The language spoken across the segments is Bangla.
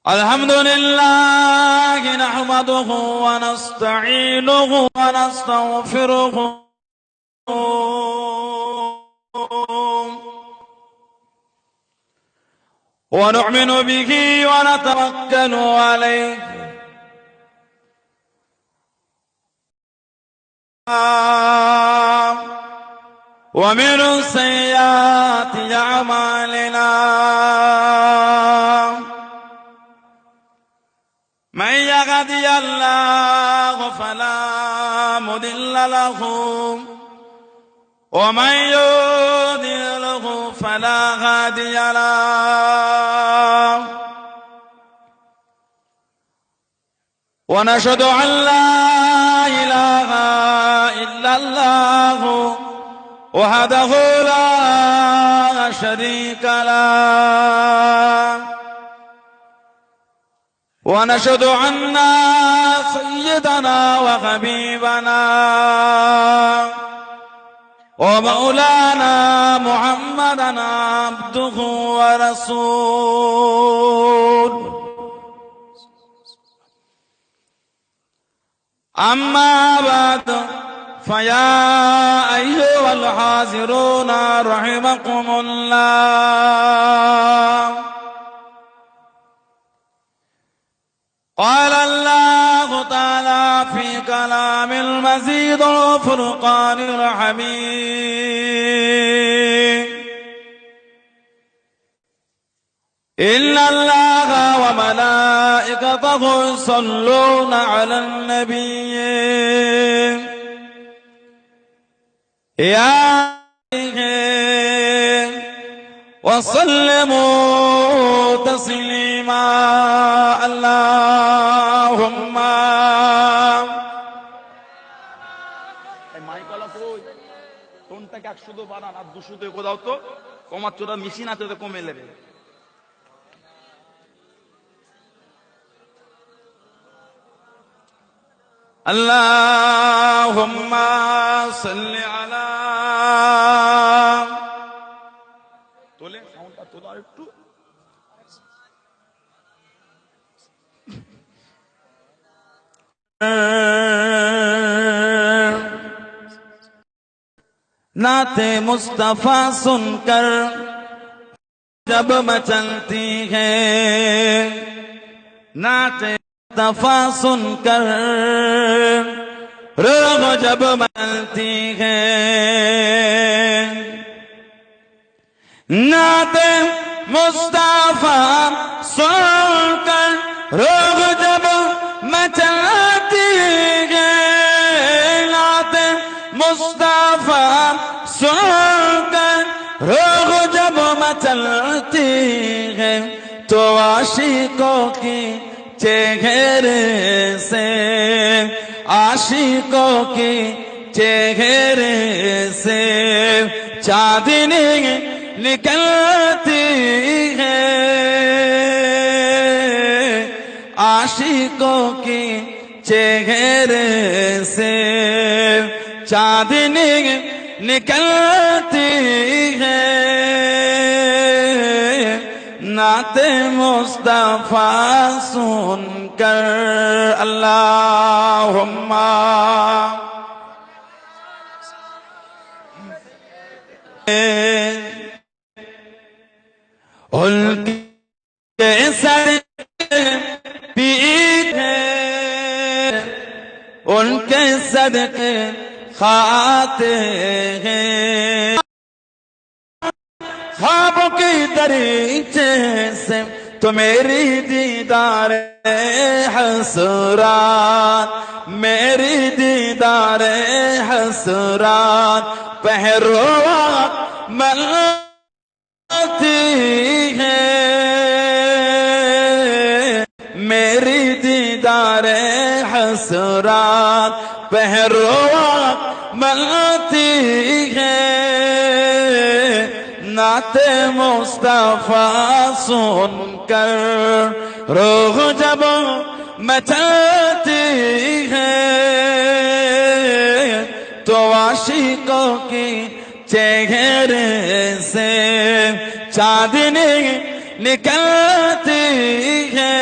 الحمد لله نحمده ونستعينه ونستغفره ونؤمن به ونتوكل عليه ومن سيئات أعمالنا من يهدي الله فلا مضل له ومن يضلل فلا هادي له ونشهد أن لا إله إلا الله وحده لا شريك له ونشهد أن سيدنا وحبيبنا ومولانا محمدا عبده ورسوله أما بعد فيا أيها الحاضرون رحمكم الله قال الله تعالى في كلام المزيد والفرقان الحميد إن الله وملائكته يصلون على النبي يا وسلموا تسليما اللهم মাইকলা কই টোনটাকে 100 বাড়ান আর 200 কো দাও তো কমাচ্ছটা মেশিন আছে তো কমে নেবে اللهم صل على তোলে সাউন্ডটা তোলো একটু नाते मुस्तफा सुनकर जब मचलती है नाते मुस्तफा सुनकर रूह जब मचलती है नाते मुस्तफा सुनकर रूह जब मचलती है नाते मुस्तफा सुनकर रूह जब मचलती है तो आशिकों की चेहरे से आशिकों की चेहरे से चांदनी निकलती है आशिकों की चेहरे से चांदनी निकलती है नाते मुस्तफा सुनकर अल्लाहुम्मा उनके सर पीछे उनके सदके खाते हैं ख्वाबों की दरीचे से तो मेरी दीदार हसरात मेरी दीदार हसरात पहरों मलती है मेरी दीदार हसरात पहरों मलती है नाते मुस्तफा सुनकर रूह जब मचलती है तो आशिकों की چہرے سے چاندنی نکلتی ہے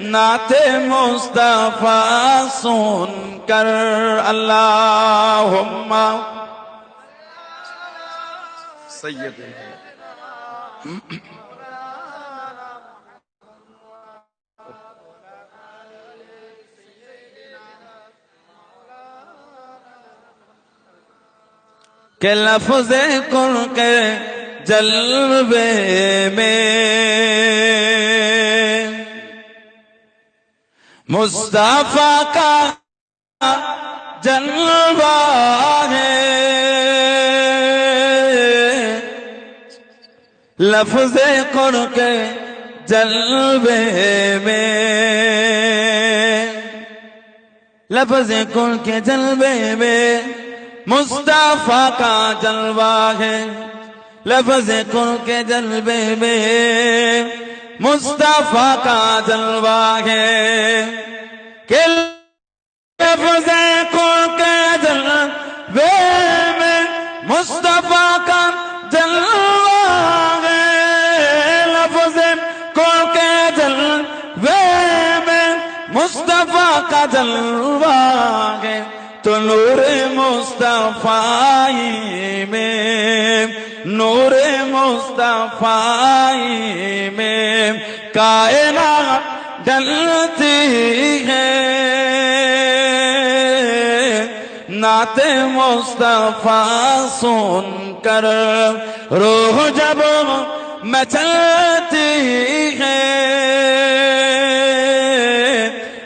نعت مصطفیٰ سن کر اللہم سید کہ لفظ کن کے جلوے میں مصطفیٰ کا جلوہ ہے لفظ کن کے جلوے میں لفظ کن کے جلوے میں مصطفیٰ کا جلوہ ہے لفظ کن کے جلوے میں مصطفیٰ کا جلوہ ہے کہ لفظ کن کے جلوے میں مصطفیٰ کا جلوہ ہے لفظ کن کے جلوے میں مصطفیٰ کا جلوہ ہے تو نور مصطفیٰ میں نور مصطفیٰ میں کائنات ڈلتی ہے نعت مصطفیٰ سن کر روح جب مچلتی ہے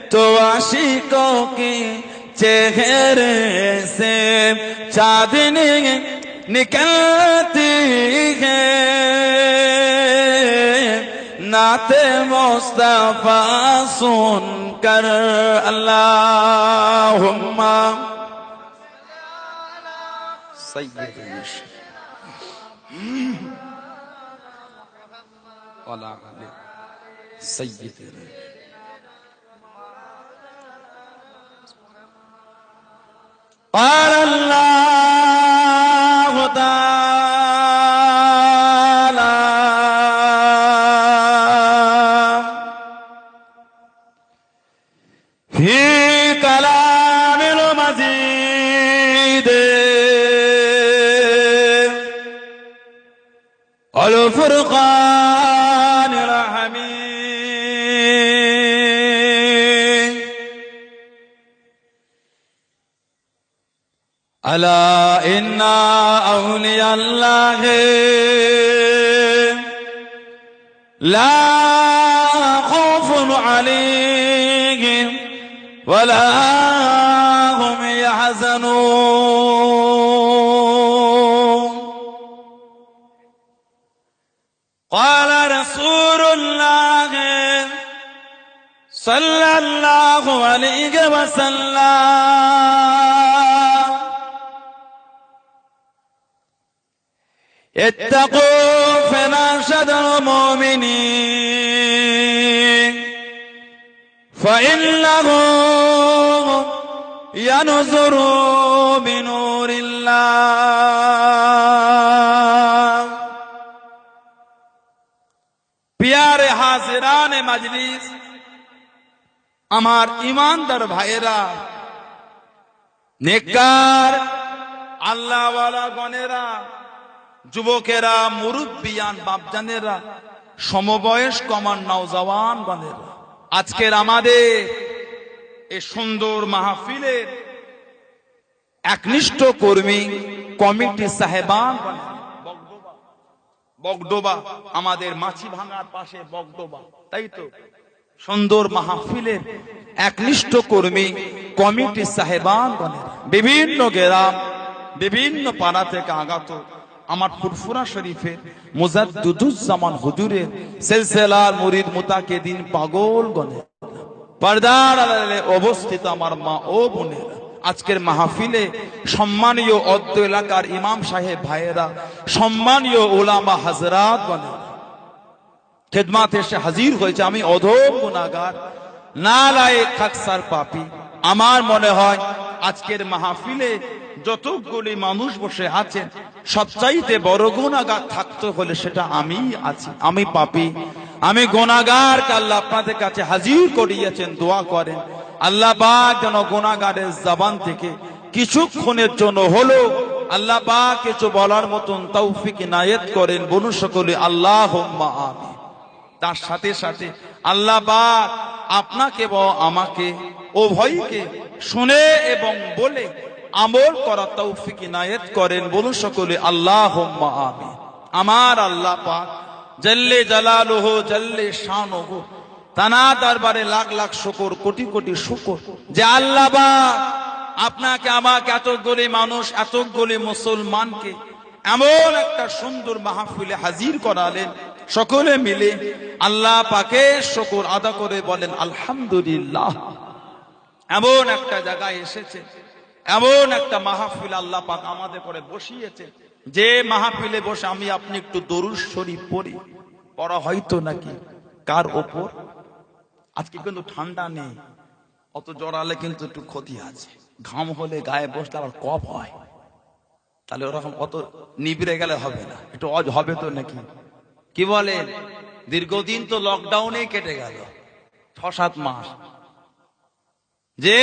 تو عاشقوں کی چہرے سے چاندنی نکلتی ہے نعت مصطفیٰ سن کر اللہم سید سید قال اللہ تعالی فی کلام المجید والفرقان الحمید الا ان اولیاء اللہ لا خوف علیہم ولا هم يحزنون قال رسول اللہ صلی اللہ علیہ وسلم اتقوا فناشد المؤمنين فإنه ينظر بنور الله پیارے حاضران مجلس আমার ইমানদার ভাইয়েরা নেককার আল্লাহওয়ালা গণেরা যুবকেরা মুরব্বিয়ান বাপজানেরা সমবয়স্ক আমার নওজওয়ান গণেরা আজকের আমাদের এই সুন্দর মাহফিলের একনিষ্ঠ কর্মী কমিটি সাহেবান বগডোবা আমাদের মাছি ভাঙার পাশে বগডোবা তাই তো সুন্দর মাহফিলের একনিষ্ঠ কর্মী কমিটি সাহেবান গণেরা বিভিন্ন গ্রাম বিভিন্ন পাড়া থেকে আগত আমার ফুরফুরা শরীফের মুজাদ্দুদুজ্জামান হুজুরের সিলসিলার মুরিদ মুতাকিদিন পাগল গণেরা পর্দার আড়ালে অবস্থিত আমার মা ও বোনেরা আজকের মাহফিলে সম্মানীয় অদ্য এলাকার ইমাম সাহেব ভাইয়েরা সম্মানীয় উলামা হযরত গণেরা খেদমাতে এসে হাজির হয়েছে আমি অধম গুনাহগার নালায়েক খাকসার পাপী আমার মনে হয় আজকের মাহফিলে যতগুলি মানুষ বসে আছেন সবচাইতে বড় গুনাহগার থাকতে হলে সেটা আমি আছি। আমি পাপী, আমি গুনাহগার। আল্লাহ আপনাদের কাছে হাজির করিয়েছেন, দোয়া করেন আল্লাহ পাক যেন গুনাহগারের জবান থেকে কিছুক্ষণের জন্য হলো আল্লাহ পাক কিছু বলার মতন তৌফিক ইনায়েত করেন। বলুন সকলে আল্লাহুম্মা আমিন। তার সাথে সাথে আল্লাহ পাক আপনাকে বা আমাকে উভয়কে শুনে এবং বলে আমল করা তৌফিক ইনায়েত করেন। বলুন সকলে আল্লাহুম্মা আমিন। আমার আল্লাহ পাক জাল্লে জালালুহু জাল্লে শানুহু, তানা দরবারে লাখ লাখ শুকর, কোটি কোটি শুকর যে আল্লাহ পাক আপনাকে আমাকে এতগুলি মানুষ, এতগুলি মুসলমানকে এমন একটা সুন্দর মাহফিলে হাজির করালেন। সকলে মিলে আল্লাহ পাকে শুকর আদা করে বলেন আলহামদুলিল্লাহ। এমন একটা জায়গায় এসেছে, এমন একটা মাহফিল আল্লাহ পাক আমাদের করে বসিয়েছে, যে মাহফিলে বসে আমি আপনি একটু দরুদ শরীফ পড়ি, পড়া হয়তো নাকি কার ওপর। আজকে কিন্তু ঠান্ডা নেই, অত জড়ালে কিন্তু একটু ক্ষতি আছে। ঘাম হলে গায়ে বসলে আবার কফ হয়, তাহলে ওরকম অত নিবিড়ে গেলে হবে না, একটু অজ হবে তো নাকি, কি বলেন? দীর্ঘদিন তো লকডাউনে কেটে গেল, 6-7 মাস, যে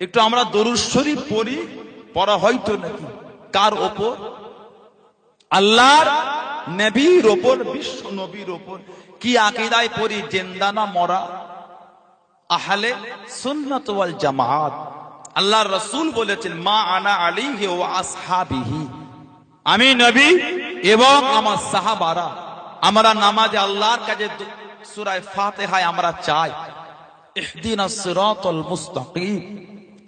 একটু আমরা দরুদ শরীফ পড়ি, পড়া হয়তো নাকি কার ওপর? আল্লাহর নবীর ওপর, বিশ্ব নবীর ওপর। কি আকীদায় পড়ি? জিন্দা না মরা? আহলে সুন্নাত ওয়াল জামাত। আল্লাহর রাসূল বলেছেন মা আনা আলাইহি ওয়া আসহাবিহি, আমি নবী এবং আমার সাহাবারা। আমরা নামাজে আল্লাহর কাছে সূরা ফাতিহায় আমরা চাই ইহদিনাস সিরাতাল মুস্তাকিম,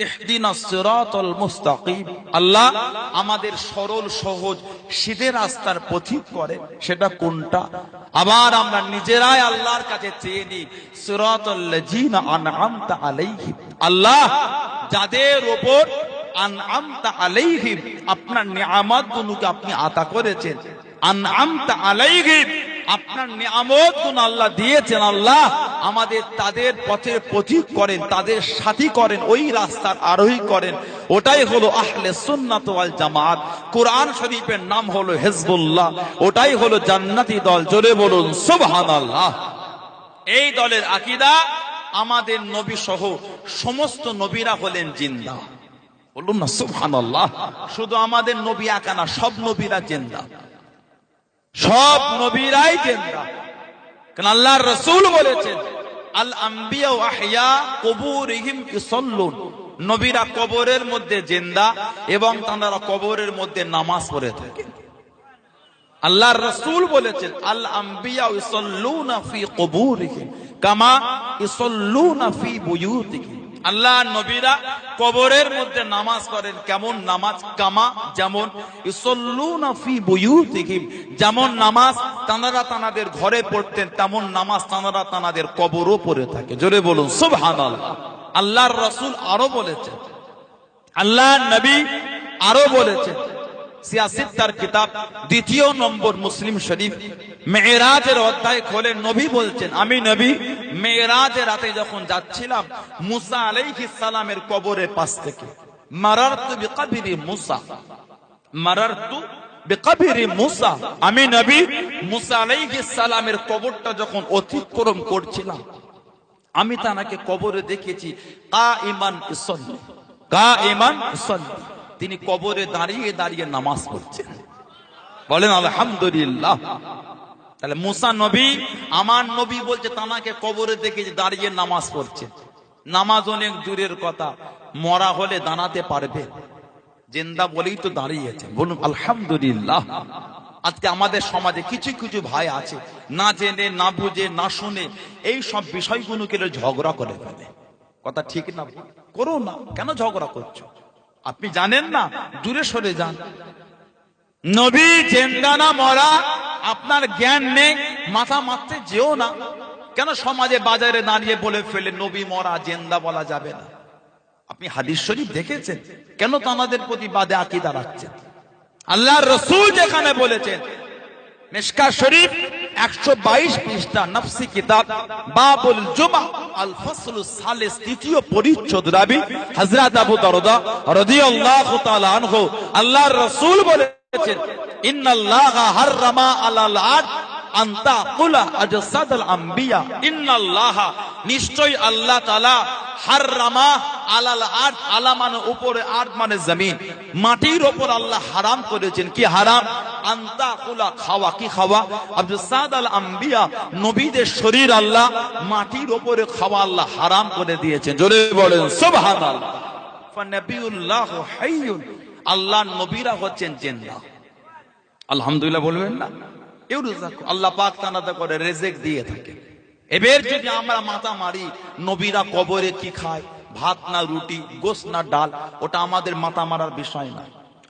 ইহদিনাস সিরাতাল মুস্তাকিম। আল্লাহ আমাদের সরল সহজ সিধে রাস্তার পথিক করে, সেটা কোনটা? আবার আমরা নিজেরাই আল্লাহর কাছে চেয়ে নিই সিরাতাল লাযিনা আনআমতা আলাইহিম, আল্লাহ যাদের উপর আনআমতা আলাইহিম, আপনার নিয়ামতগুলোকে আপনি আতা করেছেন, আনআমতা আলাইহিম, আপনার নিয়ামতগুলো আল্লাহ দিয়েছেন, আল্লাহ আমাদের তাদের পথের পথিক করেন, তাদের সাথী করেন, ওই রাস্তার আরোহী করেন। ওটাই হলো আহলে সুন্নাত ওয়াল জামাত। কোরআন শরীফের নাম হলো হিজবুল্লাহ, ওটাই হলো জান্নাতি দল। জোরে বলুন সুবহানাল্লাহ। এই দলের আকীদা আমাদের নবী সহ সমস্ত নবীরা হলেন জিন্দা। বলুন না সুবহানাল্লাহ। শুধু আমাদের নবী একা না, সব নবীরা জিন্দা, সব নবীরাই জিন্দা। কারণ আল্লাহর রাসূল বলেছেন আল আম্বিয়া আহইয়া কুবুরিহিম ইসাল্লুন, নবীরা কবরের মধ্যে জিন্দা এবং তারা কবরের মধ্যে নামাজ পড়ে থাকে। আল্লাহর রাসূল বলেছেন আল আম্বিয়া ইসাল্লুনা ফি কুবুরিহিম কামা ইসাল্লুনা ফি বুয়ুতিহিম, আল্লাহ নবীরা কবরের মধ্যে নামাজ পড়েন। কেমন নামাজ? কামা, যেমন, ইসাল্লুনা ফি বুয়ুতিহিম, যেমন নামাজ তানারা তানাদের ঘরে পড়তেন, তেমন নামাজ তানারা তানাদের কবরও পড়ে থাকে। জোরে বলুন সুবহানাল্লাহ। আল্লাহর রাসূল আরো বলেছেন, আল্লাহর নবী আরো বলেছেন, সিয়াসিত্তার কিতাব 2 নম্বর মুসলিম শরীফ মেরাজের অধ্যায় খোলেন, নবী বলছেন আমি নবী মেরাজের রাতে যখন যাচ্ছিলাম মুসা আলাইহিস সালামের কবরের পাশ থেকে, মারারতু বিকবরি মুসা, মারারতু বিকবরি মুসা, আমি নবী মুসা আলাইহিস সালামের কবরটা যখন অতিক্রম করছিলাম, আমি তাকে কবরে দেখেছি কাইমান ইসাল্লি, কাইমান ইসাল্লি, তিনি কবরে দাঁড়িয়ে দাঁড়িয়ে নামাজ পড়ছেন। বলেন আলহামদুলিল্লাহ। তাহলে মুসা নবী, আমার নবী বলছে তানাকে কবরে দেখে দাঁড়িয়ে নামাজ পড়ছে। নামাজ অনেক দূরের কথা, মরা হলে দাঁড়াতে পারবে, জিন্দা বলেই তো দাঁড়িয়েছে। বলুন আলহামদুলিল্লাহ। আজকে আমাদের সমাজে কিছু কিছু ভাই আছে না জেনে না বুঝে না শুনে এই সব বিষয়গুলোকে ঝগড়া করে ফেলে। কথা ঠিক না? করো না, কেন ঝগড়া করছো? আপনি জানেন না, দূরে সরে যান। নবী জিন্দা না মরা আপনার জ্ঞান নেই, মাথা মারতে যেও না। কেন সমাজে বাজারে দাঁড়িয়ে বলে ফেলে নবী মরা, জিন্দা বলা যাবে না? আপনি হাদিস শরীফ দেখেছেন? কেন তো আমাদের প্রতি বাদে আকীদা রাখছেন? আল্লাহর রাসূল যেখানে বলেছেন, মিশকাত শরীফ 122 পৃষ্ঠা নফসি কিতাব বাবুল জুমআ আল ফাসলুস সালিস তৃতীয় পরিচ্ছেদ রাবি হযরত আবু দারদা রাদিয়াল্লাহু তাআলা আনহু আল্লাহর রাসূল বলেছেন ইন্নাল্লাহা হাররামা আলাল আরদ আনতা কুলা আজসাদুল আম্বিয়া ইন্নাল্লাহা নিশ্চয় আল্লাহ তাআলা হাররামা আলাল আরদ আলা মানে উপরে আরদ মানে জমিন মাটির উপর আল্লাহ হারাম করেছেন কি হারাম আনতা কুলা খাওয়া কি খাওয়া আজসাদুল আম্বিয়া নবীদের শরীর আল্লাহ মাটির উপরে খাওয়া আল্লাহ হারাম করে দিয়েছেন জোরে বলেন সুবহানাল্লাহ ফানাবিউল্লাহু হাইয়ুন আল্লাহর নবীরা হচ্ছেন জিন্দা আলহামদুলিল্লাহ বলবেন না আল্লাহ পাক তানাতে করে রেজেক দিয়ে থাকে এবার যদি আমরা মাথা মারি নবীরা কবরে কি খায় ভাত না রুটি গোশত না ডাল ওটা আমাদের মাথা মারার বিষয় না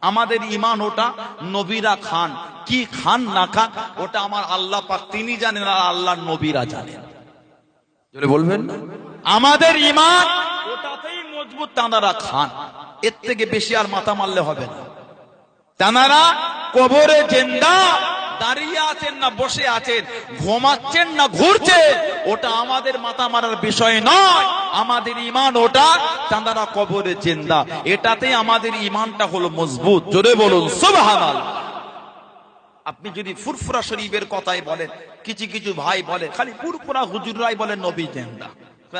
আমাদের ঈমান ওটা নবীরা খান কি খান না খান ওটা আমার আল্লাহ পাক তিনি জানেন আর আল্লাহর নবীরা জানেন জোরে বলবেন না আমাদের ঈমান ওটাতেই মজবুত তানারা খান এর থেকে বেশি আর মাথা মারলে হবে না তানারা কবরে জিন্দা দাঁড়িয়ে আছেন না বসে আছেন ঘুমাচ্ছেন না ঘুরছে ওটা আমাদের মাথা মারার বিষয় নয় আমাদের ঈমান ওটা তাঁরা কবরে জিন্দা এটাতেই আমাদের ঈমানটা হলো মজবুত জোরে বলুন সুবহানাল্লাহ আপনি যদি ফুরফুরা শরীফের কথাই বলেন কিছু কিছু ভাই বলে খালি ফুরফুরা হুজুররাই বলে নবী জিন্দা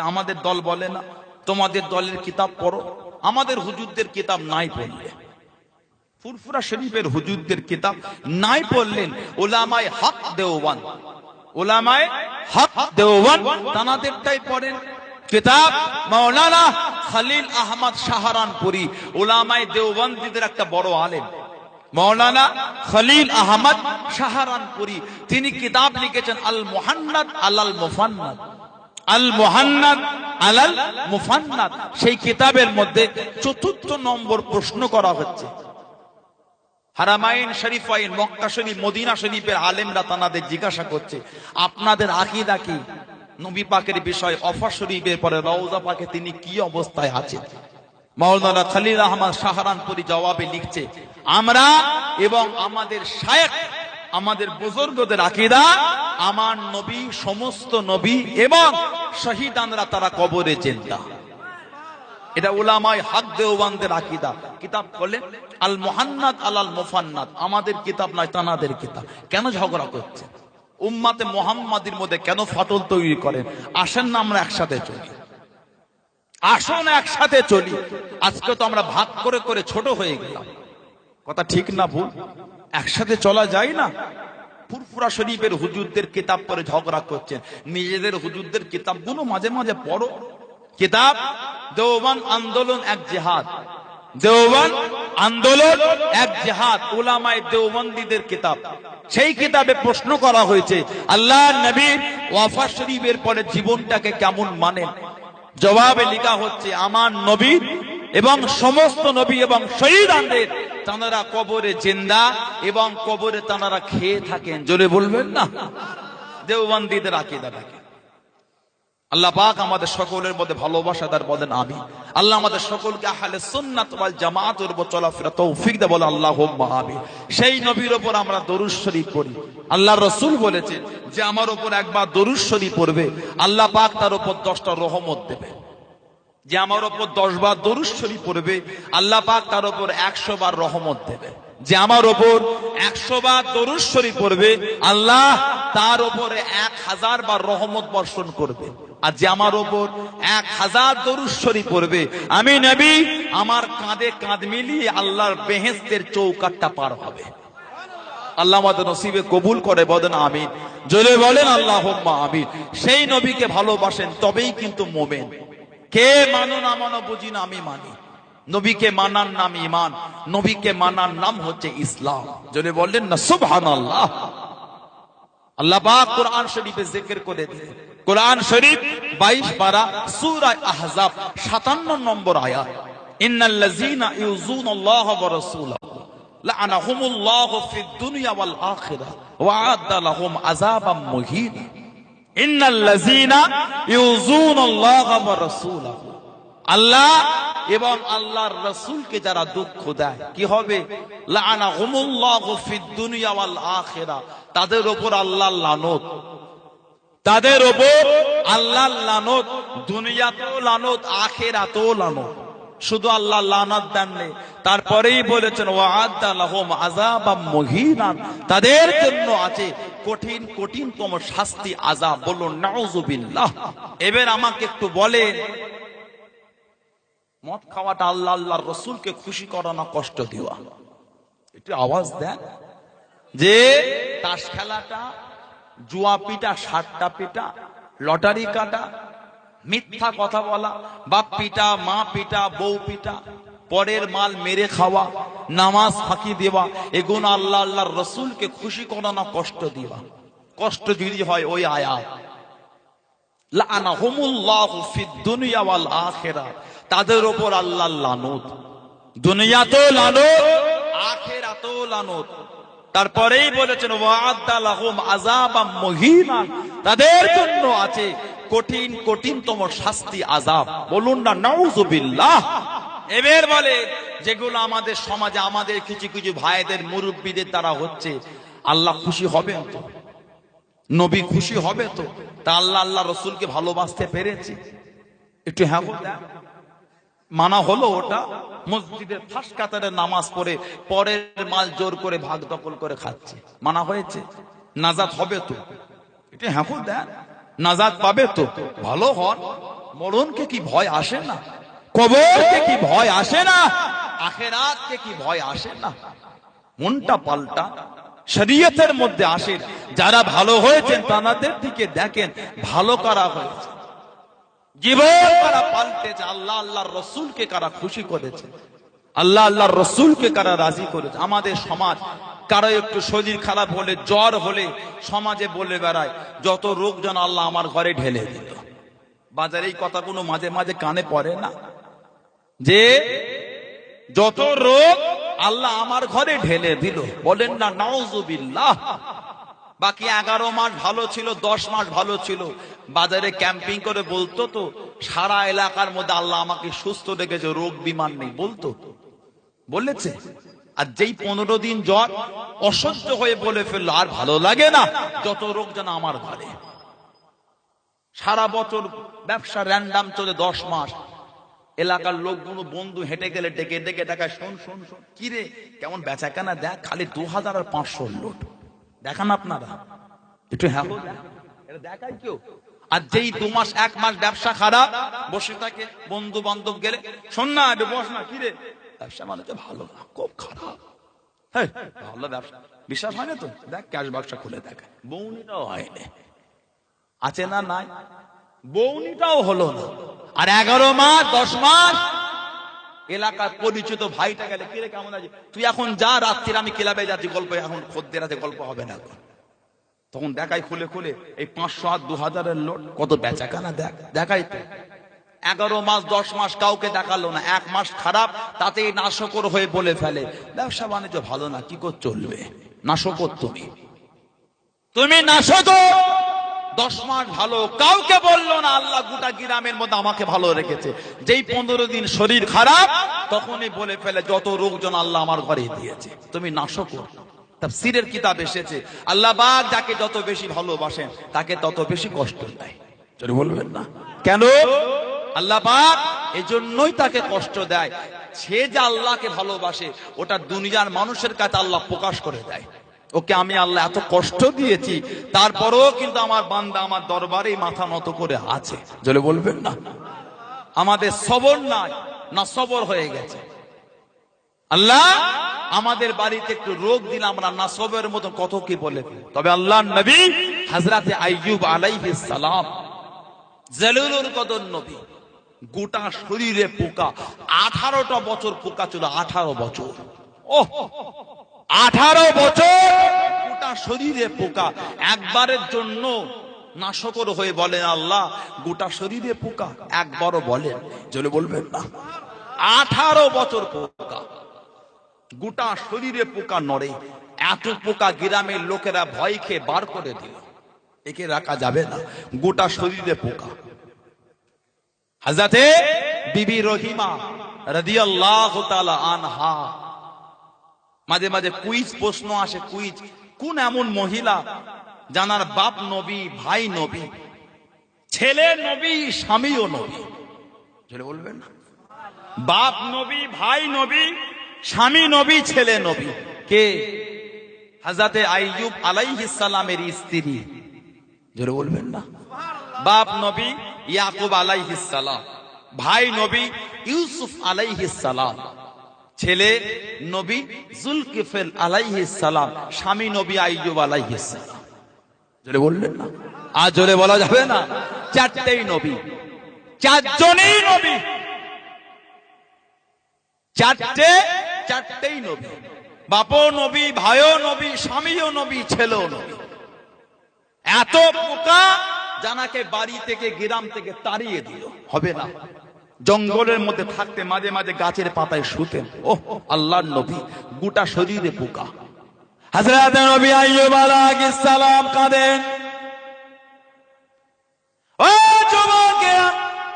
আমাদের দল বলে না তোমাদের দলের কিতাব পড়ো আমাদের হুজুরদের কিতাব নাই পড়লে ফুরফুরা শরীফের হুজুরদের কিতাব নাই পড়লেন উলামায়ে হক দেওবন্দ উলামায়ে হক দেওবন্দ তানাদেরটাই পড়েন কিতাব মাওলানা খলিল আহমদ শাহরানপুরী উলামায়ে দেওবন্দীদের একটা বড় আলেম মাওলানা খলিল আহমদ শাহরানপুরী তিনি কিতাব লিখেছেন আল মুহান্নাদ আলাল মুফান্নাদ আল মুহান্নাদ আলাল মুফান্নাদ সেই কিতাবের মধ্যে ৪র্থ নম্বর প্রশ্ন করা হচ্ছে হারামাইন শরীফাইন মক্কা শরীফ মদিনা শরীফের আলেমরা তানাদের জিজ্ঞাসা করছে আপনাদের আকীদা কি নবী পাকের বিষয় অফা শরীফের পরে রওজা পাকে তিনি কি অবস্থায় আছেন মাওলানা খলিল আহমদ শাহরানপুরী জবাবে লিখছে আমরা এবং আমাদের শায়েখ আমাদের বুজুর্গদের আকীদা আমার নবী সমস্ত নবী এবং শহীদানরা তারা কবরে জিন্দা এটা উলামায়ে হক দেওবন্দের আকীদা কিতাব করলেন আল মুহান্নাদ আলাল মুফান্নাদ আমাদের কিতাব নয় তানাদের কিতাব কেন ঝগড়া করছে উম্মতে মুহাম্মাদির মধ্যে কেন ফাটল তৈরি করেন আসেন না আমরা একসাথে চলি আসুন একসাথে চলি আজকে তো আমরা ভাগ করে করে ছোট হয়ে গেলাম কথা ঠিক না ভুল একসাথে চলা যায় না ফুরফুরা শরীফের হুজুরদের কিতাব পড়ে ঝগড়া করছেন নিজেদের হুজুরদের কিতাবগুলো মাঝে মাঝে পড়ো কিতাব দেওবন্দ আন্দোলন এক জিহাদ দেওবন্দ আন্দোলন এক জিহাদ উলামায়ে দেওবন্দীদের কিতাব সেই কিতাবে প্রশ্ন করা হয়েছে আল্লাহর নবী ওয়াফা শরীফের পরে জীবনটাকে কেমন মানেন জবাবে লেখা হচ্ছে আমার নবী এবং সমস্ত নবী এবং শহীদানদের তাঁরা কবরে জিন্দা এবং কবরে তাঁরা খেয়ে থাকেন জোরে বলবেন না দেওবন্দীদের আকীদাটাকে আল্লাহ পাক আমাদের সকলের মধ্যে ভালোবাসাদার বলেন আমিন আল্লাহ আমাদের সকলকে আহলে সুন্নাত ওয়াল জামাতের উপর চলাফেরা তৌফিক দেয় বলে আল্লাহুম্মা আমিন সেই নবীর উপর আমরা দরুদ শরীফ পড়ি আল্লাহর রাসূল বলেছেন যে আমার উপর একবার দরুদ শরীফ পড়বে আল্লাহ পাক তার উপর 10টা রহমত দেবে যে আমার উপর 10 বার দরুদ শরীফ পড়বে আল্লাহ পাক তার উপর 100 বার রহমত দেবে যে আমার উপর 100 বার দরুদ শরীফ পড়বে আল্লাহ তার উপরে 1000 বার রহমত বর্ষণ করবে আর যে আমার উপর 1000 দরুদ শরীফ পড়বে আমি নবী আমার কাঁধে কাঁধ মিলিয়ে আল্লাহর বেহেশতের চৌকাঠটা পার হবে আল্লাহ আমাদের নসিবে কবুল করে বলেন আমিন জোরে বলেন আল্লাহুম্মা আমিন সেই নবীকে ভালোবাসেন তবেই কিন্তু মুমিন কে মানো না মানো বুঝি না আমি মানি নবীকে মানার নাম ঈমান নবীকে মানার নাম হচ্ছে ইসলাম জোরে বললেন না সুবহানাল্লাহ আল্লাহ পাক কোরআন শরীফে জিকির করে দিলেন কোরআন শরীফ 22 পারা সূরা আহজাব 57 নম্বর আয়াত ইন্নাল্লাযীনা ইউযুনাল্লাহা ওয়া রাসূলাহু লাআনাহুমুল্লাহু ফিদ দুনিয়া ওয়াল আখিরাহ ওয়া আ'আদ্দা লাহুম আযাবাম মুহিনা ইন্নাল্লাযীনা ইউযুনাল্লাহা ওয়া রাসূলাহু আল্লাহ এবং আল্লাহর রাসূলকে যারা দুঃখ দেয় কি হবে? লাআনাহুমুল্লাহু ফিদ দুনিয়া ওয়াল আখিরাহ, তাদের উপর আল্লাহর লানত, তাদের উপর আল্লাহর লানত, দুনিয়াতেও লানত, আখিরাতেও লানত। শুধু আল্লাহ লানাত দেননি, তারপরেই বলেছেন ওয়া'আদ্দা লাহুম আযাবাম মুহিনান, তাদের জন্য আছে কঠিন কঠিনতম শাস্তি, আযাব। বলুন নাউযুবিল্লাহ। এবার আমাকে একটু বলেন, মদ খাওয়াটা আল্লাহ আল্লাহর রাসূলকে খুশি করা না কষ্ট দেওয়া? একটু আওয়াজ দেন। যে তাস খেলাটা, জুয়া পিটা, সাতটা পিটা, লটারি কাটা, মিথ্যা কথা বলা, বাপ পিটা, মা পিটা, বউ পিটা, পরের মাল মেরে খাওয়া, নামাজ ফাঁকি দেওয়া, এগুলো আল্লাহ আল্লাহর রাসূলকে খুশি করা না কষ্ট দেওয়া? কষ্ট যদি হয় ওই আয়াত লাআনাহুমুল্লাহু ফিদ দুনিয়া ওয়াল আখিরাহ, তাদের উপর আল্লাহর লানত, দুনিয়াতেও লানত, আখিরাতেও লানত। তারপরেই বলেছেন ওয়া'আদ্দা লাহুম আযাবাম মুহিনান, তাদের জন্য আছে কঠিন কঠিনতম শাস্তি, আযাব। বলুন না নাউযুবিল্লাহ। এবার বলে যেগুলো আমাদের সমাজে আমাদের কিছু কিছু ভাইদের মুরব্বীদের দ্বারা হচ্ছে, আল্লাহ খুশি হবে তো? নবী খুশি হবে তো? তা আল্লাহ আল্লাহ রাসূলকে ভালোবাসতে পেরেছে? একটু হ্যাঁ বলেন। মানা হলো ওটা? মসজিদের ফাঁস কাতারে নামাজ পড়ে পরের মাল জোর করে ভাগ দখল করে খাচ্ছে, মানা হয়েছে? নাজাত হবে তো? এটা হ্যাঁ দেন। নাজাত পাবে তো? ভালো হন। মরণকে কি ভয় আসে না? কবরকে কি ভয় আসে না? আখিরাতকে কি ভয় আসে না? মনটা পাল্টা, শরীয়তের মধ্যে আসেন। যারা ভালো হয়েছেন তাদের দিকে দেখেন, ভালো করা হয়েছে, জীবন কারা পাল্টেছে, আল্লাহ আল্লাহর রাসূলকে কারা খুশি করেছে, আল্লাহ আল্লাহর রাসূলকে কারা রাজি করেছে। আমাদের সমাজ কারো একটু শরীর খারাপ হলে, জ্বর হলে সমাজে বলে বেড়ায় যত রোগ যেন আল্লাহ আমার ঘরে ঢেলে দিল। বাজারে এই কথাগুলো মাঝে মাঝে কানে পড়ে না, যে যত রোগ আল্লাহ আমার ঘরে ঢেলে দিল। বলেন না নাউযুবিল্লাহ। বাকি 11 মাস ভালো ছিল, 10 মাস ভালো ছিল, বাজারে ক্যাম্পিং করে বলতো তো সারা এলাকার মধ্যে আল্লাহ আমাকে সুস্থ রেখেছে, রোগ বিমার নেই, বলতো? বলেছে? আর যেই 15 দিন জ্বর অসহ্য হয়ে বলে ফেললো আর ভালো লাগে না, যত রোগ যেন আমার ঘরে। সারা বছর ব্যবসা র্যান্ডাম চলে, 10 মাস এলাকার লোকগুলো বন্ধু হেঁটে গেলে ডেকে ডেকে দেখায়, শোন শোন শোন, কি রে কেমন বেচা কেনা দেখ, খালি 2000 আর 500 লোট দেখান আপনারা। একটু হ্যাঁ এটা দেখায় কেউ? আর যেই 2 মাস 1 মাস ব্যবসা খারাপ, বসে থাকে বন্ধু বান্ধব গেলে, শোন না একটু বস না, কি রে ব্যবসা মানে তো ভালো না, খুব খারাপ। হ্যাঁ ভালো ব্যবসা, বিশ্বাস হয় না তো দেখ ক্যাশ বাক্সা খুলে দেখায়। বউনিটাও হয়নি, আছে না নাই? বউনিটাও হলো না। আর 11 মাস 10 মাস এলাকার পরিচিত ভাইটা গেলে, কি রে কেমন আছে, তুই এখন যা, রাত্রির আমি ক্লাবে যাচ্ছি, গল্প এখন খদ্দের আছে, গল্প হবে না। তখন দেখাই খুলে খুলে এই 500 আর 2000 লোট, কত বেচা কেনা দেখ, দেখাই তো। 11 মাস 10 মাস কাউকে দেখালো না, 1 মাস খারাপ, তাতেই নাশকর হয়ে বলে ফেলে ব্যবসা বাণিজ্য ভালো না, কি করে চলবে? নাশকর তুমি নাশকর। 10 মাস ভালো, কাউকে বললো না, আল্লাহ গোটা গ্রামের মধ্যে আমাকে ভালো রেখেছে। যেই 15 দিন শরীর খারাপ, তখনই বলে ফেলে যত রোগ যেন আল্লাহ আমার ঘরে দিয়েছে, তুমি নাশকর। তাফসীরের কিতাব এসেছে আল্লাহ পাক যাকে যত বেশি ভালোবাসেন তাকে তত বেশি কষ্ট দেয়। যদি বলবেন না কেন? আল্লাহ পাক এজন্যই তাকে কষ্ট দেয়, সে যে আল্লাহকে ভালোবাসে ওটা দুনিয়ার মানুষের কাছে আল্লাহ প্রকাশ করে দেয়। ওকে আমি আল্লাহ এত কষ্ট দিয়েছি, তারপরেও কিন্তু আমার বান্দা আমার দরবারে মাথা নত করে আছে। যদি বলবেন না আমাদের সবর নাই, না সবর হয়ে গেছে। আল্লাহ আমাদের বাড়িতে একটু রোগ দিলে আমরা না সবের মতন কত কি বলে। তবে আল্লাহর নবী হযরতে আইয়ুব আলাইহিস সালাম, জলিলুল কদর নবী, গোটা শরীরে পোকা, 18টা বছর পোকা ছিল, 18 বছর। ওহ 18 বছর গোটা শরীরে পোকা, একবারের জন্য নাশকর হয়ে বলেন আল্লাহ গোটা শরীরে পোকা, একবারও বলেন? জলে বলবেন না 18 বছর পোকা, গোটা শরীরে পোকা নড়ে। এত পোকা গ্রামের লোকেরা ভয় খেয়ে বার করে দিল, একে রাখা যাবে না, গোটা শরীরে পোকা। হযরতে বিবি রহিমা রাদিয়াল্লাহু তাআলা আনহা। মাঝে মাঝে কুইজ প্রশ্ন আসে, কুইজ, কোন এমন মহিলা জানার বাপ নবী, ভাই নবী, ছেলে নবী, স্বামীও নবী? ছেলে বলবেন না? বাপ নবী, ভাই নবী, স্বামী নবী, ছেলে নবী। কে? হযরতে আইয়ুব আলাইহিস সালামের স্ত্রী। জোরে বলবেন না? বাপ নবী ইয়াকুব আলাইহিস সালাম, ভাই নবী ইউসুফ আলাইহিস সালাম, ছেলে নবী জুলকিফল আলাইহিস সালাম, স্বামী নবী আইয়ুব আলাইহিস সালাম। জোরে বললেন না? আর জোরে বলা যাবে না? চারটেই নবী, চারজনেই নবী, চারটেই নবী। বাপও নবী, ভাইও নবী, স্বামীও নবী, ছেলেও নবী। এত পোকা জানাকে বাড়ি থেকে, গ্রাম থেকে তাড়িয়ে দিল, হবে না। জঙ্গলের মধ্যে থাকতে মাঝে মাঝে গাছের পাতায় শুতেন। ও আল্লাহর নবী, গোটা শরীরে পোকা। হযরত নবী আইয়ুব আলাইহিস সালাম কাঁদেন। ও যুবকেরা,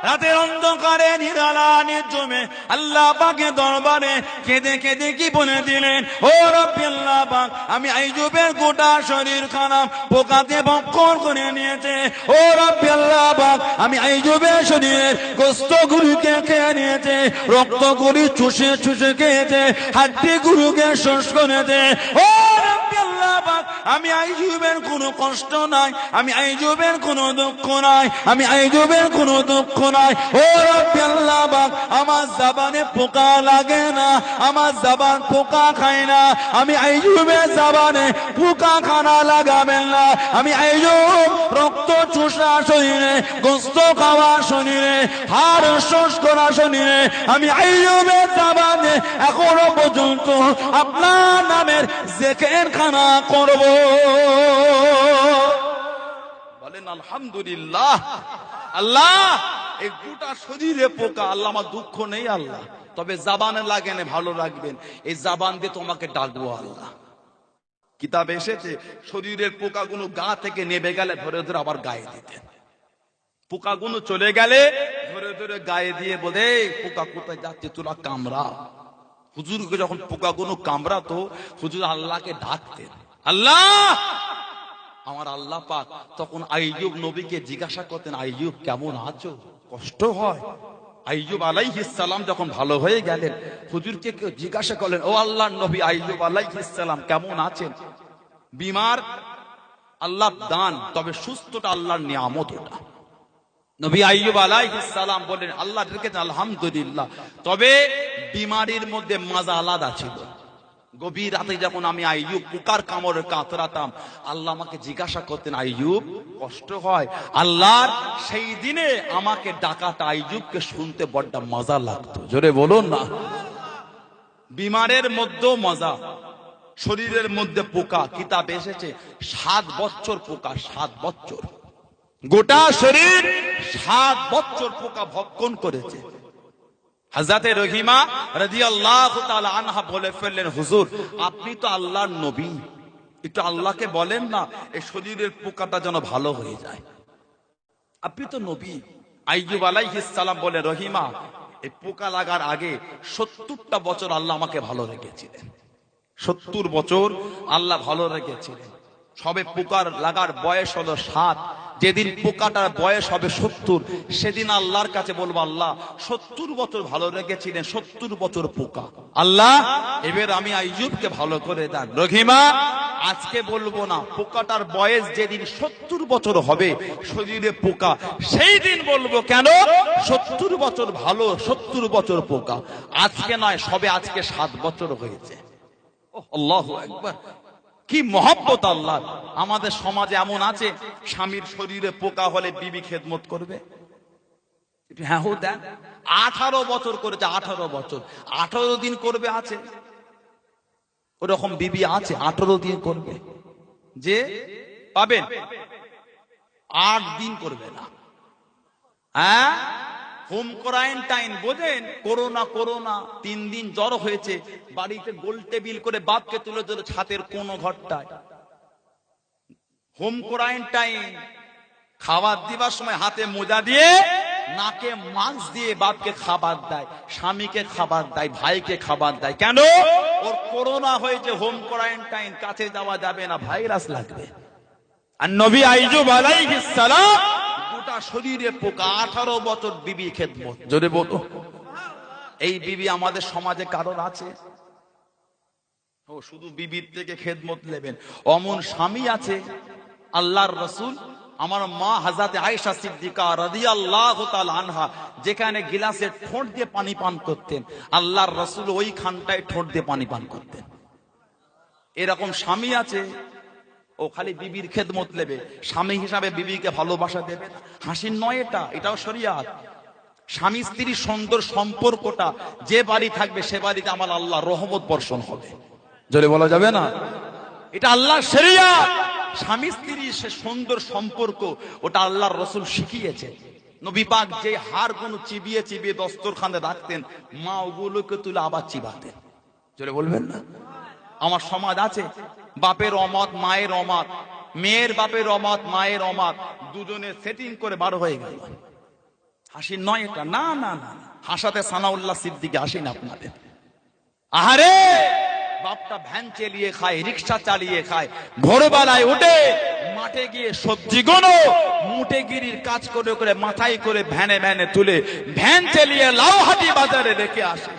রাতের অন্ধকারে নিরালা নির্জমে আল্লাহ পাকের দরবারে কেঁদে কেঁদে কি বলে দিলেন, ও রব্বি আল্লাহ পাক, আমি আইয়ুবের গোটা শরীর খানা পোকাতে ভক্ষণ করে নিয়েছে। ও রব্বি আল্লাহ পাক, আমি আইয়ুবের শরীরের গোশত গুরুকে খেয়ে নিয়েছে, রক্ত গুরু চুষে চুষে খেয়েছে, হাড্ডি গুরুকে শেষ করেছে। ও রব্বি আল্লাহ পাক, আমি আইয়ুবের কোনো কষ্ট নাই, আমি আইয়ুবের কোনো দুঃখ নাই, আমি আইয়ুবের কোনো দুঃখ নাই। ও রব্বি আল্লাহ পাক, আমার জবানে পোকা লাগে না, আমার জবান পোকা খায় না, আমি আইয়ুবের জবানে পোকা খানা লাগাবেন না। আমি আইয়ুব রক্ত চুষা শরীরে, গোশত খাওয়া শরীরে, হাড় শোষ করা শরীরে, আমি আইয়ুবের জবানে এখনো পর্যন্ত আপনার নামের জিকির খানা করব। বলেন আলহামদুলিল্লাহ। আল্লাহ, এই গোটা শরীরে পোকা, আল্লাহ আমার দুঃখ নেই আল্লাহ, তবে জাবানে লাগেন, ভালো রাখবেন, এই জাবান দিয়ে তোমাকে ডাকবো আল্লাহ। কিতাবে এসেছে শরীরের পোকাগুলো গা থেকে নেমে গেলে ধরে ধরে আবার গায়ে দিতেন। পোকাগুলো চলে গেলে ধরে ধরে গায়ে দিয়ে বলে, পোকা কোথায় যাচ্ছে, তোরা কামড়া। হুজুরকে যখন পোকাগুলো কামড়াতো, হুজুর আল্লাহকে ডাকতেন, আল্লাহ। আমার আল্লাহ পাক তখন আইয়ুব নবীকে জিজ্ঞাসা করতেন, আইয়ুব কেমন আছো, কষ্ট হয়? আইয়ুব আলাইহিস সালাম যখন ভালো হয়ে গেলেন, হুজুরকে কেউ জিজ্ঞাসা করলেন, ও আল্লাহর নবী, আইয়ুব আলাইহিস সালাম কেমন আছেন? বিমার আল্লাহ দান, তবে সুস্থটা আল্লাহর নিয়ামত। ওটা নবী আইয়ুব আলাইহিস সালাম বলেন, আল্লাহ রেখেছেন আলহামদুলিল্লাহ, তবে বিমারির মধ্যে মজা আলাদা ছিল। গভীর রাতে যখন আমি আইয়ুব পোকার কামড়ে কাতরাতাম, আল্লাহ আমাকে জিজ্ঞাসা করতেন, আইয়ুব কষ্ট হয়? আল্লাহর সেই দিনে আমাকে ডাকাটা আইয়ুবকে শুনতে বড্ড মজা লাগতো। জোরে বলুন না? বিমারের মধ্যেও মজা, শরীরের মধ্যে পোকা। কিতাব এসেছে 7 বছর পোকা, 7 বছর, গোটা শরীর 7 বছর পোকা ভক্ষণ করেছে। হযরতে রহিমা রাদিয়াল্লাহু তাআলা আনহা বলে ফেললেন, হুজুর আপনি তো আল্লাহর নবী, একটু আল্লাহকে বলেন না এই শরীরের পোকাটা যেন ভালো হয়ে যায়, আপনি তো নবী। আইয়ুব আলাইহিস সালাম বলে, রহিমা এই পোকা লাগার আগে 70টা বছর আল্লাহ আমাকে ভালো রেখেছিলেন, 70 বছর আল্লাহ ভালো রেখেছিলেন। সবে পোকার লাগার বয়স হলো 7, যেদিন পোকাটার বয়স হবে 70, সেদিন আল্লাহর কাছে বলবো, আল্লাহ 70 বছর ভালো রেখেছিলেন, 70 বছর পোকা, আল্লাহ এবার আমি আইয়ুবকে ভালো করে দেন। রহিমা আজকে বলবো না, পোকাটার বয়স যেদিন 70 বছর হবে, শরীরে পোকা, সেই দিন বলবো। কেন? 70 বছর ভালো, 70 বছর পোকা। আজকে নয়, সবে আজকে 7 বছর হয়েছে। আল্লাহু আকবার, কি মহব্বত আল্লাহ। আমাদের সমাজে এমন আছে, স্বামীর শরীরে পোকা হলে বিবি খেদমত করবে। হ্যাঁ দেন, 18 বছর করেছে, 18 বছর, 18 দিন করবে আছে, ওরকম বিবি আছে 18 দিন করবে, যে পাবেন 8 দিন করবে না। হ্যাঁ, হোম কোয়ারেন্টাইন বোঝেন, করোনা 3 দিন জ্বর হয়েছে, বাড়িতে গোল টেবিল করে বাপকে তুলে দিল ছাতের কোন ঘরটায়। হোম কোয়ারেন্টাইন, খাবার দিবার সময় হাতে মোজা দিয়ে নাকে মাস্ক দিয়ে বাপকে খাবার দেয়, স্বামীকে খাবার দেয়, ভাইকে খাবার দেয়। কেন? ওর করোনা হয়েছে, হোম কোয়ারেন্টাইন, কাছে যাওয়া যাবে না, ভাইরাস লাগবে। আর নবী আইয়ুব আলাইহিস সালাম গোটা শরীরে পোকা, 18 বছর বিবি খেদমত। জোরে বলো। এই বিবি আমাদের সমাজে কারোর আছে? ও শুধু বিবির থেকে খেদমত নেবেন, অমন স্বামী আছে। আল্লাহর রাসূল আমার মা হযরত আয়েশা সিদ্দিকা রাদিয়াল্লাহু তাআলা আনহা যেখানে গিলাসে ঠোঁট দিয়ে পানি পান করতেন, আল্লাহর রাসূল ওই খানটায় ঠোঁট দিয়ে পানি পান করতেন। এরকম স্বামী আছে, ও খালি বিবির খেদমত নেবে, স্বামী হিসাবে বিবিকে ভালোবাসা দেবে না। হাসির নয় এটা, এটাও শরিয়াত। স্বামী স্ত্রীর সুন্দর সম্পর্কটা যে বাড়ি থাকবে সে বাড়িতে আমার আল্লাহ রহমত বর্ষণ হবে। জোরে বলা যাবে না? এটা আল্লাহর শরিয়াত। স্বামী স্ত্রীর সে সুন্দর সম্পর্ক, ওটা আল্লাহর রাসূল শিখিয়েছে। নবী পাক যে হাড়গুলো চিবিয়ে চিবিয়ে দস্তরখানে রাখতেন, মা ওগুলোকে তুলে আবার চিবাতেন। জোরে বলবেন না? আমার সমাজ আছে, বাপের অমত মায়ের অমত, মেয়ের বাপের অমত মায়ের অমত, দুজনে সেটিং করে বার হয়ে গেল। হাসির নয় এটা, না না না, হাসাতে সানাউল্লাহ সিদ্দিকী আসেন আপনাদের। আহারে, বাপটা ভ্যান চালিয়ে খায়, রিক্সা চালিয়ে খায়, ভোরবেলায় উঠে মাঠে গিয়ে সবজি গোনো মুটেগিরির কাজ করে করে মাথায় করে ভ্যানে ভ্যানে তুলে ভ্যান চালিয়ে লাউহাটি বাজারে রেখে আসে।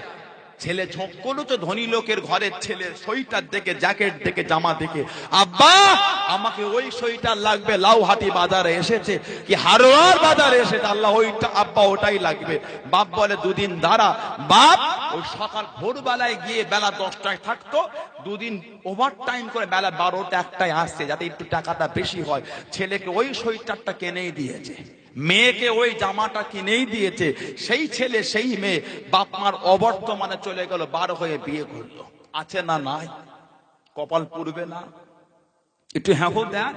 ছেলে ঝোঁক করলো তো ধনী লোকের ঘরের ছেলে, সোয়েটার দেখে, জ্যাকেট দেখে, জামা দেখে, আব্বা আমাকে ওই সোয়েটার লাগবে, লাউহাটি বাজারে এসেছে কি হারোয়ার বাজারে এসেছে, আল্লাহ ওইটা আব্বা ওটাই লাগবে। বাপ বলে দুদিন দাঁড়া। বাপ ওই সকাল ভোরবেলায় গিয়ে বেলা 10টায় থাকতো, দুদিন ওভার টাইম করে বেলা 12টা 1টায় আসছে, যাতে একটু টাকাটা বেশি হয়। ছেলেকে ওই সোয়েটারটা কিনেই দিয়েছে, মেয়েকে ওই জামাটা কিনেই দিয়েছে। সেই ছেলে সেই মেয়ে বাপ মার অবর্তমানে চলে গেল, বার হয়ে বিয়ে করলো। আছে না নাই? কপাল পুড়বে না? একটু হ্যাঁ দেন।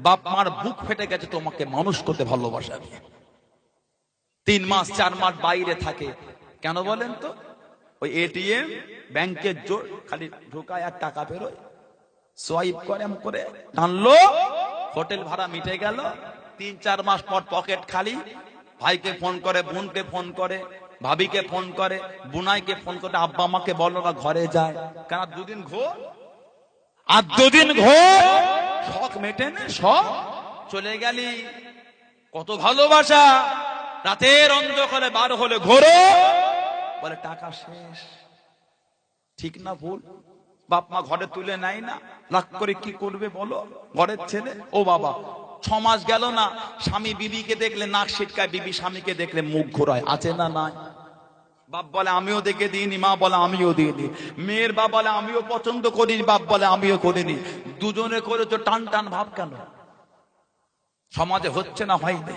বাপ মার বুক ফেটে গেছে তোমাকে মানুষ করতে ভালোবাসা দিয়ে। 3 মাস 4 মাস বাইরে থাকে, কেন বলেন তো? ওই এটিএম ব্যাংকের জোর, খালি ঢোকায় আর টাকা বেরোয়, সোয়াইপ করে এম করে টানলো, হোটেল ভাড়া মিটে গেল। 3-4 মাস পর পকেট খালি। ভাইকে ফোন করে, বোনকে ফোন করে, ভাবিকে ফোন করে, বুনাইকে ফোন করে, আব্বা আমাকে বলো না ঘরে যায়। কেন? 2 দিন ঘোর আর 2 দিন ঘোর, শখ মেটে না, শখ চলে গেলি। কত ভালোবাসা, রাতের অন্ধকারে বার হলে ঘোরো, বলে টাকা শেষ। ঠিক না ভুল? বাপ মা ঘরে তুলে নেয় না, রাগ করে কি করবে বলো? ঘরের ছেলে, ও বাবা 6 মাস গেল না, স্বামী বিবিকে দেখলে নাক ছিটকায়, বিবি স্বামীকে দেখলে মুখ ঘোরায়। আছে না নাই? বাপ বলে আমিও দেখে দিইনি, মা বলে আমিও দিইনি, মেয়ের বাপ বলে আমিও পছন্দ করিনি, বাপ বলে আমিও করিনি। দুজনে করে তো টান টান ভাব কেন? সমাজে হচ্ছে না হয়নি?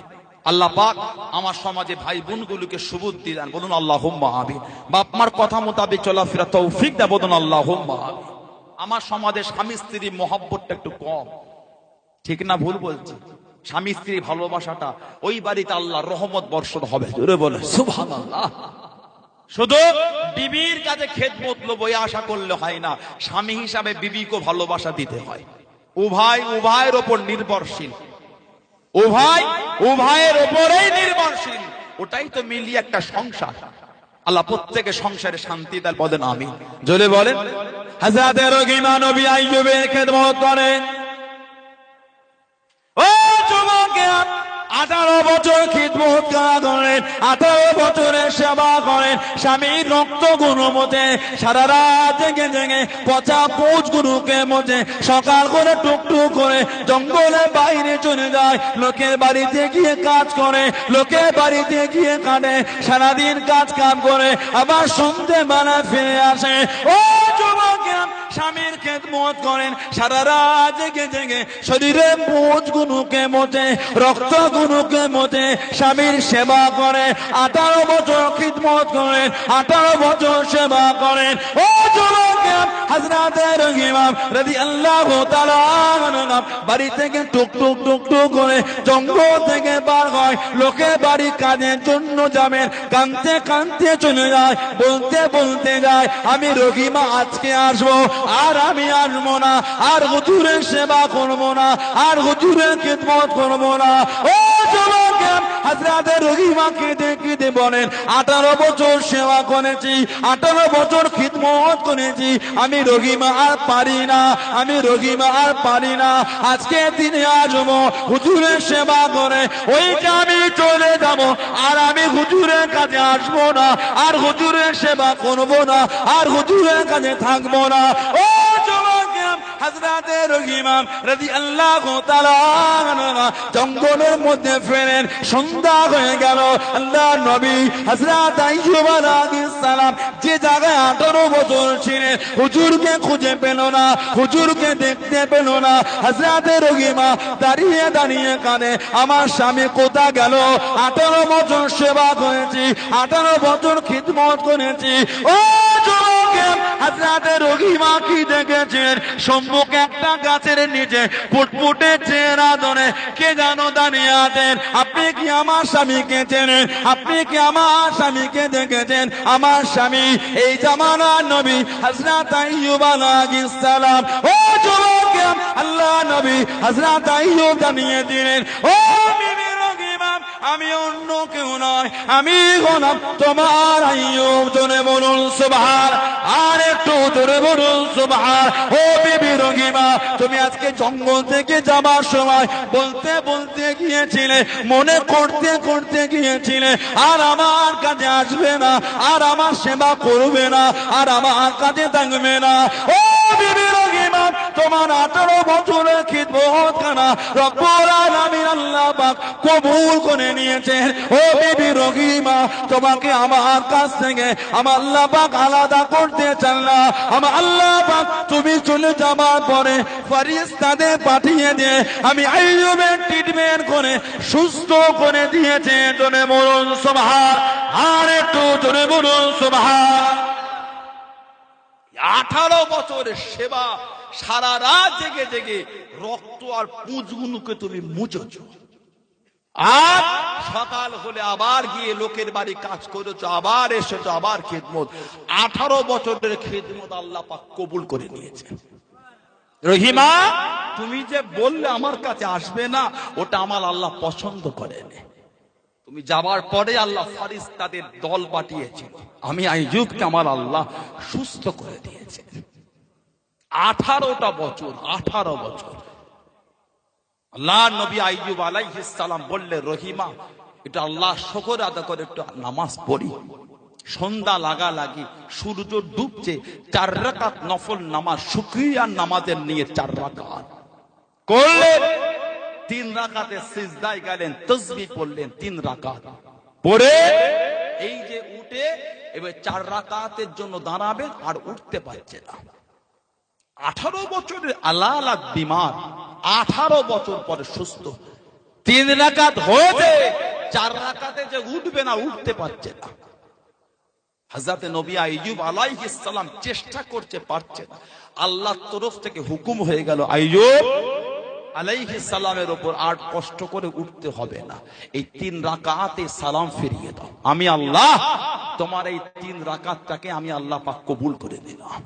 আল্লাহ পাক আমার সমাজে ভাই বোনগুলোকে সুবুদ্ধি দেন, বলুন আল্লাহুম্মা আমিন। বাপ মার কথা মোতাবেক চলাফেরা তৌফিক দেন, বলুন আল্লাহুম্মা আমিন। আমার সমাজে স্বামী স্ত্রী মহব্বতটা একটু কম, ঠিক না ভুল বলছি? স্বামী স্ত্রী ভালোবাসাটা, ওই বাড়িতে আল্লাহর রহমত বর্ষণ হবে। জোরে বলে সুবহানাল্লাহ। শুধু বিবির কাছে খেদমত লবই আশা করলে হয় না, স্বামী হিসাবে বিবিকে ভালোবাসা দিতে হয়। উভয়ের ওপর নির্ভরশীল, উভয়ের ওপরেই নির্ভরশীল। ওটাই তো মিলিয়ে একটা সংসার। আল্লাহ প্রত্যেকের সংসারে শান্তি দেন, বলেন আমিন। জোরে বলেন। হযরত রহিমা নবী আইয়ুবের খেদমত করেন। ও যুবকেরা, 18 বছর খিদমত করেন, 18 বছরের সেবা করেন, স্বামীর রক্ত গুলো মোজে, সারা রাত জেগে জেগে পচা কোচ গুলোকে মোজে, সকাল করে টুকটুক করে জঙ্গলের বাইরে চলে যায়, লোকের বাড়িতে গিয়ে কাজ করে, লোকের বাড়িতে গিয়ে কাটে, সারাদিন কাজ কাম করে, আবার সন্ধ্যে বেলা ফিরে আসে। ও যুবকেরা, স্বামীর খেদমত করেন, সারা রাত জেগে জেগে শরীরের মোচ গুলোকে মোজে, রক্ত গুলোকে মোজে, স্বামীর সেবা করে, 18 বছর খিদমত করেন, 18 বছর সেবা করেন। ও যুবকেরা, হযরত রহিমা রাদিয়াল্লাহু তাআলা আনহা বাড়ি থেকে টুকটুক টুকটুক করে জঙ্গল থেকে বার হয়, লোকের বাড়ি কাজের জন্য যাবেন, কাঁদতে কাঁদতে চলে যায়, বলতে বলতে যায় আমি রহিমা আজকে আসবো, আর আমি আসবো না, আর হুজুরের সেবা করবো না, আর হুজুরের খিদমত করবো না। ও যুবকেরা, হযরতে রহিমাকে দেখে বলেন 18 বছর সেবা করেছি, 18 বছর খিদমত করেছি, আমি রহিমা আর পারি না, আমি রহিমা আর পারি না। আজকে দিনে আসবো হুজুরের সেবা করে ওইটা আমি চলে যাব, আর আমি হুজুরের কাছে আসবো না, আর হুজুরের সেবা করবো না, আর হুজুরের কাছে থাকবো না। ও যুবকেরা, হযরতে রহিমা রাদিয়াল্লাহু তাআলা জঙ্গলের মধ্যে ফেরেন, সন্ধ্যা হয়ে গেল। আল্লাহর নবী হযরত আইয়ুব আলাইহিস সালাম যে জায়গায় 18 বছর ছিলেন হুজুরকে খুঁজে পেল না, হুজুরকে দেখতে পেল না। হযরতে রহিমা দাঁড়িয়ে দাঁড়িয়ে কাঁদে, আমার স্বামী কোথা গেল? 18 বছর সেবা করেছি, 18 বছর খিদমত করেছি। ও যুবক, হযরতে রহিমা কি দেখেছেন? সম্মুখে একটা গাছের নিচে ফুটফুটে চেহারা ধরে কে জানো দাঁড়িয়ে আছেন। আপনি কি আমার স্বামীকে চেনেন? আপনি কি আমার স্বামীকে দেখেছেন? আমার স্বামী এই জামানার নবী হযরত আইয়ুব আলাইহিস সালাম। ও যুবক, আল্লাহ নবী হযরত আইয়ুব জানিয়ে দিলেন, ও বিবি রহিমা, আমি অন্য কেউ নয়, আমি গোলাম তোমার আইয়ুব। জোরে বলুন সুবহান, আর একটু জোরে বলুন সুবহান। ও বিবি রহিমা, তুমি আজকে জঙ্গল থেকে যাবার সময় বলতে বলতে গিয়েছিলে, মনে করতে করতে গিয়েছিলে আর আমার কাছে আসবে না, আর আমার সেবা করবে না, আর আমার কাছে থাকবে না। ও বিবি রহিমা, তোমার 18 বছরের খিদমত খানা রব্বুল আলামিন আল্লাহ পাক কবুল করে নিয়েছেন। ও বিবি রহিমা, তোমাকে আমার কাছ থেকে আমার আল্লাহ পাক আলাদা করতে চান না। আমার আল্লাহ পাক তুমি চলে যাবার পরে ফেরেশতাদের পাঠিয়ে দিয়ে আমি আইয়ুবের ট্রিটমেন্ট করে সুস্থ করে দিয়েছে। জোরে বলুন সুবহান, আর একটু জোরে বলুন সুবহান। 18 বছরের সেবা, সারা রাত জেগে জেগে রক্ত আর পুঁজগুলোকে তুমি মুছেছ, আর সকাল হলে আবার গিয়ে লোকের বাড়ি কাজ করেছো, আবার এসেছো, আবার খিদমত। 18 বছরের খিদমত আল্লাহ পাক কবুল করে নিয়েছেন। রহিমা, তুমি যে বললে আমার কাছে আসবে না, ওটা আমার আল্লাহ পছন্দ করেন। তুমি যাবার পরে আল্লাহ ফেরেশতাদের দল পাঠিয়েছেন, আমি আইয়ুবকে আমার আল্লাহ সুস্থ করে দিয়েছেন। 18টা বছর, 18 বছর আল্লাহ নবী আইয়ুব আলাইহিস সালাম বললে, রহিমা, এটা আল্লাহ শুকর আদা করে একটু নামাজ পড়ি। সন্ধ্যা লাগা লাগি, সূর্য ডুবছে, 4 রাকাত নফল নামাজ, শুকরিয়ার নামাজের নিয়ে 4 রাকাত করলেন। 3 রাকাতে সিজদায় গেলেন, তাসবিহ পড়লেন 3 রাকাত পড়ে এই যে উঠে এবার 4 রাকাতের জন্য দাঁড়াবেন, আর উঠতে পারছে না। 18 বছরের আলালা বিমার, 18 বছর পরে সুস্থ। 3 রাকাত হয়েছে, 4 রাকাতে যে উঠবে না, উঠতে পারছে না। হযরত নবী আইয়ুব আলাইহিস সালাম চেষ্টা করতে পারছে না। আল্লাহর তরফ থেকে হুকুম হয়ে গেল, আইয়ুব আলাইহিস সালামের উপর আর কষ্ট করে উঠতে হবে না, এই 3 রাকাতে সালাম ফিরিয়ে দাও। আমি আল্লাহ তোমার এই 3 রাকাতটাকে আমি আল্লাহ পাক কবুল করে দিলাম।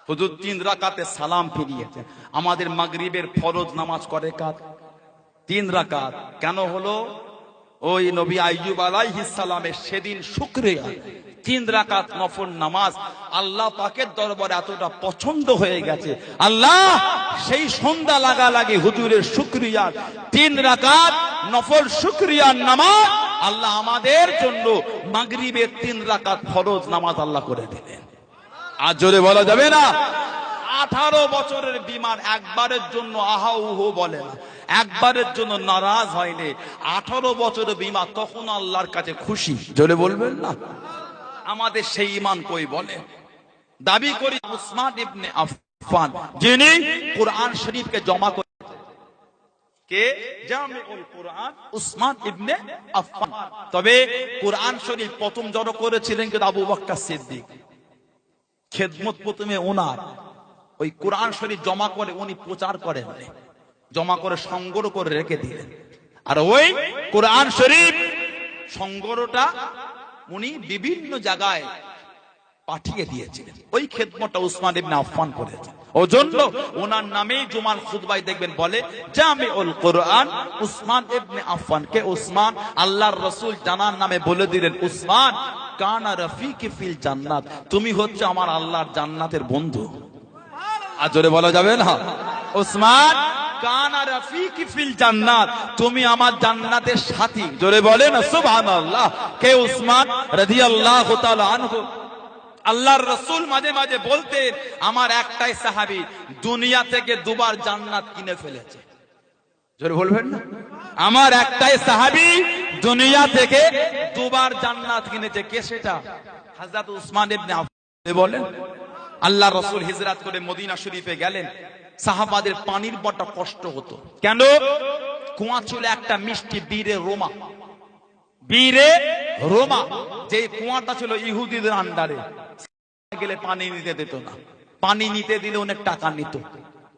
হুজুর 3 রাকাতে সালাম ফিরিয়েছেন। আমাদের মাগরিবের ফরজ নামাজ করে কার? 3 রাকাত। কেন হলো? ওই নবী আইয়ুব আলাইহিস সালামের সেদিন শুকরিয়া 3 রাকাত নফল নামাজ আল্লাহ পাকের দরবারে এতটা পছন্দ হয়ে গেছে, আল্লাহ সেই সন্ধ্যা লাগা লাগে হুজুরের শুকরিয়া 3 রাকাত নফল শুকরিয়ার নামাজ আল্লাহ আমাদের জন্য মাগরিবের 3 রাকাত ফরজ নামাজ আল্লাহ করে দিলেন। আর জোরে বলা যাবে না? 18 বছরের বিমান একবারের জন্য আহা উহু বলে না, একবারের জন্য নারাজ হয়নি। 18 বছরের বিমান তখন আল্লাহর কাছে খুশি। জোরে বলবেন না? আমাদের সেই ঈমান কই বলে? দাবি করি উসমান ইবনে আফফান, যিনি কুরআন শরীফকে জমা করে, কে? জামিউল কুরআন উসমান ইবনে আফফান। তবে কুরআন শরীফ প্রথম জড়ো করেছিলেন কিন্তু আবু বকর সিদ্দিক। খেদমত প্রথমে ওনার, ওই কোরআন শরীফ জমা করে উনি প্রচার করেন, জমা করে সংগ্রহ করে রেখে দিলেন। আর ওই কোরআন শরীফ সংগ্রহটা উনি বিভিন্ন জায়গায় পাঠিয়ে দিয়েছিলেন। ওই খেদমতটা উসমান ইবনে আফফান করেছেন। ও জন্য ওনার নামেই জুমার খুতবায় দেখবেন বলে জামিউল কোরআন উসমান ইবনে আফফানকে উসমান আল্লাহর রাসূল জানার নামে বলে দিলেন, উসমান কানা রাফিকি ফিল জান্নাত, তুমি হচ্ছে আমার আল্লাহর জান্নাতের বন্ধু। আর জোরে বলা যাবে না, উসমান কানা রাফিকি ফিল জান্নাত, তুমি আমার জান্নাতের সাথী। জোরে বলেন সুবহানাল্লাহ। কে উসমান রাদিয়াল্লাহু তাআলা আনহু। আল্লাহর রাসূল মাঝে মাঝে বলতেন, আমার একটাই সাহাবী দুনিয়া থেকে দুবার জান্নাত কিনে ফেলেছে। জোরে বলবেন না, আমার একটাই সাহাবী দুনিয়া থেকে দুবার জান্নাত কিনেছে। কে সেটা? হযরত উসমান ইবনে আফফান। বলেন, আল্লাহর রাসূল হিজরত করে মদিনা শরীফে গেলেন, সাহাবাদের পানির বড় কষ্ট হতো। কেন? কুয়া ছিল একটা মিষ্টি বীরে রোমা, বীরে রোমা, যে কুয়াটা ছিল ইহুদিদের আন্ডারে। গেলে পানি নিতে দিত না, পানি নিতে দিলে অনেক টাকা নিত,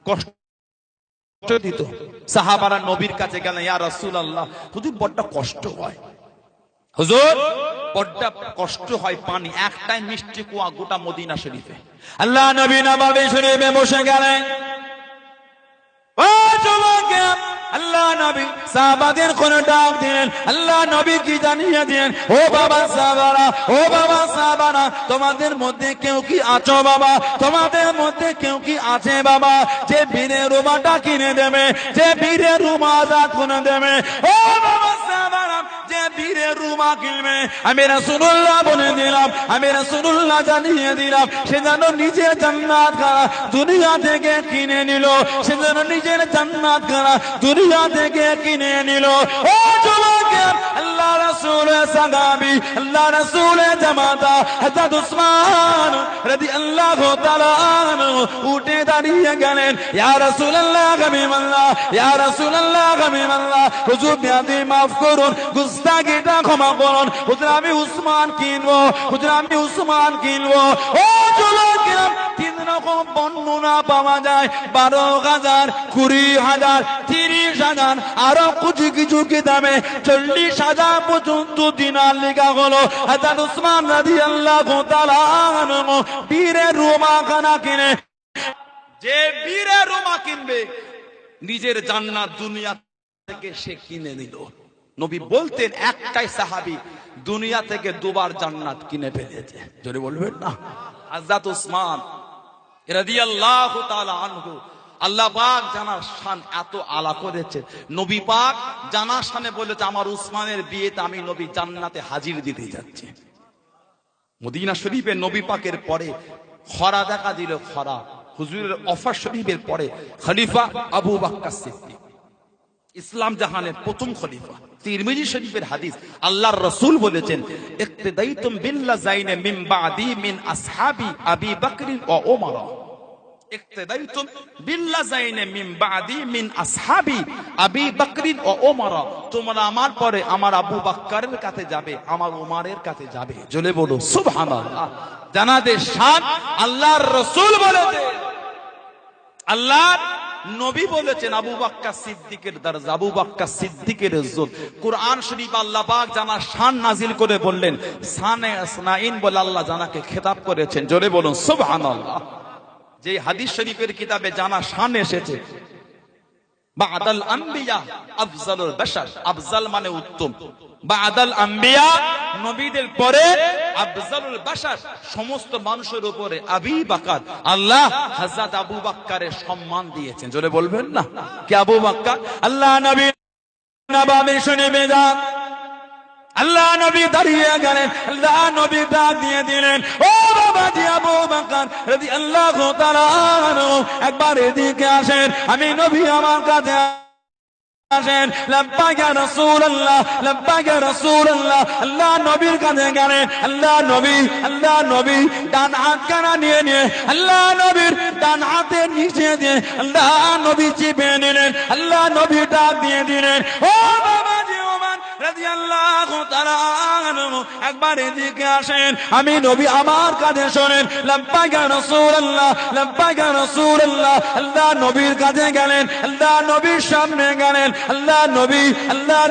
কষ্ট দিত। সাহাবারা নবীর কাছে গেলেন, ইয়া রাসূলুল্লাহ, হুজুর বড় কষ্ট হয়, হুজুর বড় কষ্ট হয়, পানি একটাই মিষ্টি কুয়া গোটা মদিনা শরীফে। আল্লাহ নবী নববী শরীফে বসে গেলেন। ও যুবকেরা, আল্লাহ নবী সাহাবাদের কোন ডাক দিলেন, আল্লাহ নবী কি জানিয়ে দিলেন, ও বাবা সাহাবারা, ও বাবা সাহাবারা, তোমাদের মধ্যে কেউ কি আছো বাবা, তোমাদের মধ্যে কেউ কি আছে বাবা, যে বীরের রুমাটা কিনে দেবে, যে বীরের রুমা আজাদ করে দেবে। ও বাবা সাহাবারা, যে বীরের রুমা কিনবে, আমি রাসূলুল্লাহ বলে দিলাম, আমি রাসূলুল্লাহ জানিয়ে দিলাম, সে যেন নিজের জান্নাত খানা দুনিয়া থেকে কিনে নিল, সে যেন নিজের জান্নাত খানা দুনিয়া থেকে কিনে নিল। ও যুবকেরা, আল্লাহ রাসূলের সাহাবী, আল্লাহ রাসূলের জামাতা হযরত উসমান রাদিয়াল্লাহু তাআলা আনহু উঠে দাঁড়িয়ে গেলেন, ইয়া রাসূলুল্লাহ হাবিবাল্লাহ, ইয়া রাসূলুল্লাহ হাবিবাল্লাহ, হুজুর বিয়াদি মাফ করুন, গুস্তাখিটা ক্ষমা করুন, হুজুর আমি উসমান কিনবো, হুজুর আমি উসমান কিনবো। ও যুবকেরা, তিন রকম বর্ণনা পাওয়া যায়, 12,000, 20,000, 30,000, আরো কিছু কিছু কিতাবে 40,000 পর্যন্ত দিনার লেখা হলো। হযরত উসমান রাদিয়াল্লাহু তাআলা আনহু বীরের রুমা খানা কিনে, যে বীরের রুমা কিনবে নিজের জান্নাত দুনিয়া থেকে সে কিনে নিল। নবী বলতেন, একটাই সাহাবী দুনিয়া থেকে দুবার জান্নাত কিনে ফেলেছে। জোরে বলবেন না, হযরত উসমান রাদিয়াল্লাহু তাআলা আনহু। আল্লাহ পাক জানার শান এত আলা করেছে, নবী পাক জানার শানে বলেছে, আমার উসমানের বিয়েতে আমি নবী জান্নাতে হাজির দিতে যাচ্ছি। মদিনা শরীফে নবী পাকের পরে খরা দেখা দিল, খরা হুজুরের অফার শরীফের পরে খলিফা আবু বকর সিদ্দিক, ইসলাম জাহানের প্রথম খলিফা। তিরমিজি শরীফের হাদিস, আল্লাহর রাসূল বলেছেন, ইক্তদাইতুম বিল্লাযাইনি মিন বাদি মিন আসহাবি আবি বকর ওয়া ওমর, ইক্তদাইতুম বিল্লাযাইনি মিন বাদি মিন আসহাবি আবি বকর ওয়া ওমর, তোমরা আমার পরে আমার আবু বকরের কাছে যাবে, আমার ওমরের কাছে যাবে। জোরে বলো সুবহানাল্লাহ। জানাতে শান আল্লাহর রাসূল বলেছেন, আল্লাহর নবী বলেছেন, আবু বকর সিদ্দিকের দরজা, আবু বকর সিদ্দিকের ইজ্জত। কুরআন শরীফ আল্লাহ পাক জানার শান নাজিল করে বললেন, শানে আসনাইন বলে আল্লাহ জানাকে খেতাব করেছেন। জোরে বলুন সুবহানাল্লাহ। যে হাদিস শরীফের কিতাবে জানা শান এসেছে, বাদাল আম্বিয়া আফজালুল বাশার, আফজাল মানে উত্তম, বাদাল আম্বিয়া নবীদের পরে আফজালুল বাশার, সমস্ত মানুষের উপরে আবি বকর, আল্লাহ হযরত আবু বকরের সম্মান দিয়েছেন। জোরে বলবেন না, কে আবু বকর? আল্লাহ নবী নববী শুনে বেজান, আল্লাহ নবী দাঁড়িয়ে গেলেন, আল্লাহ নবী ডাক দিয়ে দিলেন, ও বাবাজি আবু বকর রাদিয়াল্লাহু তাআলা আনহু, একবার এদিকে আসেন, আমি নবী আমার কাছে আসেন। লাব্বাইক ইয়া রাসূলুল্লাহ, লাব্বাইক ইয়া রাসূলুল্লাহ। আল্লাহ নবীর কাছে গেলেন, আল্লাহ নবী ডান হাত কানা নিয়ে নিয়ে আল্লাহ নবীর ডান হাতের নিচে দিয়ে আল্লাহ নবী চিপে নিলেন, আল্লাহ নবী ডাক দিয়ে দিলেন, ও বাবাজি ওমর রাদিয়াল্লাহু তাআলা আনহু একবার এদিকে আসেন, আমি নবী আমার কাছে শোনেন, লাব্বাইক ইয়া রাসূলুল্লাহ, লাব্বাইক ইয়া রাসূলুল্লাহ। আল্লাহ নবীর কাছে গেলেন, আল্লাহ নবীর সামনে গেলেন, আল্লাহ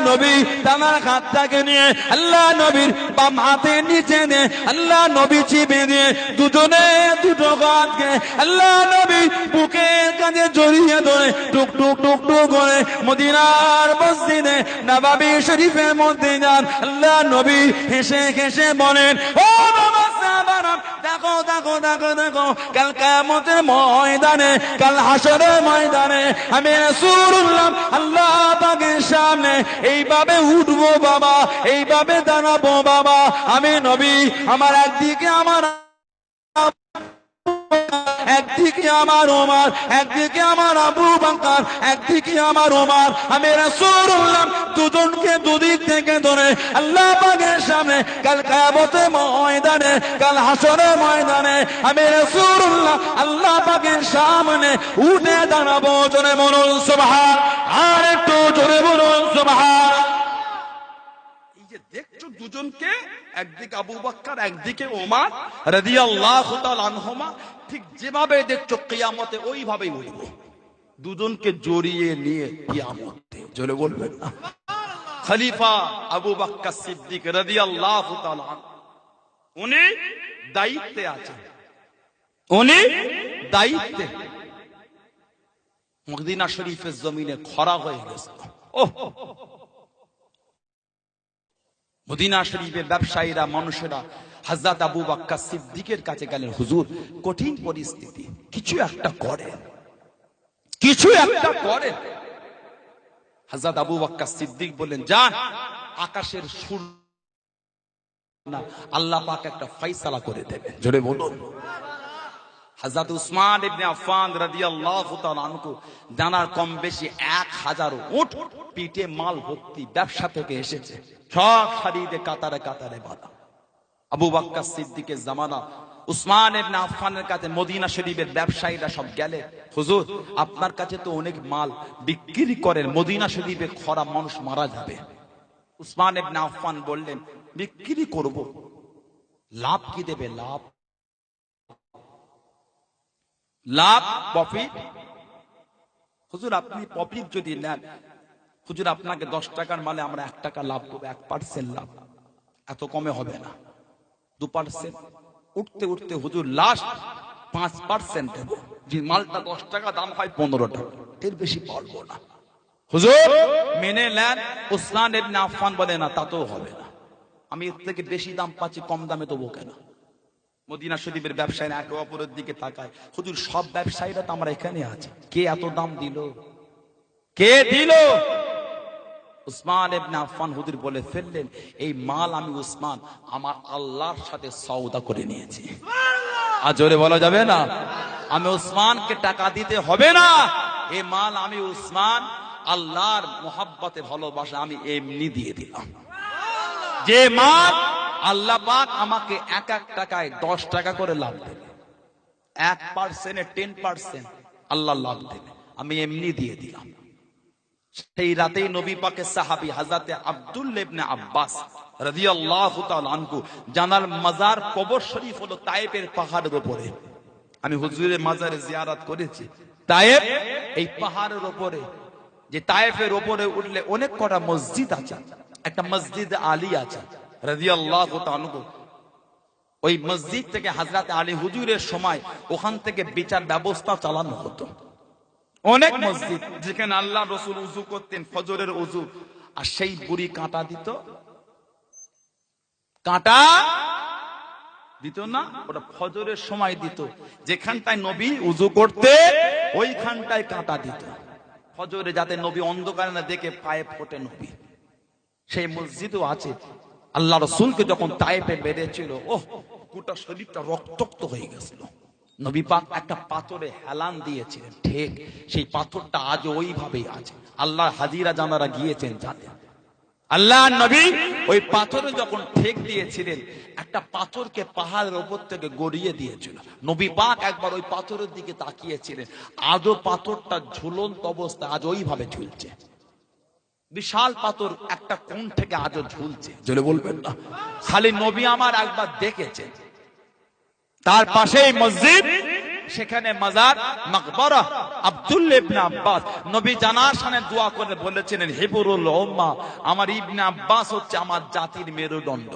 নবী তার হাতটাকে নিয়ে আল্লাহ নবীর বাম হাতের নিচে দিয়ে আল্লাহ নবী চিপে দিয়ে দুজনে দুটো হাতকে আল্লাহ নবী বুকের কাছে জড়িয়ে ধরে টুক টুক টুক টুক করে মদিনার মসজিদে নববী শরীফের মধ্যে যান। আল্লাহ নবী হেসে হেসে বলেন, ও বাবা সাহাবারা, দেখো দেখো দেখো দেখো, কাল কিয়ামতের ময়দানে, কাল হাসরের ময়দানে আমি রাসূলুল্লাহ আল্লাহ পাকের সামনে এইভাবে উঠবো বাবা, এইভাবে দাঁড়াবো বাবা। আমি নবী, আমার একদিকে আমার ওমর, একদিকে আমার আবু বকর, একদিকে আমার ওমর। আমি রাসূলুল্লাহ দুজনকে দুদিক থেকে ধরে আল্লাহ পাকের সামনে কাল কিয়ামতের ময়দানে, কাল হাসরের ময়দানে আমি রাসূলুল্লাহ আল্লাহ পাকের সামনে উঠে দাঁড়াবো। জোরে বলুন সুবহান, আর একটু জোরে বলুন সুবহান। এই যে দেখছো দুজনকে, একদিকে আবু বকর, একদিকে ওমর রাদিয়াল্লাহু তাআলা আনহুমা, ঠিক যেভাবে দেখছো কিয়ামতে ওইভাবেই উঠবো, দুজনকে জড়িয়ে নিয়ে কিয়ামতে। জোরে বলবেন না? খলিফা আবু বকর সিদ্দিক রাদিয়াল্লাহু তাআলা উনি দায়িত্বে আছেন, উনি দায়িত্বে। মদিনা শরীফের জমিনে খরা হয়ে গেছে। ওহ, মদিনা শরীফের ব্যবসায়ীরা, মানুষেরা হযরত আবু বকর সিদ্দিকের কাছে গেলেন, হুজুর কঠিন পরিস্থিতি, কিছু একটা করেন, কিছু একটা করেন। হযরত আবু বকর সিদ্দিক বললেন, যান আকাশের সুর না, আল্লাহ পাক একটা ফয়সালা করে দেবে। জোরে বলুন। হযরত উসমান ইবনে আফফান রাদিয়াল্লাহু তাআলা আনহু জানার কম বেশি 1000 উট পিঠে মাল ভর্তি ব্যবসা থেকে এসেছে, সব সারিতে কাতারে কাতারে বাঁধা। আবু বকর সিদ্দিকের জামানা, উসমান ইবনে আফফানের কাছে মদিনা শরীফের ব্যবসায়ীরা সব গেলে, হুজুর আপনার কাছে তো অনেক মাল বিক্রি করেন, মদিনা শরীফে খরা, মানুষ মারা যাবে। উসমান ইবনে আফফান বললেন, বিক্রি করব, লাভ কি দেবে? লাভ, লাভ, প্রফিট। হুজুর আপনি প্রফিট যদি নেন, হুজুর আপনাকে 10 টাকার মালে আমরা 1 টাকা লাভ করবো, 1% লাভ, এত কমে হবে না, 2%। উঠতে উঠতে হুজুর লাস্ট 5% দেব, যে মালটা 10 টাকা দাম হয় 15 টাকা, এর বেশি পারবো না। হুজুর মেনে নেন। উসমান ইবনে আফফান বলে, না তাতেও হবে না, আমি এর থেকে বেশি দাম পাচ্ছি, কম দামে দেবো কেন? মদিনা শরীফের ব্যবসায়ীরা একে অপরের দিকে তাকায়, হুজুর সব ব্যবসায়ীরা তো আমরা এখানে আছি, কে এত দাম দিল, কে দিল? উসমান ইবনে আফফান হুজুর বলে ফেললেন, এই মাল আমি উসমান আমার আল্লাহর সাথে সওদা করে নিয়েছি। আর জোরে বলা যাবে না? আমি উসমানকে টাকা দিতে হবে না, এই মাল আমি উসমান আল্লাহর মোহাব্বতে ভালোবাসা আমি এমনি দিয়ে দিলাম। যে মাল আল্লাহ পাক আমাকে এক এক টাকায় 10 টাকা করে লাভ দেবে, 1% 10% আল্লাহ লাভ দেবে, আমি এমনি দিয়ে দিলাম। সেই রাতেই নবী পাকের সাহাবী হযরত আব্দুল্লাহ ইবনে আব্বাস রাদিয়াল্লাহু তাআলা আনহু, জানার মাজার কবর শরীফ হলো তায়েফের পাহাড়ের উপরে। আমি হুজুরের মাজারে জিয়ারত করেছি তায়েফ, এই পাহাড়ের উপরে, যে তায়েফের উপরে উঠলে অনেক কটা মসজিদ আছে, একটা মসজিদ আলী আছে রাদিয়াল্লাহু তাআলা আনহু। ওই মসজিদ থেকে হযরত আলী হুজুরের সময় ওখান থেকে বিচার ব্যবস্থা চালানো হতো। অনেক মসজিদ যেখানে আল্লাহ রাসূল ওযু করতেন, ফজরের ওযু, আর সেই বুড়ি কাঁটা দিত, কাঁটা দিত না, ওটা ফজরের সময় দিত, যেখানটায় নবী ওযু করতে ওইখানটায় কাঁটা দিত, ফজরে যাতে নবী অন্ধকারে না দেখে পায়ে ফোটে নবী। সেই মসজিদও আছে। আল্লাহ রাসূলকে যখন তায়েফে বেঁধেছিল, ওহ গোটা শরীরটা রক্তাক্ত হয়ে গেছিল, নবী পাক একটা পাথরে হেলান দিয়েছিলেন, ঠিক সেই পাথরটা আজ ওইভাবেই আছে। আল্লাহ হাজিরা জানারা গিয়েছেন যাতে, আল্লাহ নবী ওই পাথরে যখন ঠেক দিয়েছিলেন, একটা পাথরকে পাহাড়ের উপর থেকে গড়িয়ে দিয়েছিল, নবী পাক একবার ওই পাথরের দিকে তাকিয়েছিলেন, আজও পাথরটা ঝুলন্ত অবস্থা আজ ওইভাবে ঝুলছে। বিশাল পাথর একটা কোণ থেকে আজও ঝুলছে, জোরে বলবেন না। খালি নবী আমার একবার দেখেছেন। তার পাশেই মসজিদ, সেখানে মাজার মাকবারা আব্দুল্লাহ ইবনে আব্বাস। নবী জানার শানে দোয়া করে বলেছিলেন, হিবরুল উম্মাহ, আমার ইবনে আব্বাস হচ্ছে আমার জাতির মেরুদণ্ড,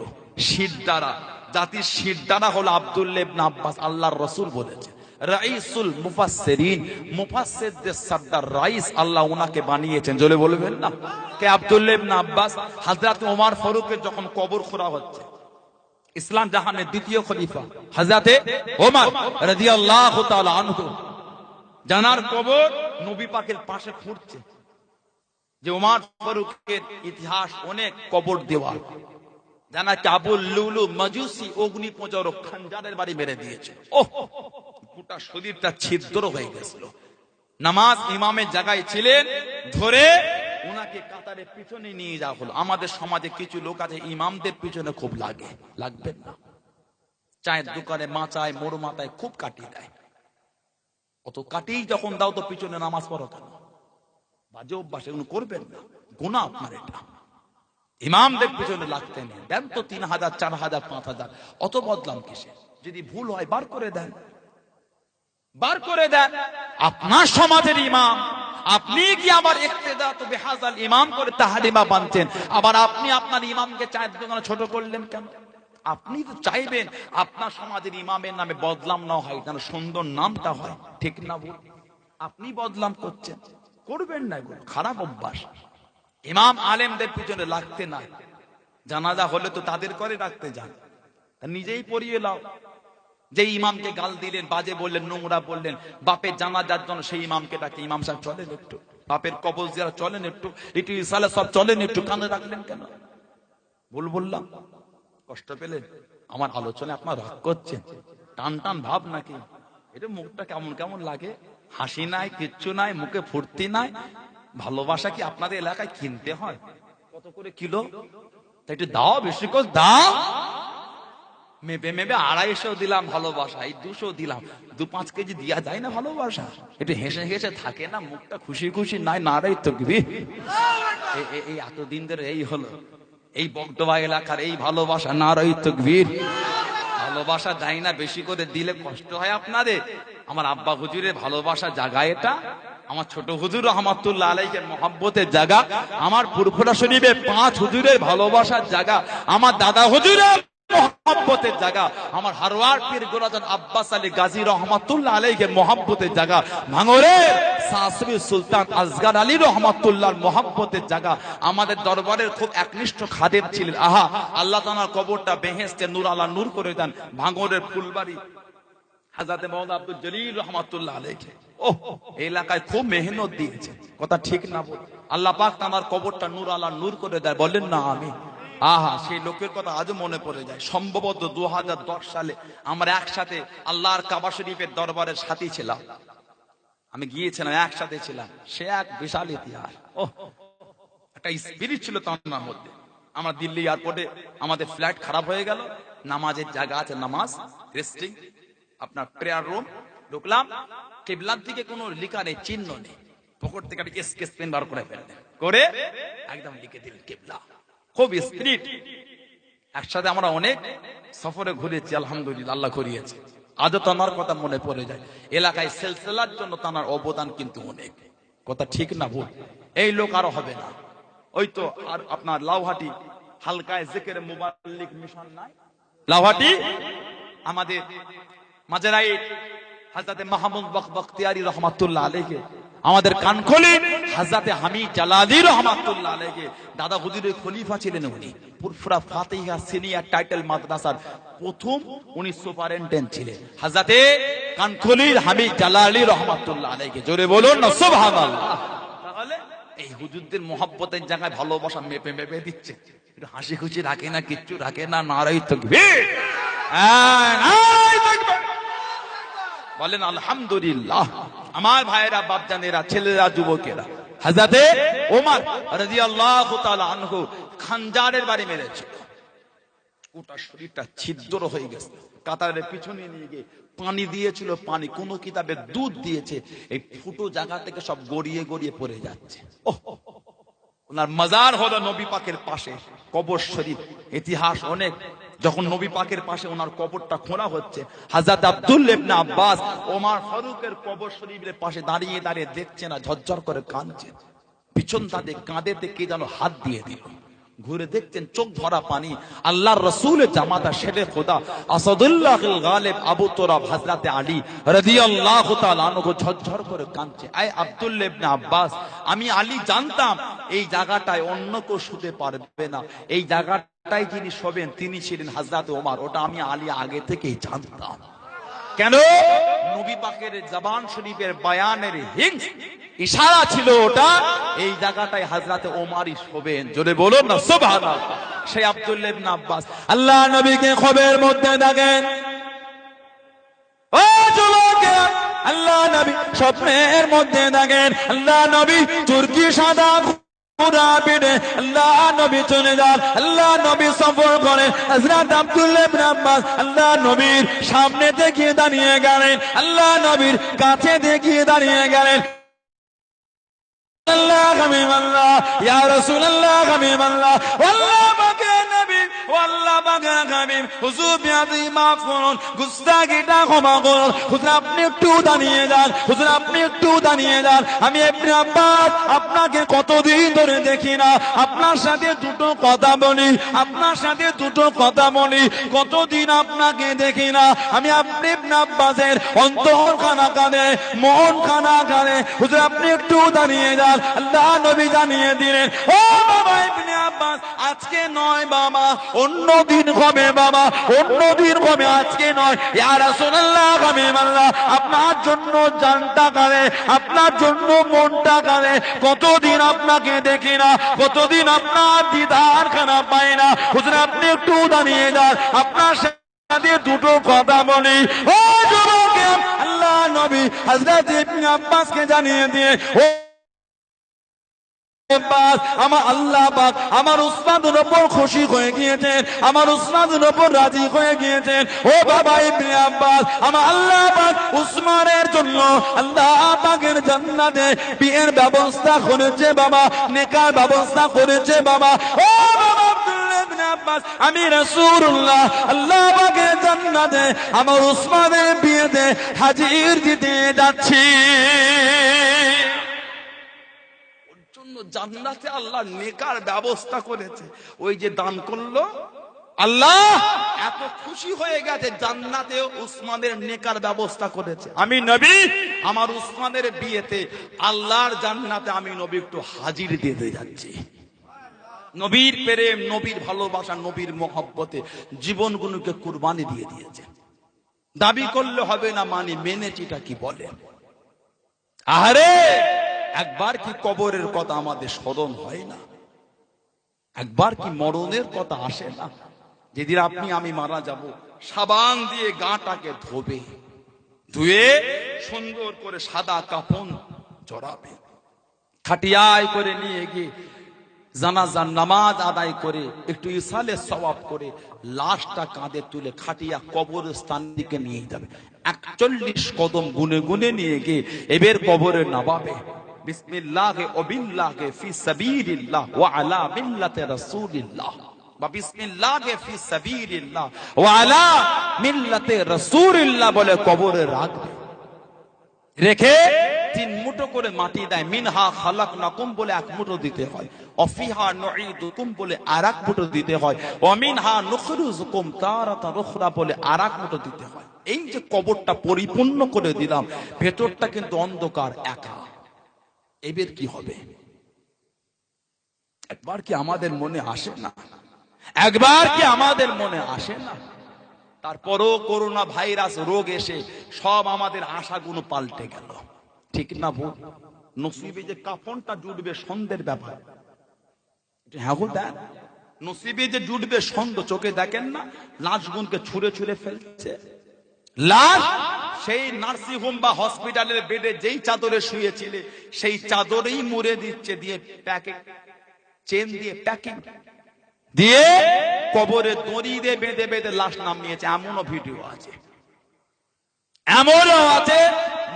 শিরদাঁড়া। জাতির শিরদাঁড়া হলো আব্দুল্লাহ ইবনে আব্বাস। আল্লাহর রাসূল বলেছেন, রাইসুল মুফাসসিরিন, মুফাসসিরদের সরদার রাইস, আল্লাহ ওনাকে বানিয়েছেন, জোরে বলবেন না। কে? আব্দুল্লাহ ইবনে আব্বাস। হযরত ওমর ফারুকের যখন কবর খোঁড়া হচ্ছে, ইসলাম জাহানের দ্বিতীয় খলিফা হযরতে ওমর রাদিয়াল্লাহু তাআলা আনহু, জানার কবর নবী পাকের পাশে খুঁড়ছে। যে ওমর ফারুকের ইতিহাস অনেক কবর দেওয়া। জানা কি আবু লুলু মাজুসি অগ্নি প্রজ্বলক খঞ্জারের বাড়ি মেরে দিয়েছে। ওহ, গোটা শরীরটা ছিদ্র হয়ে গেছিল। নামাজ ইমামের জায়গায় ছিলেন, ধরে ওনাকে কাতারে পিছনে নিয়ে যাওয়া হলো। আমাদের সমাজে কিছু লোক আছে ইমামদের পিছনে খুব লাগে, লাগবেন না। চায়ের দোকানে মাচায় মোড় মাথায় খুব কাটি দেয়। অত কাটি যখন দাও তো পিছনে নামাজ পড়ো কেন? বাজে অভ্যাস, এগুলো করবেন না, গুনাহ আপনার এটা। ইমামদের পিছনে লাগতে নেই। দেন তো 3000, 4000, 5000, অত বদলাম কিসে? যদি ভুল হয় বার করে দেন, বার করে দেন। আপনার সমাজের ইমাম, আপনি কি আবার ইক্তেদা তো বিহাজাল ইমাম করে তাহরিমা বানছেন? আবার আপনি আপনার ইমামকে চায়ের দোকানে ছোট করলেন কেন? আপনি তো চাইবেন আপনার সমাজের ইমামের নামে বদলাম না হয়, যেন সুন্দর নামটা হয়, ঠিক না? বল, আপনি বদলাম করছেন, করবেন না, এগুলো খারাপ অভ্যাস। ইমাম আলেমদের পিছনে লাগতে নাই। জানাজা হলে তো তাদের করে রাখতে যান, নিজেই পড়িয়ে লাও। যে ইমামকে গাল দিলেন, বাজে বললেন, নোংরা বললেন, বাপের জানাজার জন্য সেই ইমামকে ডাকে, ইমাম সাহেব চলেন একটু, বাপের কবর জিয়ারত চলেন একটু, একটু ইসালা সব চলেন একটু, কানে রাখলেন কেন? ভুল বললাম, কষ্ট পেলেন? আমার আলোচনা আপনার রাগ করছেন, টান টান ভাব নাকি? এটা মুখটা কেমন কেমন লাগে, হাসি নাই, কিচ্ছু নাই, মুখে ফুর্তি নাই। ভালোবাসা কি আপনাদের এলাকায় কিনতে হয়? কত করে কিলো? তাই একটু দাও, বেশি করে দাও। মেপে মেপে 250 দিলাম ভালোবাসা, এই 200 দিলাম, 2-5 কেজি দিয়া যায় না ভালোবাসা? একটু হেসে হেসে থাকে না, মুখটা খুশি খুশি নাই, নারাই তাকবীর। এই এতদিন ধরে এই হলো, এই বগডোবা এলাকার এই ভালোবাসা, নারাই তাকবীর। ভালোবাসা দেয় না, বেশি করে দিলে কষ্ট হয় আপনাদের। আমার আব্বা হুজুরের ভালোবাসা জায়গা এটা, আমার ছোট হুজুর রহমাতুল্লাহ আলাইহি মহব্বতের জায়গা, আমার ফুরফুরা শরীফে 5 হুজুরের ভালোবাসার জায়গা, আমার দাদা হুজুরের মহব্বতের জায়গা, আমার হারওয়ার পীর গোলাজান আব্বাস আলী গাজী রহমাতুল্লাহ আলাইহি মহব্বতের জায়গা, ভাঙড়ের শাসবি সুলতান আসগার আলী রহমাতুল্লাহর মহব্বতের জায়গা। আমাদের দরবারের খুব একনিষ্ঠ খাদেম ছিলেন। আহা, আল্লাহ তাআলার কবরটা বেহেশতে নূর আলা নূর করে দেন। ভাঙড়ের ফুলবাড়ি হযরত মাওলানা আব্দুল জলিল রহমাতুল্লাহ আলাইহি, ওহ, এই এলাকায় খুব মেহনত দিয়েছে, কথা ঠিক না? বল, আল্লাহ পাক তার কবরটা নূর আলা নূর করে দেয়, বলেন না আমিন। আহা, সেই লোকের কথা আজও মনে পড়ে যায়। সম্ভবত 2010 সালে আমরা একসাথে আল্লাহর কাবা শরীফের দরবারের সাথী ছিলাম, আমি গিয়েছিলাম, একসাথে ছিলাম। সে এক বিশাল ইতিহাস। ওহ, একটা স্পিরিট ছিল তার মধ্যে। আমরা দিল্লি এয়ারপোর্টে আমাদের ফ্লাইট খারাপ হয়ে গেল, নামাজের জায়গা আছে, নামাজ রেস্টিং, আপনার প্রেয়ার রুম, ঢুকলাম, কিবলার দিকে কোনো লেখা নেই, চিহ্ন নেই, পকেট থেকে একটা স্কেচ পেন বার করে ফেললেন, করে একদম লিখে দিলেন কিবলা। খুব স্পিরিট। একসাথে আমরা অনেক সফরে ঘুরেছি, আলহামদুলিল্লাহ, আল্লাহ ঘুরিয়েছে। আজও তার কথা মনে পড়ে যায়। এলাকায় সিলসিলার জন্য তার অবদান কিন্তু অনেক, কথা ঠিক না ভুল? এই লোক আরো হবে না। ওই তো আর আপনার লাউহাটি হালকায় জিকির মুবাল্লিগ মিশন নাই, লাউহাটি আমাদের মাজারাই হযরতে মাহমুদ বখতিয়ারি রহমাতুল্লাহ আলাইহি, আমাদের কানখলি হযরতে হামিদ জালালি রহমাতুল্লাহ আলাইহি, দাদা হুজুরের খলিফা ছিলেন উনি। পুরফুরা ফাতিহা সিনিয়র টাইটেল মাদ্রাসার প্রথম উনি সুপারিনটেন্ডেন্ট ছিলেন, হযরতে কানখলির হামিদ জালালি রহমাতুল্লাহ আলাইহি। জোরে বলুন না সুবহানাল্লাহ। তাহলে এই হুজুরদের মহব্বতের জায়গায় ভালোবাসা মেপে মেপে দিচ্ছে, একটু হাসি খুশি রাখে না, কিচ্ছু রাখে না, নারাই তাকবীর, নারাই তাকবীর, বলেন আলহামদুলিল্লাহ। আমার ভাইয়েরা, বাপজানেরা, ছেলেরা, যুবকেরা, হযরতে ওমর রাদিয়াল্লাহু তাআলা আনহু খঞ্জারের বাড়ি মেরেছিল, গোটা শরীরটা ছিদ্র হয়ে গেছে। কাতারের পিছনে নিয়ে গিয়ে পানি দিয়েছিল, পানি কোন কিতাবে দুধ দিয়েছে, এই ফুটো জায়গা থেকে সব গড়িয়ে গড়িয়ে পড়ে যাচ্ছে। ওহ, ওনার মাজার হলো নবী পাকের পাশে, কবর শরীফ। ইতিহাস অনেক, যখন নবী পাকের পাশে ওনার কবরটা খোঁড়া হচ্ছে, হযরত আব্দুল্লাহ ইবনে আব্বাস ওমর ফারুকের কবর শরীফের পাশে দাঁড়িয়ে দাঁড়িয়ে দেখছে না, ঝরঝর করে কাঁদছে। পিছন তাদের কাঁধেতে কে যেন হাত দিয়ে দিল, ঘুরে দেখছেন চোখ ভরা পানি। আল্লাহর রাসূলের জামাতা শেরে খোদা আসাদুল্লাহুল গালিব আবু তুরাব হযরত আলী রাদিয়াল্লাহু তাআলা আনহু ঝরঝর করে কাঁদছে। আয় আব্দুল্লাহ ইবনে আব্বাস, আমি আলী জানতাম এই জায়গাটায় অন্য কেউ শুতে পারবে না, এই জায়গাটায় যিনি শোবেন তিনি ছিলেন হযরত ওমর। ওটা আমি আলী আগে থেকেই জানতাম। কেন? নবী পাকের জবান শরীফের বয়ানের হিংস ইশারা ছিল ওটা, এই জায়গাটায় হযরত ওমরই শোবেন। জোরে বলুন না সুবহানাল্লাহ। সেই আব্দুল্লাহ ইবনে আব্বাস আল্লাহ নবীকে খবরের মধ্যে দেখেন, ও যুবকেরা, আল্লাহ নবী স্বপ্নের মধ্যে দেখেন আল্লাহ নবী তুর্কি সাদা আল্লাহ নবী চলে যান, আল্লাহ নবী সফর করে হযরত আব্দুল্লাহ ইবনে আব্বাস আল্লাহ নবীর সামনে দেখিয়ে দাঁড়িয়ে গেলেন, আল্লাহ নবীর কাছে দেখিয়ে দাঁড়িয়ে গেলেন। আল্লাহ হাবিবাল্লাহ, ইয়া রাসূলুল্লাহ হাবিবাল্লাহ, আল্লাহ পাকের নবী, আল্লাহ পাকের হাবিব, হুজুর বিয়াদি মাফ করুন, গুস্তাখিটা ক্ষমা করুন, হুজুর আপনি একটু দাঁড়িয়ে যান, হুজুর আপনি একটু দাঁড়িয়ে যান। আমি ইবনে আব্বাস আপনাকে কতদিন ধরে দেখি না, আপনার সাথে দুটো কথা বলি, আপনার সাথে দুটো কথা বলি, কতদিন আপনাকে দেখি না। আমি আপনি ইবনে আব্বাসের অন্তর খানা কাঁদে, মন খানা কাঁদে, হুজুর আপনি একটু দাঁড়িয়ে যান। আল্লাহ নবী জানিয়ে দিলেন, ও বাবা ইবনে আব্বাস, আজকে নয় বাবা, অন্য দিন হবে বাবা, অন্য দিন হবে, আজকে নয়। ইয়া রাসূলুল্লাহ হাবিবাল্লাহ, আপনার জন্য জানটা কাঁদে, আপনার জন্য মনটা কাঁদে, কতদিন আপনাকে দেখি না, কতদিন আপনার দিদার খানা পাই না। হুজুর আপনি একটু দাঁড়িয়ে যান, আপনার সাথে দুটো কথা বলি। ও যুবক, আল্লাহ নবী হযরত ইবনে আব্বাসকে জানিয়ে দিয়ে, ও আমার আল্লাহ পাক আমার উসমানের উপর খুশি হয়ে গিয়েছেন, আমার উসমানের উপর রাজি হয়ে গিয়েছেন। ও বাবা ইবনে আব্বাস, আমার আল্লাহ পাক উসমানের জন্য আল্লাহ পাকের জান্নাতে বিয়ের ব্যবস্থা করেছে বাবা, নেকার ব্যবস্থা করেছে বাবা। ও বাবা আব্দুল্লাহ ইবনে আব্বাস, আমি রাসূলুল্লাহ আল্লাহ পাকের জান্নাতে আমার উসমানের বিয়েতে হাজির দিতে যাচ্ছি। জান্নাতে আল্লাহ নেকার ব্যবস্থা করেছে। ওই যে দান করলো, আল্লাহ এত খুশি হয়ে গেছে, জান্নাতে উসমানের নেকার ব্যবস্থা করেছে। আমি নবী আমার উসমানের বিয়েতে আল্লাহর জান্নাতে আমি নবী একটু হাজির দিতে যাচ্ছি। নবীর প্রেম, নবীর ভালোবাসা, নবীর মহব্বতে জীবনগুলোকে কুরবানি দিয়ে দিয়েছে। দাবি করলে হবে না, মানি মেনেছিটা কি বলে। আরে একবার কি কবরের কথা আমাদের স্মরণ হয় না? একবার কি মরণের কথা আসে না? যেদিন আপনি আমি মারা যাব, সাবান দিয়ে গাটাকে ধোবে, ধুয়ে সুন্দর করে সাদা কাফন জড়াবে, খাটিয়ায় করে নিয়ে গিয়ে জানাজার নামাজ আদায় করে একটু ইসালে সওয়াব করে লাশটা কাঁধে তুলে খাটিয়া কবরস্থান দিকে নিয়ে যাবে। 41 কদম গুনে গুনে নিয়ে গিয়ে এবার কবরে নামাবে। বিসমিল্লাহে ওয়া বিল্লাহে ফি সাবিলিল্লাহ ওয়া আলা মিল্লাতি রাসূলিল্লাহ, বা বিসমিল্লাহে ফি সাবিলিল্লাহ ওয়া আলা মিল্লাতি রাসূলিল্লাহ বলে কবরে রাখবে। রেখে 3 মুঠো করে মাটি দেয়। মিনহা খালাকনাকুম বলে 1 মুঠো দিতে হয়, অফিহা নুঈদুকুম বলে আরেক মুঠো দিতে হয়, ওয়া মিনহা নুখরিজুকুম তারাতান উখরা বলে আরেক মুঠো দিতে হয়। এই যে কবরটা পরিপূর্ণ করে দিলাম, ভেতরটা কিন্তু অন্ধকার একা। এবার কি হবে? একবার কি আমাদের মনে আসে না? একবার কি আমাদের মনে আসে না? তারপরও করোনা ভাইরাস রোগ এসে সব আমাদের আশাগুলো পাল্টে গেল, ঠিক না ভুল? নসিবে যে কাফনটা জুটবে সন্ধ্যের ব্যাপার, হ্যাঁ গো দেন, নসিবে যে জুটবে সন্ধ্যা, চোখে দেখেন না লাশগুনকে ছুঁড়ে ছুঁড়ে ফেলছে। লাশ সেই নার্সিং হোম বা হসপিটালের বেডে যেই চাদরে শুয়েছিলে সেই চাদরেই মুড়ে দিচ্ছে, দিয়ে প্যাকেট চেন দিয়ে প্যাকিং দিয়ে কবরে দড়ি দিয়ে বেঁধে বেঁধে লাশ নামিয়েছে। এমনও ভিডিও আছে, এমনও আছে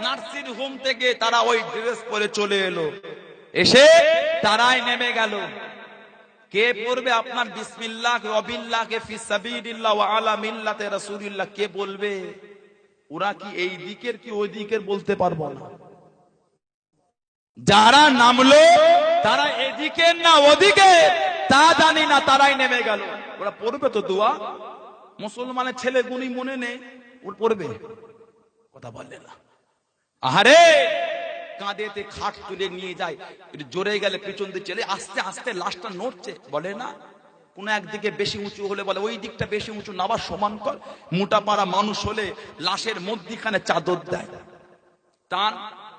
নার্সিং হোম থেকে তারা ওই ড্রেস পরে চলে এলো, এসে তারাই নেমে গেল। কে পড়বে আপনার বিসমিল্লাহ ওয়াবিল্লাহ কে ফি সাবিলিল্লাহ ওয়া আলা মিল্লাতে রাসূলিল্লাহ, কে বলবে? ওরা কি এই দিকের কি ওই দিকের বলতে পারবো না। যারা নামলো তারা এদিকে না ওদিকে তা জানি না, তারাই নেমে গেল। ওরা পড়বে তো দোয়া? মুসলমানের ছেলে গুণী মনে নেই, ওর পড়বে? কথা বললে না। আহারে, কাঁধেতে খাট তুলে নিয়ে যায়, একটু জোরে গেলে পিছন দিয়ে চলে আস্তে আস্তে লাশটা নড়ছে, বলে না? কোন একদিকে বেশি উঁচু হলে বলে ওই দিকটা বেশি উঁচু, না আবার সমান কর। মোটা পাড়া মানুষ হলে লাশের মধ্যিখানে চাদর দেয়, তার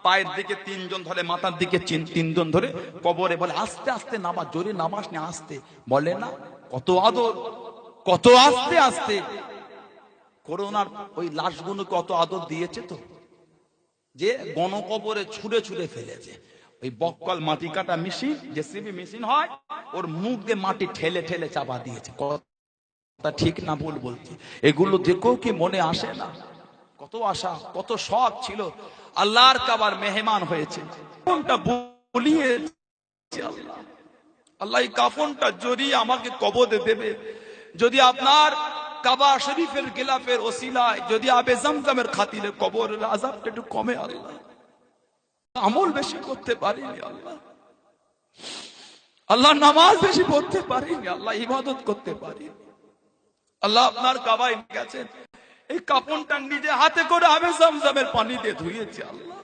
পায়ের দিকে তিনজন ধরে, মাথার দিকে তিনজন ধরে কবরে, বলে আস্তে আস্তে নামা, জোরে নামাস না, আস্তে। বলে না? কত আদর, কত আস্তে আস্তে। করোনার ওই লাশগুলো কত আদর দিয়েছে তো, যে গণকবরে ছুঁড়ে ছুঁড়ে ফেলেছে। ওই বক্কল মাটি কাটা মেশিন, জেসিবি মেশিন হয়, ওর মুখ দিয়ে মাটি ঠেলে ঠেলে চাপা দিয়েছে। কথা ঠিক না ভুল বলছি? এগুলো দেখেও কি মনে আসে না? কত আশা, কত শখ ছিল, আল্লাহর কাবার মেহমান হয়েছে, কোনটা বলিয়েছে আল্লাহ। আল্লাহ এই কাফনটা জড়িয়ে আমাকে কবরে দেবে, যদি আপনার কাবা শরীফের গিলাফের ওসিলায়, যদি আবে জমজমের খাতিরে কবরের আযাবটা একটু কমে আল্লাহ। আমল বেশি করতে পারিনি আল্লাহ, আল্লাহ নামাজ বেশি পড়তে পারিনি আল্লাহ, ইবাদত করতে পারিনি আল্লাহ। আপনার কাবায় গেছেন, এই কাপড়টা নিজে হাতে করে আবে জমজমের পানি দিয়ে ধুয়েছে আল্লাহ।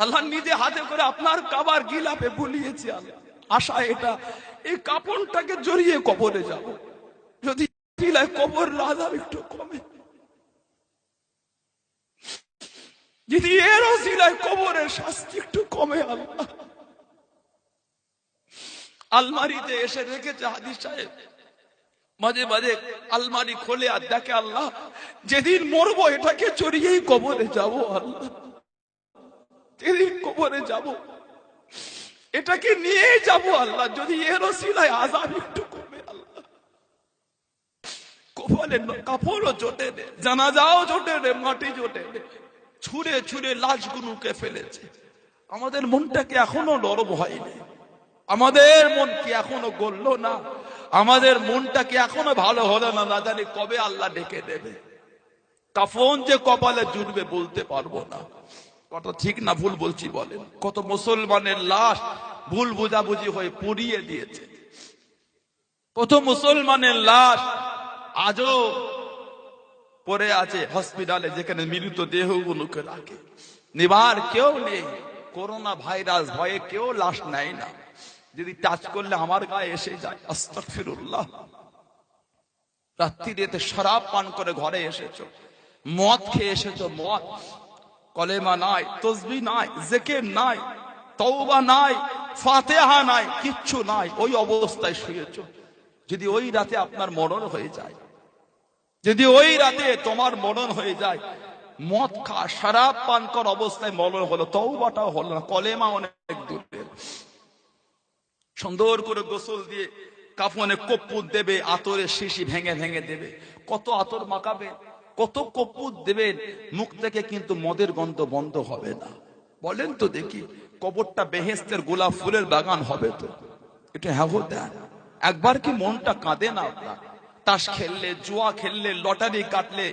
আল্লাহ নিজে হাতে করে আপনার কাবার গিলাফে বুলিয়েছে আল্লাহ। আশা এটা, এই কাপড়টাকে জড়িয়ে কবরে যাব, যদি কবর আযাব একটু কমে, যদি এর ওসিলায় কবরের শাস্তি একটু কমে আল্লাহ। আলমারিতে এসে রেখেছে হাদিস সাহেব, মাঝে মাঝে আলমারি খোলে আর দেখে আল্লাহ যেদিন মরবো এটাকে চড়িয়েই কবরে যাব আল্লাহ, যেদিন কবরে যাব এটাকে নিয়ে যাব আল্লাহ, যদি এর ওসিলায় আযাব একটু কমে আল্লাহ। কবরে কাপড়ও জোটে নে, জানাজাও জোটে নে, মাটি জোটে নে, ছুঁড়ে ছুঁড়ে লাশগুলোকে ফেলেছে। আমাদের মনটাকে এখনো নরম হয়নি, আমাদের মন কি এখনো গললো না, আমাদের মনটা কি এখনো ভালো হলো না, না জানি কবে আল্লাহ ডেকে দেবে। কাফন যে কপালে জুটবে বলতে পারবো না। কত ঠিক না ভুল বলছি বলেন? কত মুসলমানের লাশ ভুল বুঝাবুঝি হয়ে পুড়িয়ে দিয়েছে, কত মুসলমানের লাশ আজও পড়ে আছে হসপিটালে, যেখানে মৃত দেহগুলোকে রাখে, নিবার কেউ নেই। করোনা ভাইরাস ভয়ে কেউ লাশ নেয় না, যদি টাচ করলে আমার গায়ে এসে যায়। আস্তাগফিরুল্লাহ। রাত্রিতে শরাব পান করে ঘরে এসেছো, মদ খেয়ে এসেছো, মদ, কলেমা নাই, তসবিহ নাই, জিকির নাই, তওবা নাই, ফাতিহা নাই, কিচ্ছু নাই, ওই অবস্থায় শুয়েছো। যদি ওই রাতে আপনার মরণ হয়ে যায়, যদি ওই রাতে তোমার মরণ হয়ে যায়, মদ খা শরাব পান কর অবস্থায় মরণ হলো, তওবাটাও হলো না, কলেমা অনেক দূরে। সুন্দর করে গোসল দিয়ে কাফনে কপ্পুর দেবে, আতরের শিশি ভেঙে ভেঙে দেবে, কত আতর মাখাবে, কত কপ্পুর দেবেন, মুখ থেকে কিন্তু মদের গন্ধ বন্ধ হবে না। বলেন তো দেখি, কবরটা বেহেশতের গোলাপ ফুলের বাগান হবে তো? এটা হ্যাঁ দেন। একবার কি মনটা কাঁদে না আপনার? তাস খেললে, জুয়া খেললে, লটারি কাটলে,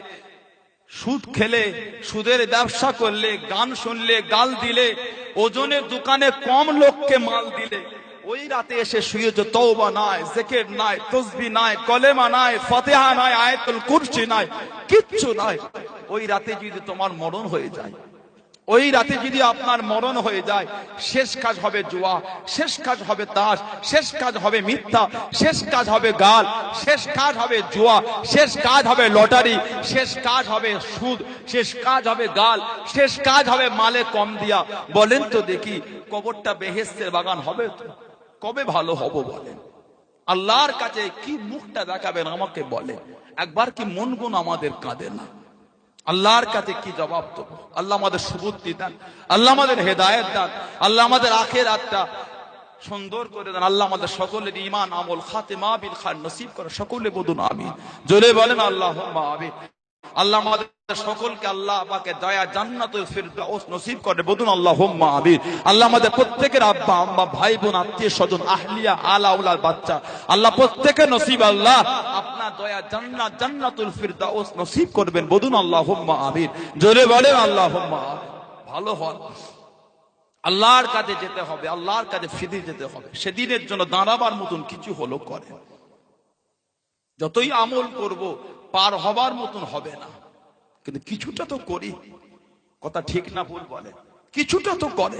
সুদ খেলে, সুদের ব্যবসা করলে, গান শুনলে, গাল দিলে, ওজনের দোকানে কম লোককে মাল দিলে, ওই রাতে এসে শুয়েছো, তওবা নাই, জিকির নাই, তাসবিহ নাই, কলেমা নাই, ফাতিহা নাই, আয়াতুল কুরসি নাই, কিচ্ছু নাই। ওই রাতে যদি তোমার মরণ হয়ে যায়, ওই রাতে যদি আপনার মরণ হয়ে যায়, শেষ কাজ হবে জুয়া, শেষ কাজ হবে তাস, শেষ কাজ হবে মিথ্যা, শেষ কাজ হবে গাল, শেষ কাজ হবে জুয়া, শেষ কাজ হবে লটারি, শেষ কাজ হবে সুদ, শেষ কাজ হবে গাল, শেষ কাজ হবে মালে কম দিয়া। বলেন তো দেখি, কবরটা বেহেশতের বাগান হবে তো? কবে ভালো হব বলেন? আল্লাহর কাছে কি মুখটা দেখাবেন আমাকে বলেন? একবার কি মন গুণ আমাদের কাঁদে না? আল্লাহর কাছে কি জবাব দেবো? আল্লাহ আমাদের সুবুদ্ধি দেন, আল্লাহ আমাদের হেদায়েত দেন, আল্লাহ আমাদের আখিরাতটা সুন্দর করে দেন, আল্লাহ আমাদের সকলের ঈমান আমল খাতেমা বিল খায়র নসিব করে। সকলে বলুন আমিন, জোরে বলেন আল্লাহুম্মা আমিন। আল্লাহ আমাদের সকলকে আল্লাহ পাকে দয়া জান্নাতুল ফিরদাউস নসিব করে, বলুন আল্লাহুম্মা আমিন। আল্লাহ আমাদের প্রত্যেকের আব্বা আম্মা ভাই বোন আত্মীয় স্বজন আহলিয়া আলা উলার বাচ্চা আল্লাহ প্রত্যেকের নসিব আল্লাহ আপনার দয়া জান্নাতুল ফিরদাউস নসিব করবেন, বলুন আল্লাহুম্মা আমিন। জোরে বলেন আল্লাহুম্মা আমিন। ভালো হয়, আল্লাহর কাছে যেতে হবে, আল্লাহর কাছে ফিরে যেতে হবে। সেদিনের জন্য দাঁড়াবার মতন কিছু হলো করে, যতই আমল করব পার হবার মতন হবে না, কিন্তু কিছুটা তো করি। কথা ঠিক না ভুল বলে? কিছুটা তো করে।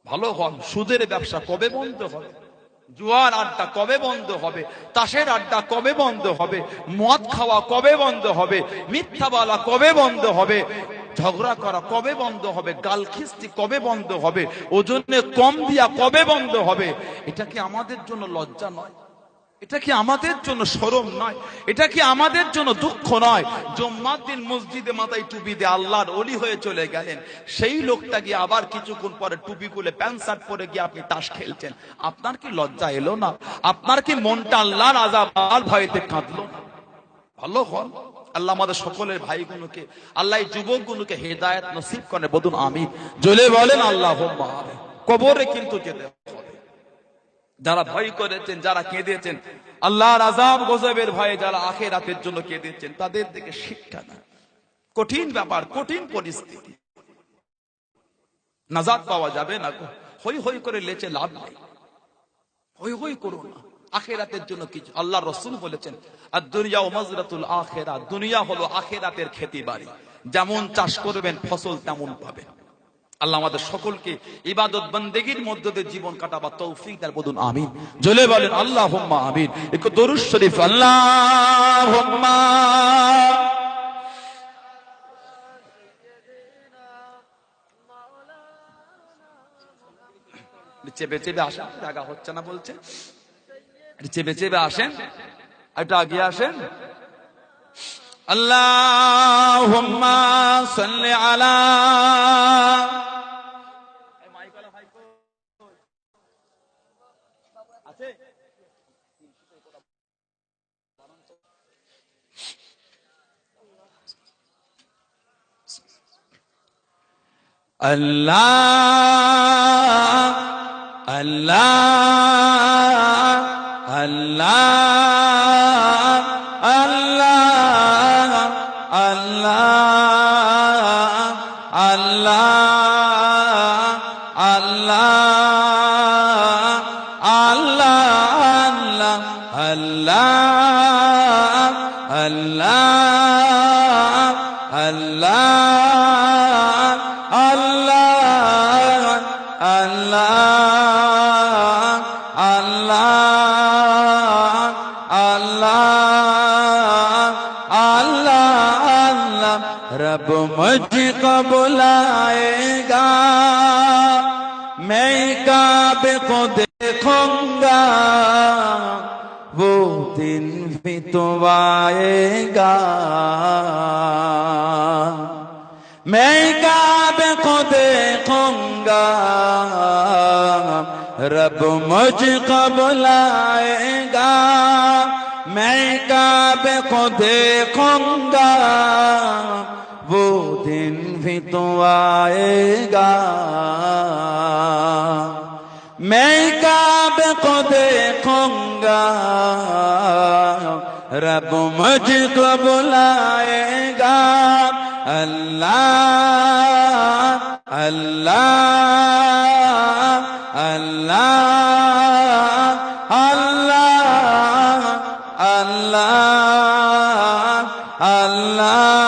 ভালো হন। সুদের ব্যবসা কবে বন্ধ হবে? জুয়ার আড্ডা কবে বন্ধ হবে? তাসের আড্ডা কবে বন্ধ হবে? মদ খাওয়া কবে বন্ধ হবে? মিথ্যা বলা কবে বন্ধ হবে? ঝগড়া করা কবে বন্ধ হবে? গাল খিস্তি কবে বন্ধ হবে? ওজনে কম দিয়া কবে বন্ধ হবে? এটা কি আমাদের জন্য লজ্জা নয়? এটা কি আমাদের জন্য শরম নয়? এটা কি আমাদের জন্য দুঃখ নয়? জুম্মার দিন মসজিদে মাথায় টুপি দিয়ে আল্লাহর ওলি হয়ে চলে গেলেন, সেই লোকটা গিয়ে আবার কিছুক্ষণ পরে টুপি খুলে প্যান্ট শার্ট পরে গিয়ে আপনি তাস খেলছেন। আপনার কি লজ্জা এলো না? আপনার কি মনটা আল্লাহর আযাব আর ভয়েতে কাঁদলো না? ভালো হন। আল্লাহ আমাদের সকলের ভাইগুলোকে, আল্লাহ যুবকগুলোকে হেদায়েত নসিব করে, বলুন আমিন। জ্বলে বলেন আল্লাহুম্মা আমিন। কবরে কিন্তু যেতে হবে। যারা ভয় করেছেন, যারা কেঁদেছেন আল্লাহর আযাব গজবের ভয়ে, যারা আখিরাতের জন্য কেঁদেছেন, তাদের দিকে শিক্ষা না। কঠিন ব্যাপার, কঠিন পরিস্থিতি, নাজাত পাওয়া যাবে না। হই হই করে লেচে লাভ নেই, হই হই করো না। আখিরাতের জন্য কিছু, আল্লাহ রাসূল বলেছেন আদ-দুনিয়া মাযরাতুল আখিরা, দুনিয়া হলো আখিরাতের খেতিবাড়ি। যেমন চাষ করবেন ফসল তেমন পাবেন। আল্লাহ আমাদের সকলকে ইবাদত বন্দেগীর মধ্য দিয়ে জীবন কাটাবার তৌফিক দেন, বলুন আমিন। জ্বলে বলেন আল্লাহুম্মা আমিন। একটু দরুদ শরীফ আল্লাহুম্মা। চেপে চেপে আসেন, জায়গা হচ্ছে না বলছে, চেপে চেপে আসেন, একটু আগে আসেন। আল্লাহুম্মা সাল্লি আলা। আল্লাহ আল্লাহ আল্লাহ আল্লাহ আল্লাহ আল্লাহ আল্লাহ আল্লাহ আল্লাহ আল্লাহ আল্লাহ আল্লাহ আল্লাহ আল্লাহ আল্লাহ আল্লাহ আল্লাহ रब मुझको बुलाएगा मैं काबे को देखूंगा वो दिन भी तो आएगा मैं काबे को देखूंगा रब मुझको बुलाएगा मैं काबे को देखूंगा वो दिन भी तो आएगा मैं काबे को देखूंगा रब मुझको बुलाएगा अल्लाह अल्लाह अल्लाह अल्लाह अल्लाह अल्लाह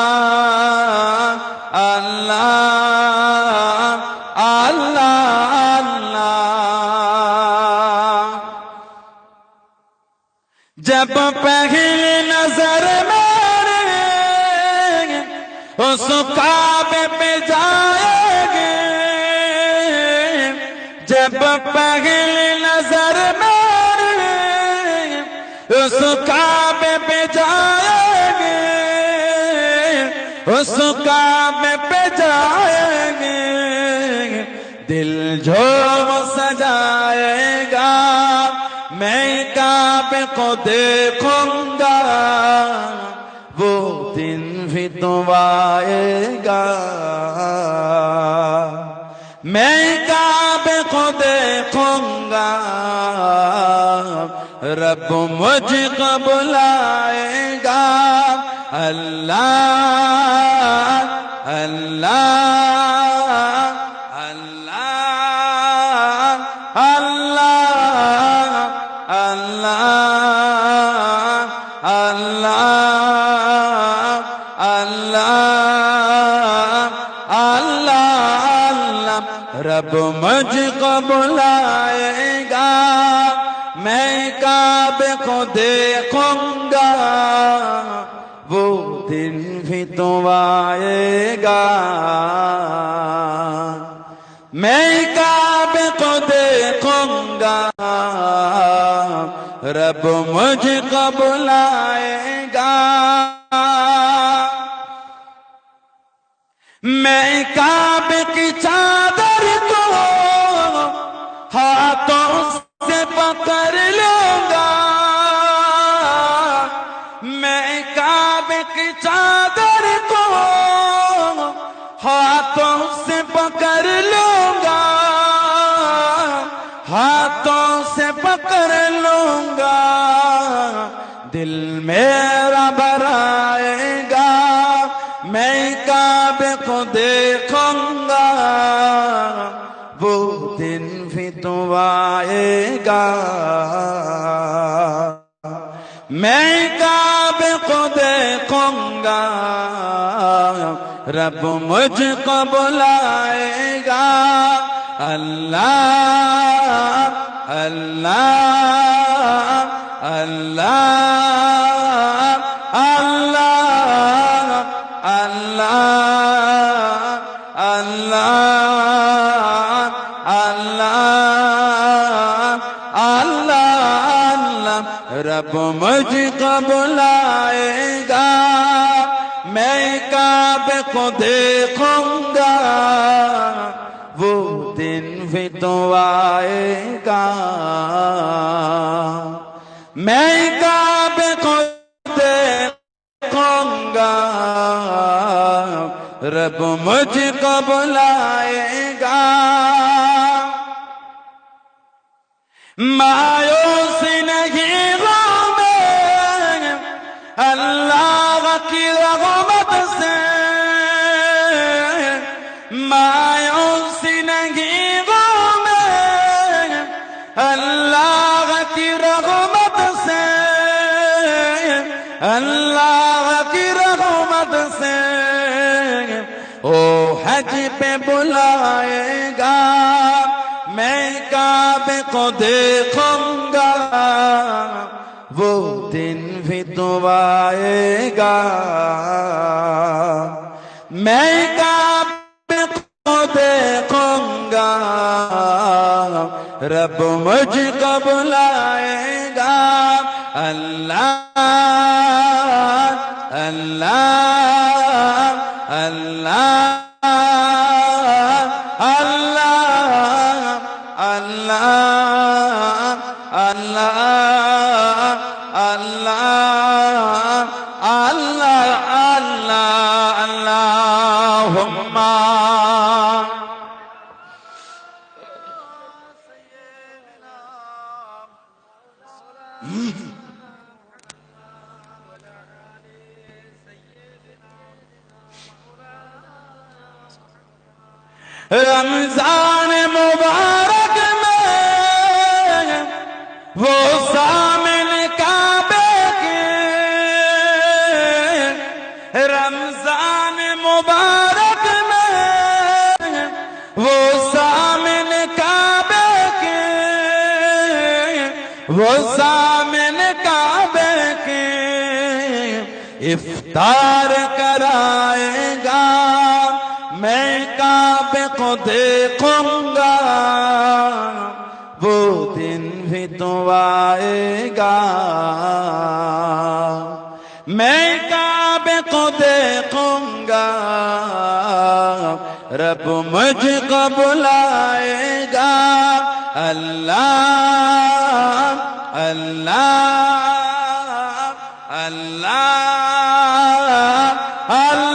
अल्लाह अल्लाह अल्लाह जब पहली नजर मेरे उस काबे पे जाएंगे जब पहली नजर मेरे उस काबे पे जाएंगे उस काबे पे जाएंगे दिल झूम सजाएगा मैं काबे को देखूंगा वो दिन تو آئے گا میں کعبے کو دیکھوں گا رب مجھ کو بلائے گا اللہ اللہ اللہ اللہ اللہ اللہ اللہ اللہ رب مجھ کو بلائے گا میں کعبے کو دیکھوں گا وہ دن بھی تو آئے گا میں کعبے کو دیکھوں گا رب مجھ کو بلائے گا میں کعبے کی چادر کو ہاتھوں سے پکڑ لوں گا میں کعبے کی چادر کو ہاتھوں سے پکڑ لوں گا ہاتھوں سے پکڑ لوں گا دل میرا بھرائے گا میں کعبے کو دیکھوں گا وہ دن بھی تو آئے گا میں کعبے کو دیکھوں گا رب مجھ کو بلائے گا اللہ اللہ اللہ اللہ اللہ اللہ اللہ اللہ رب مجھ کو بلائے گا میں کعبے کو دیکھوں گا وہ دن بھی تو آئے گا میں کعبے کو دیکھوں گا رب مجھ کو بلائے گا مایوس نہیں غم اللہ کی رحمت سے مایوس نہیں غم اللہ کی رحمت سے اللہ کی رحمت سے او حج پہ بلائے گا میں کعبے کو دیکھوں گا وہ دن بھی تو آئے گا میں کعبے کو دیکھوں گا رب مجھ کو بلائے گا اللہ اللہ اللہ رمضان مبارک میں وہ سامن کعبے کے رمضان مبارک میں وہ سامن کعبے کے وہ سامن کعبے کے افطار کرائے گا میں کعبے کو دیکھوں گا وہ دن بھی تو آئے گا میں کعبے کو دیکھوں گا رب مجھ کو بلائے گا اللہ اللہ اللہ اللہ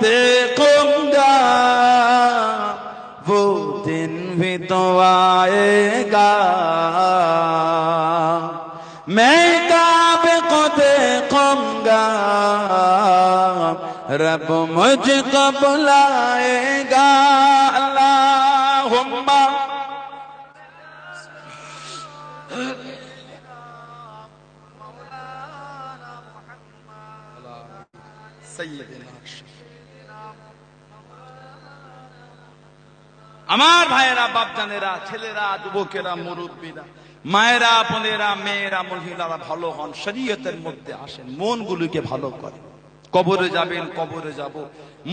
देखूंगा वो दिन भी तो आएगा मैं काबे को देखूंगा रब मुझको बुलाएगा अल्लाहुम्मा আমার ভাইয়েরা, বাপজানেরা, ছেলেরা, যুবকেরা, মুরব্বীরা, মায়েরা, বোনেরা, মেয়েরা, মহিলারা ভালো হন, শরীয়তের মধ্যে আসেন, মনগুলোকে ভালো করে। কবরে যাবেন, কবরে যাব,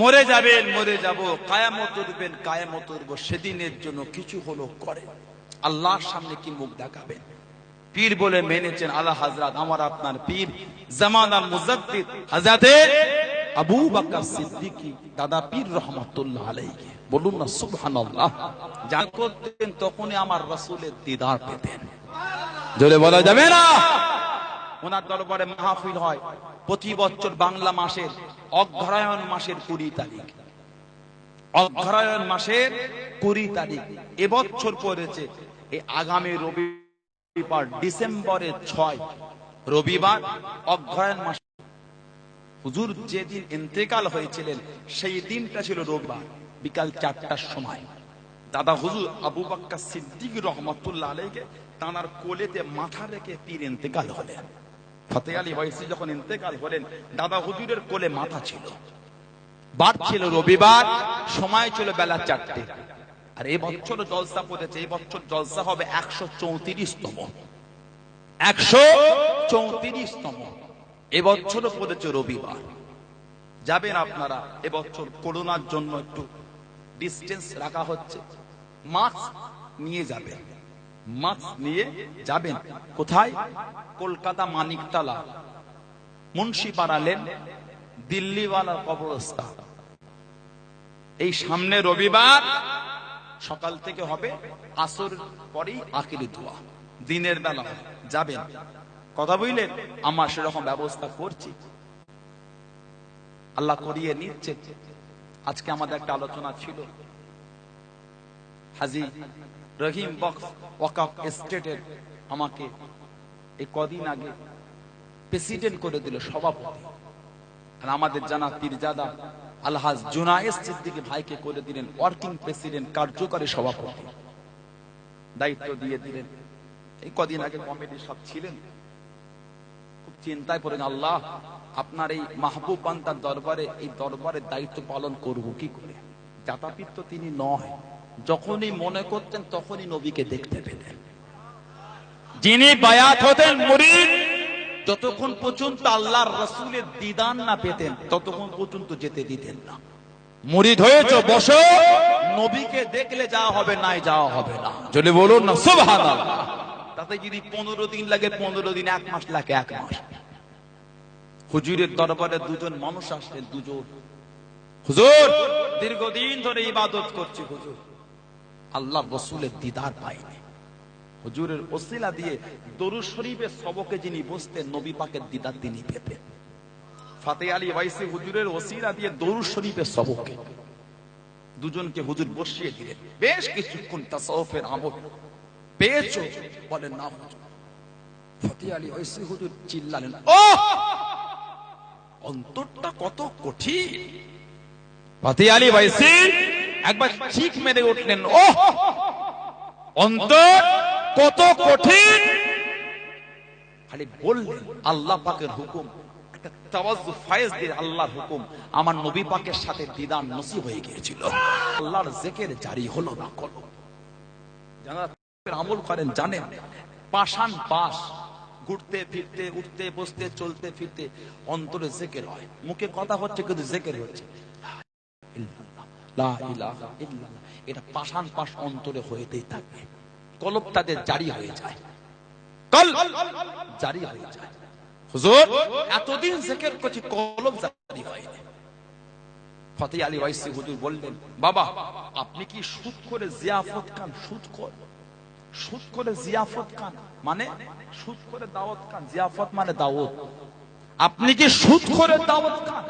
মরে যাবেন, মরে যাব, কায়ামত উঠবেন, কায়ামত উঠবো, সেদিনের জন্য কিছু হলো করে আল্লাহর সামনে কি মুখ দেখাবেন? পীর বলে মেনেছেন আলা হযরত আমার আপনার পীর জামানার মুজাদ্দিদ হযরতে আবু বকর সিদ্দিকী দাদা পীর রহমাতুল্লাহ আলাইহি। বলুন না সুবহানাল্লাহ। যা করতেন তখনই আমার রাসূলের দিদার পেতেন। জোরে বলা যাবে না? ওনার দরবারে মাহফিল হয় প্রতি বছর বাংলা মাসের অগ্রহায়ণ মাসের 20 তারিখ। অগ্রহায়ণ মাসের 20 তারিখ এবছর পড়েছে এই আগামী রবিবার ডিসেম্বরের 6 রবিবার অগ্রহায়ণ মাস। হুজুর যেদিন ইন্তেকাল হয়েছিলেন সেই দিনটা ছিল রবিবার বিকাল 4টার সময়। দাদা হুজুর আবু বকর সিদ্দিক রহমাতুল্লাহ আলাইহি তানার কোলেতে মাথা রেখে পীর ইন্তেকাল হলেন। ফতেহ আলী ওয়াইসি যখন ইন্তেকাল হলেন দাদা হুজুরের কোলে মাথা ছিল। বার ছিল রবিবার, সময় ছিল বেলা 4টে। আর এই বছর জলসা পড়েছে, এই বছর জলসা হবে 134তম। 134তম এবছর পড়েছে রবিবার। যাবেন আপনারা। এবছর করোনার জন্য একটু ডিস্টেন্স রাখা হচ্ছে, মাস্ক নিয়ে যাবেন, মাস্ক নিয়ে যাবেন। কোথায়? কলকাতা মানিকতলা, মুন্সিপাড়া লেন, দিল্লিওয়ালা কবরস্থান। এই সামনে রবিবার সকাল থেকে হবে, আসর পরেই আখিরি দোয়া, দিনের বেলা যাবেন। কথা বুঝলেন? আমার সেরকম ব্যবস্থা করছি, আল্লাহ করিয়ে নিচ্ছে। আজকে আমাদের একটা আলোচনা ছিল, হাজী রহিম বক্স ওয়াকফ এস্টেটের আমাকে এই কদিন আগে প্রেসিডেন্ট করে দিল, সভাপতি। আর আমাদের জানা পীরজাদা আলহাজ জুনায়েদ সিদ্দিকী ভাইকে করে দিলেন ওয়ার্কিং প্রেসিডেন্ট, কার্যকরী সভাপতি দায়িত্ব দিয়ে দিলেন। এই কদিন আগে কমিটির সব ছিলেন, খুব চিন্তায় পড়েন, আল্লাহ আপনার এই মাহবুব বান্দার দরবারে, এই দরবারের দায়িত্ব পালন করব কি করে? জাতাপীর তো তিনি নয়, যখনই মনে করতেন তখনই নবীকে দেখতে পেতেন। যিনি বায়াত হতেন মুরিদ, যতক্ষণ পর্যন্ত আল্লাহর রাসূলের দিদার না পেতেন ততক্ষণ পর্যন্ত যেতে দিতেন না। মুরিদ হয়েছে, বসো, নবীকে দেখলে যাওয়া হবে, নাই যাওয়া হবে না। যদি বলুন না সুবহানাল্লাহ। তাতে যদি 15 দিন লাগে 15 দিন, 1 মাস লাগে 1 মাস। হুজুরের দরবারে দুজন মানুষ আসলেন, দুজন। হুজুর দীর্ঘদিন ধরে ইবাদত করছি, হুজুর আল্লাহর রাসূলের দিদার পাইনি। হুজুরের ওসিলা দিয়ে দরুদ শরীফের সবকে যিনি বসতেন নবী পাকের দিদার তিনি পেতেন। ফতেহ আলী ওয়াইসি হুজুরের ওসিলা দিয়ে দরুদ শরীফের সবকে দুজনকে হুজুর বসিয়ে দিলেন। বেশ কিছুক্ষণ তাসাউফের আমল পেয়েছো? বলেন না হুজুর। ফতেহ আলী ওয়াইসি হুজুর চিল্লালেন, ও অন্তরটা কত কঠিন। ফতেহ আলী ওয়াইসি একবার চিৎ মেরে উঠলেন, ও অন্তর কত কঠিন। খালি বললেন আল্লাহ পাকের হুকুম, একটা তাওয়াজ্জু ফায়েজ দিয়ে আল্লাহর হুকুম, আমার নবী পাকের সাথে দিদার নসিব হয়ে গিয়েছিল। আল্লাহর জিকির জারি হলো না করো। যারা আমল করেন জানেন, পাষাণ বাস ঘুরতে ফিরতে, উঠতে বসতে, চলতে ফিরতে অন্তরে জিকির হয়। মুখে কথা হচ্ছে কিন্তু জিকির হচ্ছে লা ইলাহা ইল্লাল্লাহ। এটা পাষাণ পাশ অন্তরে হয়েতেই থাকবে। কলব তাদের জারি হয়ে যায়, কলব জারি হয়ে যায়। হুজুর এতদিন জিকির করছি, কলব জারি হয়নি। ফতেহ আলী ওয়াইসি হুজুর বললেন, বাবা আপনি কি সুদ করে জিয়াফত খান? সুদ করে, সুদ করে জিয়াফত খান মানে সুদ করে দাওয়াত খান, জিয়াফত মানে দাওয়াত। আপনি কি সুদ করে দাওয়াত খান?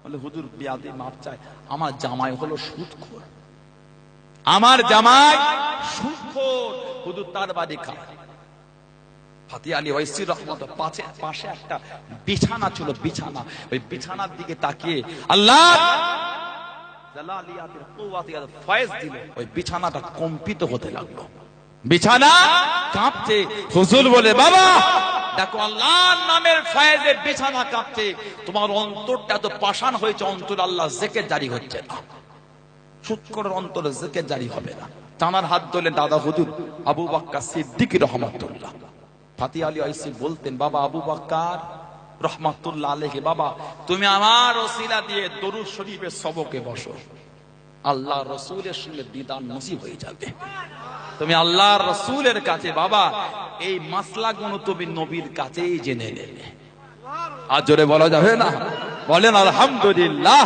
বলে হুজুর বিয়াদে মাপ চাই, আমার জামাই হলো সুদখোর, আমার জামাই সুদখোর, হুজুর তার বাড়ি খায়। ফাতি আলী ওয়াইসি রহমাতুল্লাহ পাশে একটা বিছানা ছিল, বিছানা, ওই বিছানার দিকে তাকিয়ে আল্লাহ জালালিয়াতের কুওয়াতিয়ার ফয়েজ দিল, ওই বিছানাটা কম্পিত হতে লাগলো, বিছানা কাঁপছে। হুজুর বলে বাবা দেখো আল্লাহর নামের ফয়েজে বিছানা কাঁপছে, তোমার অন্তরটা তো পাষাণ হয়েছে, অন্তর আল্লাহ জিকির জারি হচ্ছে না, সুদখোরের অন্তরে জিকির জারি হবে না। তানার হাত ধরে দাদা হুজুর আবু বকর সিদ্দিক রহমাতুল্লাহ। ফাতি আলী ওয়াইসি বলতেন বাবা আবু বকর রহমাতুল্লাহ আলাইহি, বাবা তুমি আমার ওসিলা দিয়ে দরুদ শরীফের সবকে বসো, আল্লাহ রাসূলের সঙ্গে দিদার নসিব হয়ে যাবে। তুমি আল্লাহর রাসূলের কাছে বাবা এই মাসলাগুলো তুমি নবীর কাছেই জেনে নেবে। আর জোরে বলা যাবে না? বলেন আলহামদুলিল্লাহ।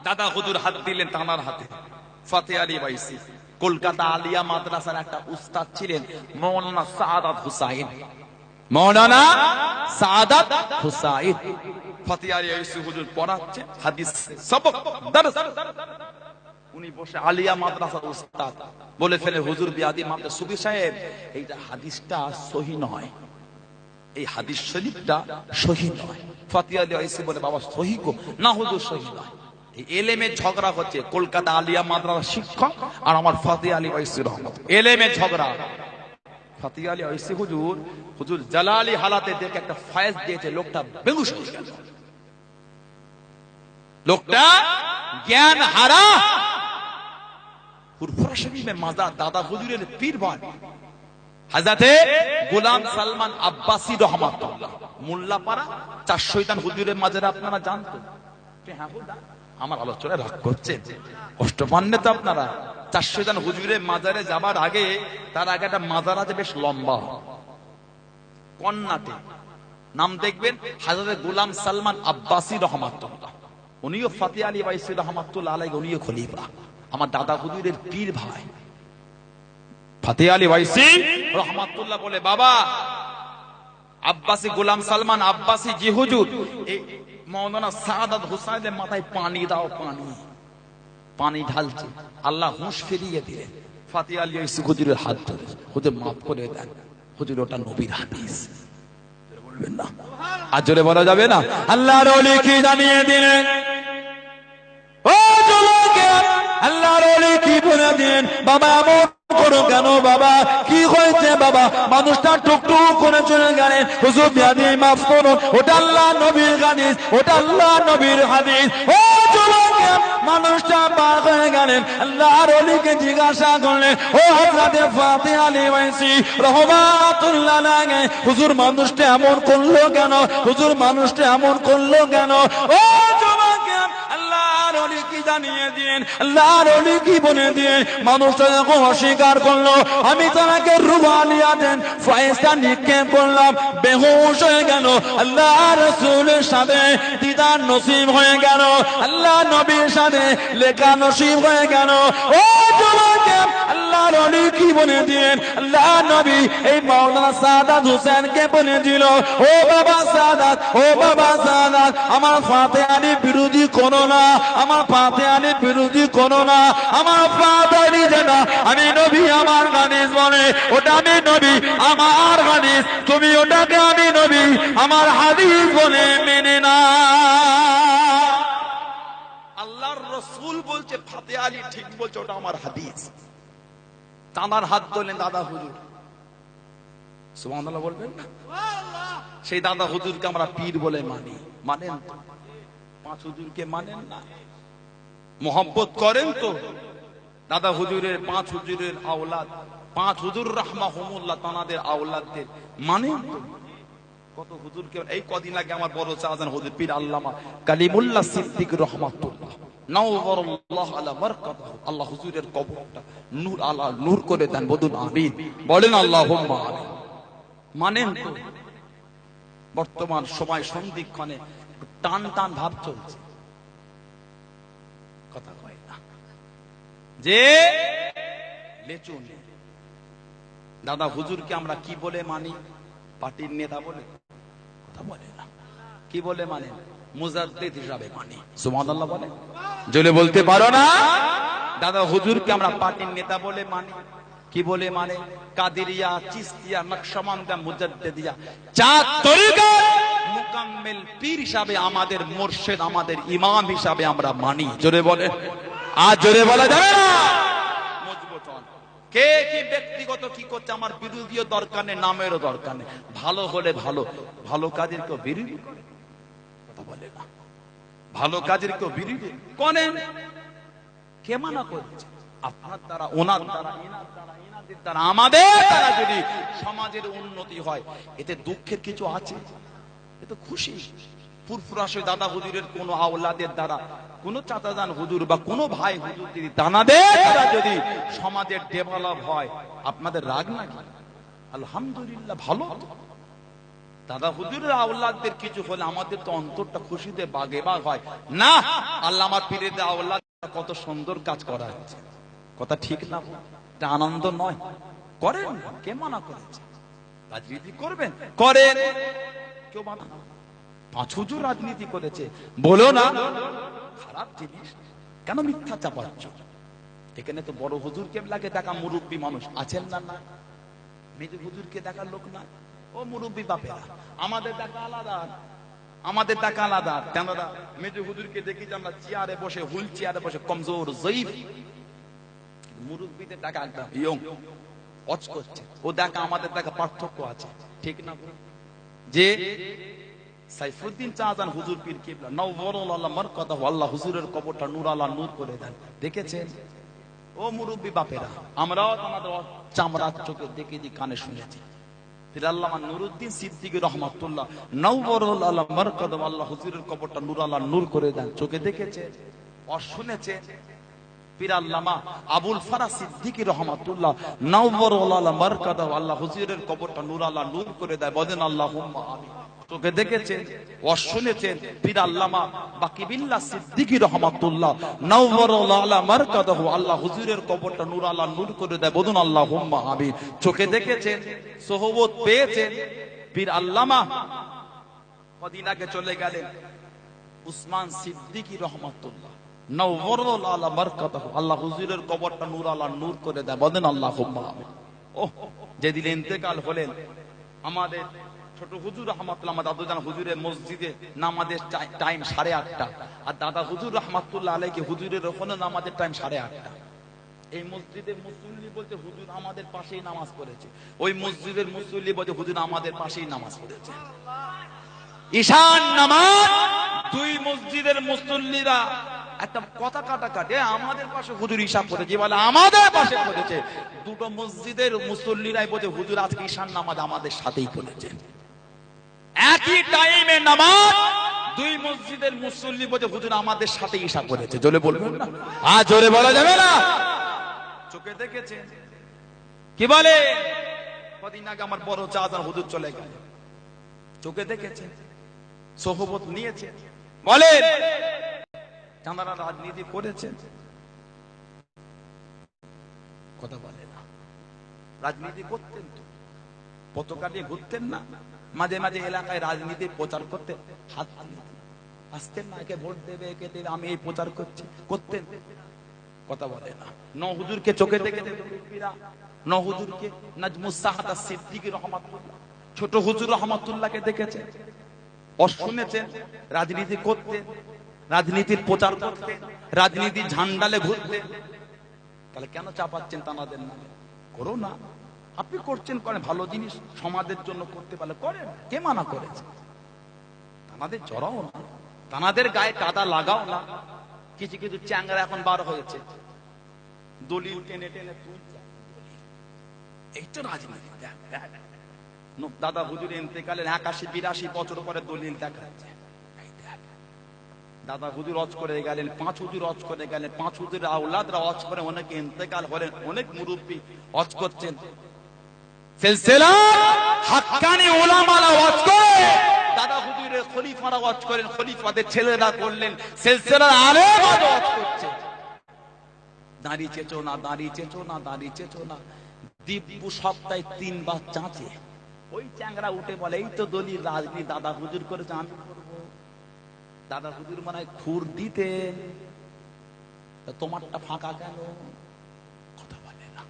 দাদা হুজুর হাত দিলেন তানার হাতে। ফাতি আলী ওয়াইসি কলকাতা আলিয়া মাদ্রাসার একটা উস্তাদ ছিলেন মাওলানা সাআদাত হুসাইন, মাওলানা সাআদাত হুসাইন। ফাতি আলী ওয়াইসি হুজুর পড়াচ্ছেন হাদিস সবক দরস, উনি বসে আলিয়া মাদ্রাসার উস্তাদ বলে ফেলে হুজুর বিয়াদি মাদ্রাসা সুবি সাহেব এইটা হাদিসটা সহিহ নয়, এই হাদিস শরীফটা সহিহ নয়। ফাতি আলী ওয়াইসি বলে বাবা সহিহ গো, না হুজুর সহিহ নয়। এলেমের ঝগড়া হচ্ছে, কলকাতা আলিয়া মাদ্রাসার শিক্ষক আর আমার ফাতি আলী ওয়াইসি রহমত, এলেমের ঝগড়া। ফাতি আলী ওয়াইসি হুজুর জালালি হালাতে দেখে একটা ফয়েজ দিয়েছে, লোকটা বেহুশ হয়ে গেল, লোকটা জ্ঞান হারা। ফুরফুরা শরীফের মাজার দাদা হুজুরের পীর ভাই হযরতে গোলাম সালমান আব্বাসী রহমাতুল্লাহ, মোল্লাপাড়া চার শয়তান হুজুরের মাজারে আপনারা জানতেন? আমার আলোচনায় রাগ করছে, কষ্ট পাননি তো আপনারা? চার শয়তান হুজুরের মাজারে যাবার আগে তার আগে একটা মাজার আছে বেশ লম্বা, কন্নাতে, নাম দেখবেন হযরতে গোলাম সালমান আব্বাসী রহমাতুল্লাহ, উনিও ফাতি আলী ওয়াইসি রহমাতুল্লাহ আলাইহি, উনিও খলিফা, আমার দাদা হুজুরের পীর ভাই। ফাতি আলী ওয়াইসি রহমাতুল্লাহ বলে বাবা আব্বাসী গোলাম সালমান আব্বাসী জি হুজুর, এই মাওলানা সাআদাত হুসাইনের মাথায় পানি দাও, পানি, পানি ঢালছে। আল্লাহ হুঁশ ফিরিয়ে দিলেন। ফাতি আলী ওয়াইসি হুজুরের হাত ধরে হুজুর মাফ করে দেন, হুজুর ওটা নবীর হাদিস, বলবেন না? আর জোরে বলা যাবে না? আল্লাহর ওলি কি জানিয়ে দিলেন, ও যুবকে আল্লাহর ওলি কি বলে দিন, বাবা এমন করো কেন বাবা, কি হয়েছে বাবা? মানুষটা টুকটুক করে চলে গেলেন, হুজুর বিয়াদি মাফ করুন, ওটা আল্লাহ নবীর হাদিস, ওটা আল্লাহ নবীর হাদিস। ও যুবকে মানুষটা পার হয়ে গেলেন, আল্লাহর ওলিকে জিজ্ঞাসা করলেন, ও হযরতে ফাতি আলী ওয়াইসি রহমাতুল্লাহ আলাইহি, হুজুর মানুষটা এমন করলো কেন, হুজুর মানুষটা এমন করলো কেন? ও যুবকে আল্লাহর ওলি কি জানিয়ে দিন, আল্লাহর ওলি কি বলে দিন, মানুষটা যখন অস্বীকার করলো, আমি তাকে রুবানিয়াতেন ফয়েজটা নিক্ষেপ করলাম, বেহুশ হয়ে গেল, আল্লাহ রাসূলের সাথে দিদার নসিব হয়ে গেল, আল্লাহ নবীর সাথে লেখা নসিব হয়ে গেল। ও যুবকে আল্লাহর ওলি কি বলে দিন, আল্লাহ নবী এই মাওলানা সাআদাত হোসেনকে বলে দিল, ও বাবা সাআদাত, ও বাবা সাআদাত, আমার ফাতি আলী বিরোধী করো না, আমার ফাতি আলী বিরোধী করো না, আমার ফাতি আলী যেটা আমি নবী আমার হাদিস বলে ওটা আমি নবী আমার হাদিস, তুমি ওটাকে আমি নবী আমার হাদিস বলে মেনে না। আল্লাহর রাসূল বলছে ফাতি আলী ঠিক বলছে, ওটা আমার হাদিস। তামার হাত ধরলেন দাদা হুজুর, সুবহানাল্লাহ বলবেন না? সেই দাদা হুজুরকে আমরা পীর বলে মানি, মানেন তো? পাঁচ হুজুরকে মানেন না? মোহাব্বত করেন তো? দাদা হুজুরের পাঁচ হুজুরের আওলাদ, পাঁচ হুজুর রাহমাহুমুল্লাহ তানাদের আওলাদদের মানেন তো? কত হুজুরকে, এই কদিন আগে আমার বড় শাহজান হুজুর পীর আল্লামা কালিমুল্লাহ সিদ্দিক রহমাতুল্লাহ নাওয়ারাল্লাহু আলা বারাকাতুহু, আল্লাহ হুজুরের কবরটা নূর আলা নূর করে দেন, বলুন আমিন, বলেন আল্লাহুম্মা আমিন। মানেন তো? বর্তমান সময় সন্ধিক্ষণে টান টান ভাব চলছে, কথা কয় না, যে লেচুন দাদা হুজুরকে আমরা কি বলে মানি? পার্টির নেতা বলে? কথা বলে না। কি বলে মানেন? মুজাদ্দিদ হিসাবে মানি। সুবহানাল্লাহ বলে, জোরে বলতে পারো না? দাদা হুজুরকে আমরা পার্টির নেতা বলে মানি। কি বলে মানে? কাদেরিয়া, চিশতিয়া, নকশবন্দিয়া, মুজাদ্দিদিয়া, চার তরিকার মুকাম্মেল পীর হিসাবে আমাদের মুর্শিদ, আমাদের ইমাম হিসাবে আমরা মানি। জোরে বলে, আর জোরে বলা যাবে না। মজবুত হন। কে কি ব্যক্তিগত কি করছে আমার বিরোধীও দরকার নেই, নামেরও দরকার নেই। ভালো হলে ভালো, ভালো কাজের কেউ বিরোধী করে? কথা বলে না। ভালো কাজের কেউ বিরোধী করেন? কে মানা করছে? আপনার দ্বারা, ওনার দ্বারা, এনার দ্বারা, এনাদের দ্বারা, আমাদের দ্বারা যদি সমাজের উন্নতি হয়, এতে দুঃখের কিছু আছে? এ তো খুশি। ফুরফুরাশে দাদা হুজুরের কোন আওলাদের দ্বারা, কোন চাচাজান হুজুর বা কোন ভাই হুজুর যদি দানাদের দ্বারা যদি সমাজের ডেভেলপ হয়, আপনাদের রাগ নাকি? আলহামদুলিল্লাহ, ভালো। দাদা হুজুরের আওলাদদের কিছু হলে আমাদের তো অন্তরটা খুশিতে বাগে বাগ হয় না। আল্লাহ আমার পীরের আওলাদ কত সুন্দর কাজ করা হচ্ছে, কথা ঠিক না? এটা আনন্দ নয়? করেন না, কে মানা করেছে? রাজনীতি করবেন, করেন, কেউ মানা? পাঁচ হুজুর রাজনীতি করেছে, বলো না খারাপ জিনিস, কেন মিথ্যা চাপাচ্ছ? এখানে তো বড় হুজুর কেবলাকে দেখা মুরব্বী মানুষ আছেন না? না, মেজু হুজুরকে দেখার লোক না। ও মুরব্বী বাপেরা, আমাদের দেখা আলাদা, আমাদের দেখা আলাদা। কেনরা মেজু হুজুরকে দেখি যে আমরা চেয়ারে বসে, হুইল চেয়ারে বসে, কমজোর জয়ীফ। মুরব্বীদের দেখা একদম ইয়ং, অচ করছে। ও দেখা আমাদের দেখা পার্থক্য আছে, ঠিক না? যে সাইফুদ্দিন চাচান হুজুর পীর কিবলা নওয়ারুল্লাহ মারকাদাহু, আল্লাহ হুজুরের কবরটা নূর আলা নূর করে দেন, দেখেছেন? ও মুরব্বী বাপেরা, আমরাও আমাদের চামড়ার চোখে দেখেছি, কানে শুনেছি। পীর আল্লামা নুরুদ্দিন সিদ্দিকী রহমাতুল্লাহ নওয়ারুল্লাহ মারকাদাহু, আল্লাহ হুজুরের কবরটা নূর আলা নূর করে দেন, চোখে দেখেছে আর শুনেছে। পীর আল্লামা আবুল ফারাজ সিদ্দিকী রহমাতুল্লাহ নওয়ারুল্লাহ মারকাদাহু, আল্লাহ হুজুরের কবরটা নূর আলা নূর করে দেয়, বলেন আল্লাহুম্মা আমিন। চোখে দেখেছেন ও শুনেছেন। পীর আল্লামা বাকিবিল্লাহ সিদ্দিকী রহমাতুল্লাহ নওয়ারুল্লাহ মারকাদাহু, আল্লাহ হুজুরের কবরটা নূর আলা নূর করে দেয়, বলুন আল্লাহুম্মা আমিন। চোখে দেখেছেন, সোহবত পেয়েছেন। পীর আল্লামা মদিনাকে চলে গেলেন, উসমান সিদ্দিকী রহমাতুল্লাহ নওয়ারুল্লাহ মারকাদাহু, আল্লাহ হুজুরের কবরটা নূর আলা নূর করে দেয়, বলেন আল্লাহুম্মা আমিন। ও যেদিন ইন্তেকাল হলেন, আমাদের ছোট হুজুর রহমাতুল্লাহ, আমার দাদুজান হুজুরের মসজিদে নামাজের টাইম 8:30, আর দাদা হুজুর রহমাতুল্লাহ আলাইহি হুজুরের ওখানে নামাজের টাইম 8:30। এই মসজিদের মুসল্লি বলতে হুজুর আমাদের পাশেই নামাজ পড়েছে, ওই মসজিদের মুসল্লি বলতে হুজুর আমাদের পাশেই নামাজ পড়েছে। ঈশান নামাজ দুই মসজিদের মুসল্লিরা একটা কথা কাটাকাটি, আমাদের পাশে হুজুর ঈশা পড়েছে, বলে আমাদের পাশে পড়েছে। দুটো মসজিদের মুসল্লিরাই বলছে হুজুর আজকে ঈশান নামাজ আমাদের সাথেই পড়েছে। একই টাইমে নামাজ দুই মসজিদের মুসল্লি বলছে হুজুর আমাদের সাথে ঈশা পড়েছে। জোরে বলবেন না? আর জোরে বলা যাবে না। চোখে দেখেছে। কি বলে? কদিন আগে আমার বড় চাচা হুজুর চলে গেল, চোখে দেখেছে, সোহবত নিয়েছে। বলে যারা রাজনীতি করেছেন, কথা বলে না, রাজনীতি করতেন তো, পতাকা নিয়ে ঘুরতেন না, মাঝে মাঝে এলাকায় রাজনীতি প্রচার করতে হাত আসতেন না, একে ভোট দেবে, একে দেবে, আমি এই প্রচার করছি, করতেন? কথা বলে না। ন হুজুরকে চোখে দেখে ন হুজুরকে নাজমুস সাহাদা সিদ্দিকী রহমাতুল্লাহ, ছোট হুজুর রহমাতুল্লাহকে দেখেছেন ও শুনেছেন রাজনীতি করতেন, রাজনীতির প্রচার করতেন, রাজনীতির ঝান্ডালে ঘুরতেন। তাহলে কেন চাপাচ্ছেন তানাদের নামে? করো না, আপনি করছেন, করেন, ভালো জিনিস সমাজের জন্য করতে পারলে করেন, কে মানা করেছে? তানাদের জড়াও না, তানাদের গায়ে কাদা লাগাও না। কিছু কিছু চ্যাংরা এখন বার হয়েছে, দলিল টেনে টেনে তুলছে, এই তো রাজনীতি। দাদা হুজুর ইন্তেকালের 81-82 বছর পরে দলিল দেখাচ্ছে। দাদা হুজুর হজ করে গেলেন, 5 হুজুর হজ করে গেলেন, 5 হুজুরের আওলাদরা হজ করে, অনেকে ইন্তেকাল হলেন, অনেক মুরব্বী হজ করছেন। সিলসিলা হাক্কানি উলামারা হজ করে, দাদা হুজুরের খলিফারা হজ করেন, খলিফাদের ছেলেরা করলেন, সিলসিলার আলেমরা হজ করছে। দাড়ি চেচো না, দাড়ি চেচো না, দাড়ি চেচো না। দিব্য সপ্তাহে 3 বার চাঁচে। ওই চ্যাংরা উঠে বলে এই তো দলিল রাজনীতি দাদা হুজুর করেছে, আমি করবো। দাদা হুজুর মনে হয় খুর দিতেন, তা তোমারটা ফাঁকা কেন? কথা বলে না।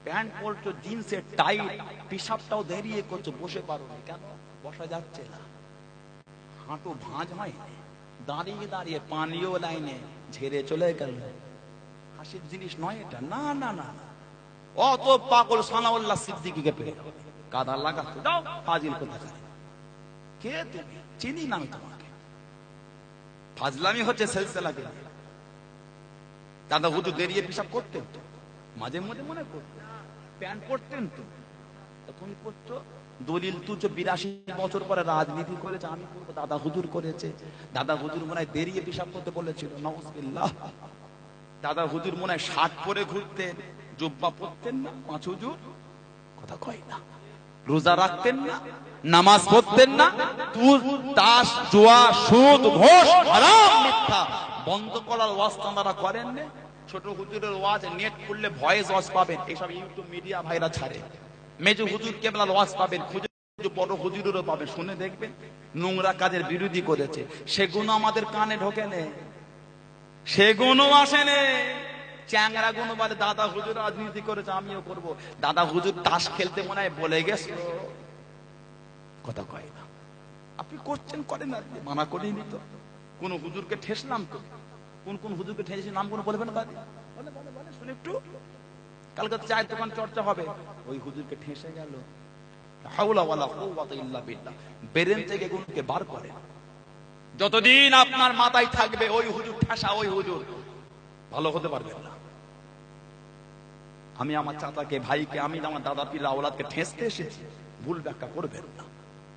প্যান্ট পরছো, জিন্সের টাইট, পেশাবটাও দেরিয়ে করছো, বসে পারো না কেন? বসা যাচ্ছে না, হাঁটু ভাঁজ হয়নি, দাঁড়িয়ে দাঁড়িয়ে পানীয় লাইনে ঝেড়ে চলে গেল। হাসির জিনিস নয় এটা। না না না, অত পাগল সানাউল্লাহ সিদ্দিকীকে পেয়ে কাদা লাগাতে দাও, ফাজিল কোথাকার। কে তুমি? চিনি না আমি তোমাকে। ফাজলামি হচ্ছে সিলসিলাকে। দাদা হুজুর দেরিয়ে পেশাব করতেন তো, মাঝে মধ্যে মনে করতেন, প্যান্ট পরতেন তো, তুমি করছো। দলিল তুলছো 82 বছর পরে রাজনীতি করেছে, আমি করবো, দাদা হুজুর করেছে। দাদা হুজুর মনে হয় দেরিয়ে পেশাব করতে বলেছিল, নাউজুবিল্লাহ। দাদা হুজুর মনে হয় শার্ট পরে ঘুরতেন, জুব্বা পরতেন না, পাঁচ হুজুর কথা কয় না। রোজা রাখতেন না, নামাজ পড়তেন না, তাস জুয়া সুদ ঘোষ হারাম মিথ্যা বন্ধ করার ওয়াজ তারা করেন না। ছোট হুজুরের ওয়াজ নেট খুললে ভয়েস ওয়াজ পাবেন, এইসব ইউটিউব মিডিয়া ভাইরা ছাড়ে। মেজো হুজুর কেবলার ওয়াজ পাবেন, খুঁজে বড় হুজুরেরও পাবেন, শুনে দেখবেন। নোংরা কাজের বিরোধী করেছে, সেগুলো আমাদের কানে ঢোকে নে, সেগুলো আসে নে। চ্যাংরা গুলো বলে দাদা হুজুর রাজনীতি করেছে, আমিও করব। দাদা হুজুর তাস খেলতে মনে হয় বলে গেছিল, কথা কয় না। আপনি করছেন, করেন না, মানা করিনি তো। কোন হুজুরকে ঠেসলাম তো? কোন কোন হুজুরকে ঠেসেছি নাম কোন বলবেন? শুনে একটু, কালকে চায়ের দোকান চর্চা হবে, ওই হুজুরকে ঠেসে গেল। হাওলা ওয়ালা কুওয়াতা ইল্লা বিল্লাহ। বেরেন থেকে গুণকে বার করে। যতদিন আপনার মাথায় থাকবে ওই হুজুর ঠেসা, ওই হুজুর, ভালো হতে পারবে না। আমি আমার চাচাকে, ভাইকে, আমি আমার দাদা পীর আওলাদকে ঠেসতে এসেছি, ভুল ব্যাখ্যা করবেন না।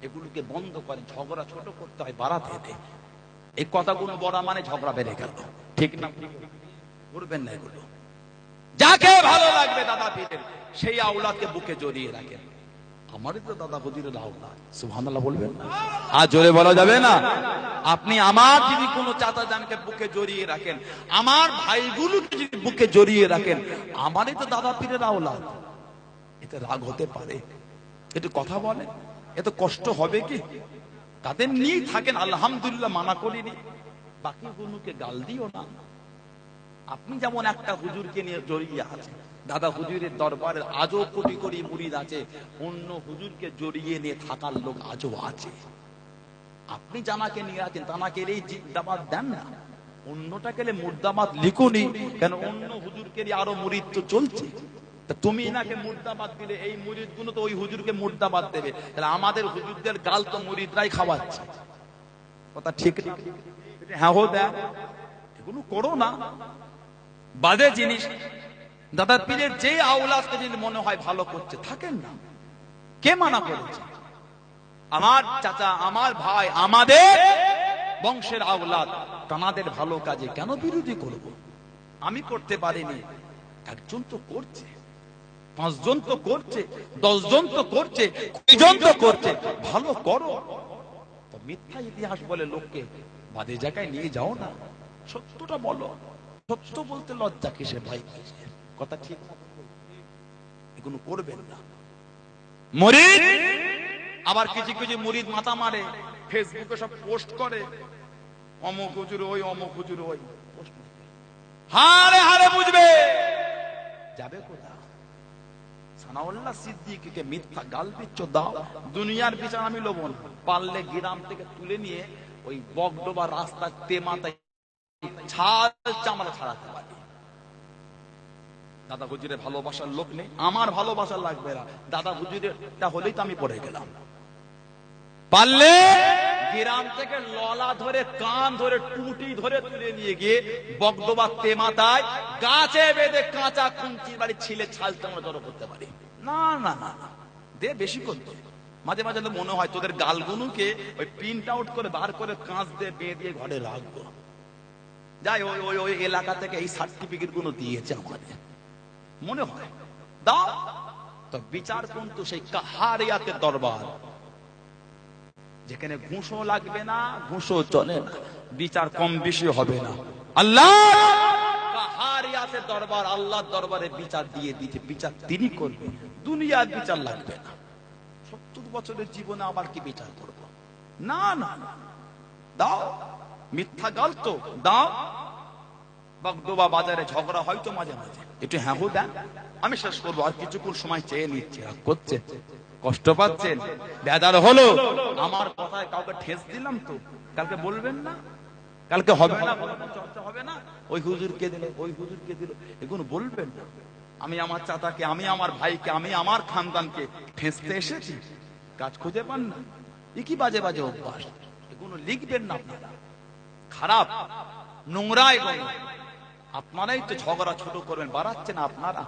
এগুলোকে বন্ধ করে, ঝগড়া ছোট করতে হয়, বাড়াতে দে। এই কথাগুলো বলা মানে ঝগড়া বেড়ে গেল, ঠিক না? করবেন না এগুলো। যাকে ভালো লাগবে দাদা পীরের, সেই আওলাদকে বুকে জড়িয়ে রাখেন। আমারই তো দাদা হুজুরের আওলাদ, সুবহানাল্লাহ বলবেন না? আর জোরে বলা যাবে না? আপনি আমার যদি কোনো চাচা জানকে বুকে জড়িয়ে রাখেন, আমার ভাইগুলোকে যদি বুকে জড়িয়ে রাখেন, আমারই তো দাদা পীরের আওলাদ। এতে রাগ হতে পারে, একটু কথা বলে, এত কষ্ট হবে কি? তাদের নিয়ে থাকেন, আলহামদুলিল্লাহ, মানা করিনি। বাকি গুলোকে গাল দিও না। আপনি যেমন একটা হুজুরকে নিয়ে জড়িয়ে আছেন, দাদা হুজুরের দরবারের আজও কোটি কোটি মুরিদ আছে, অন্য হুজুরকে জড়িয়ে নিয়ে থাকার লোক আজও আছে। আপনি জানাকে নিয়ে আছেন, তানাকে এই জিন্দাবাদ দেন না, অন্যটা গেলে মুর্দাবাদ লিখুনি কেন? অন্য হুজুরকে আরো মুরিদ তো চলছে, তা তুমি এনাকে মুর্দাবাদ দিলে এই মুরিদ গুলো তো ওই হুজুরকে মুর্দাবাদ দেবে। তাহলে আমাদের হুজুরদের গাল তো মুরিদরাই খাওয়াচ্ছে, কথা ঠিক না? হ্যাঁ হো দেখ, এগুলো করো না, বাজে জিনিস। দাদা পীরের যে আওলাদকে যদি মনে হয় ভালো করছে, থাকেন না। কে মানা করেছে? আমার চাচা, আমার ভাই, আমাদের বংশের আওলাদ, তানাদের ভালো কাজে কেন বিরোধী করব? আমি করতে পারিনি, একজন তো করছে, 5 জন তো করছে, 10 জন তো করছে, কয়জন তো করছে, ভালো করো। তো মিথ্যা ইতিহাস বলে লোককে বাজে জায়গায় নিয়ে যাও না, সত্যটা বলো। সত্য বলতে লজ্জা কিসে ভাই? কথা ঠিক, এগুলো করবেন না। মুরিদ আবার কিছু কিছু মুরিদ মাথা মারে, ফেসবুকে সব পোস্ট করে, অমুক হুজুর ওই, অমুক হুজুর ওই, হারে হারে বুঝবে যাবে কোথা? সানাউল্লাহ সিদ্দিকীকে মিথ্যা গাল দিচ্ছ, দাও। দুনিয়ার বিচার আমি লব না, পারলে গ্রাম থেকে তুলে নিয়ে ওই বগডোবা রাস্তার তেমাতায় ছাল চামড়া ছাড়াতে পারি। দাদা হুজুরের ভালোবাসার লোক নেই, আমার ভালোবাসা লাগবে না, দাদা হুজুরেরটা হলেই তো আমি পড়ে গেলাম। পারলে গ্রাম থেকে ললা ধরে, কান ধরে, টুটি ধরে তুলে নিয়ে গিয়ে বগডোবা তেমাতায় গাছে বেঁধে কাঁচা খুঁচির বাড়ি ছিলে ছাল চামড়া জড়ো করতে পারি। না না না, দে বেশি করতে। মাঝে মাঝে তো মনে হয় তোদের গালগুলোকে ওই প্রিন্ট আউট করে বার করে কাঁচ দিয়ে বেঁধে দিয়ে ঘরে রাখবো। যাই, ওই ওই ওই এলাকা থেকে এই সার্টিফিকেট গুলো দিয়েছে আমাদের, মনে হয় দাও। তো বিচার কিন্তু সেই কাহারিয়াতের দরবার, যেখানে ঘুষও লাগবে না, ঘুষও চলে না, বিচার কম বেশি হবে না। আল্লাহ কাহারিয়াতের দরবার, আল্লাহর দরবারে বিচার দিয়ে দিতে, বিচার তিনি করবেন, দুনিয়ার বিচার লাগবে না। 70 বছরের জীবনে আবার কি বিচার করব? না না, দাও, মিথ্যা গাল তো দাও। বগদোবা বাজারে ঝগড়া হয়তো মাঝে মাঝে, একটু হ্যাঁ দেন। আমি শেষ করবো, আর কিছুক্ষণ সময় চেয়ে নিচ্ছে। রাগ করছেন, কষ্ট পাচ্ছেন, বেজার হলো আমার কথায় কাউকে ঠেস দিলাম তো কালকে বলবেন না, কালকে হবে না, চর্চা হবে না, ওই হুজুরকে দিল, ওই হুজুরকে দিল, এগুলো বলবেন না। আমি আমার চাচাকে, আমি আমার ভাইকে, আমি আমার খানদানকে ঠেসতে এসেছি, কাজ খুঁজে পান না। এ কি বাজে বাজে অভ্যাস, এগুলো লিখবেন না আপনারা, খারাপ, নোংরা এগুলো। আপনারাই তো ঝগড়া ছোট করবেন, বাড়াচ্ছেন আপনারা।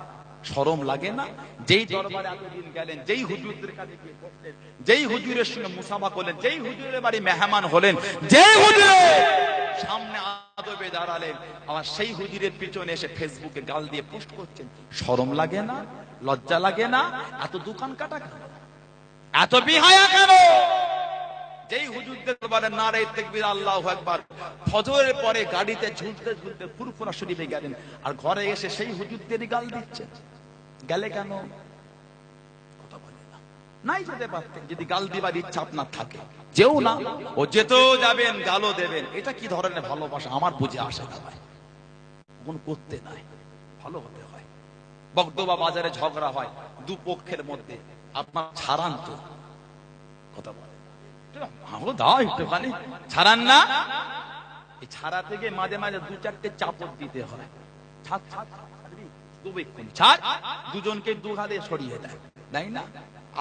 শরম লাগে না? যেই দরবারে এতদিন গেলেন, যেই হুজুরদের কাছে গিয়ে বসলেন, যেই হুজুরের সঙ্গে মুসাফা করলেন, যেই হুজুরের বাড়ি মেহমান হলেন, যেই হুজুরের সামনে আদবে দাঁড়ালেন, আবার সেই হুজুরের পিছনে এসে ফেসবুকে গাল দিয়ে পোস্ট করছেন। শরম লাগে না? লজ্জা লাগে না? এত দোকান কাটা কেন? এত বিহায়া কেন? যেই হুজুরদের বলে নারে তাকবীর আল্লাহু আকবার, ফজরের পরে গাড়িতে ঝুলতে ঝুলতে ফুরফুরা শরীফে গেলেন, আর ঘরে এসে সেই হুজুরদেরই গাল দিচ্ছেন। গেলে কেন? কথা বলে না। নাই যেতে পারতেন, যদি গাল দিবার ইচ্ছা আপনার থাকে, যেও না। ও যেতেও যাবেন, গালও দেবেন। এটা কি ধরনের ভালোবাসা আমার বুঝে আসে না ভাই। কোন করতে নাই, ভালো হতে হয়। বগদোবা বাজারে ঝগড়া হয় দুপক্ষের মধ্যে, আপনার ছাড়ান তো, কথা বলে দাও একটুখানি, ছাড়ান না? এই ছাড়া থেকে মাঝে মাঝে দু চারটে চাপড় দিতে হয়। ছাড় ছাড় ছাড়, দুজনকে দু হাতে সরিয়ে দেয়, তাই না?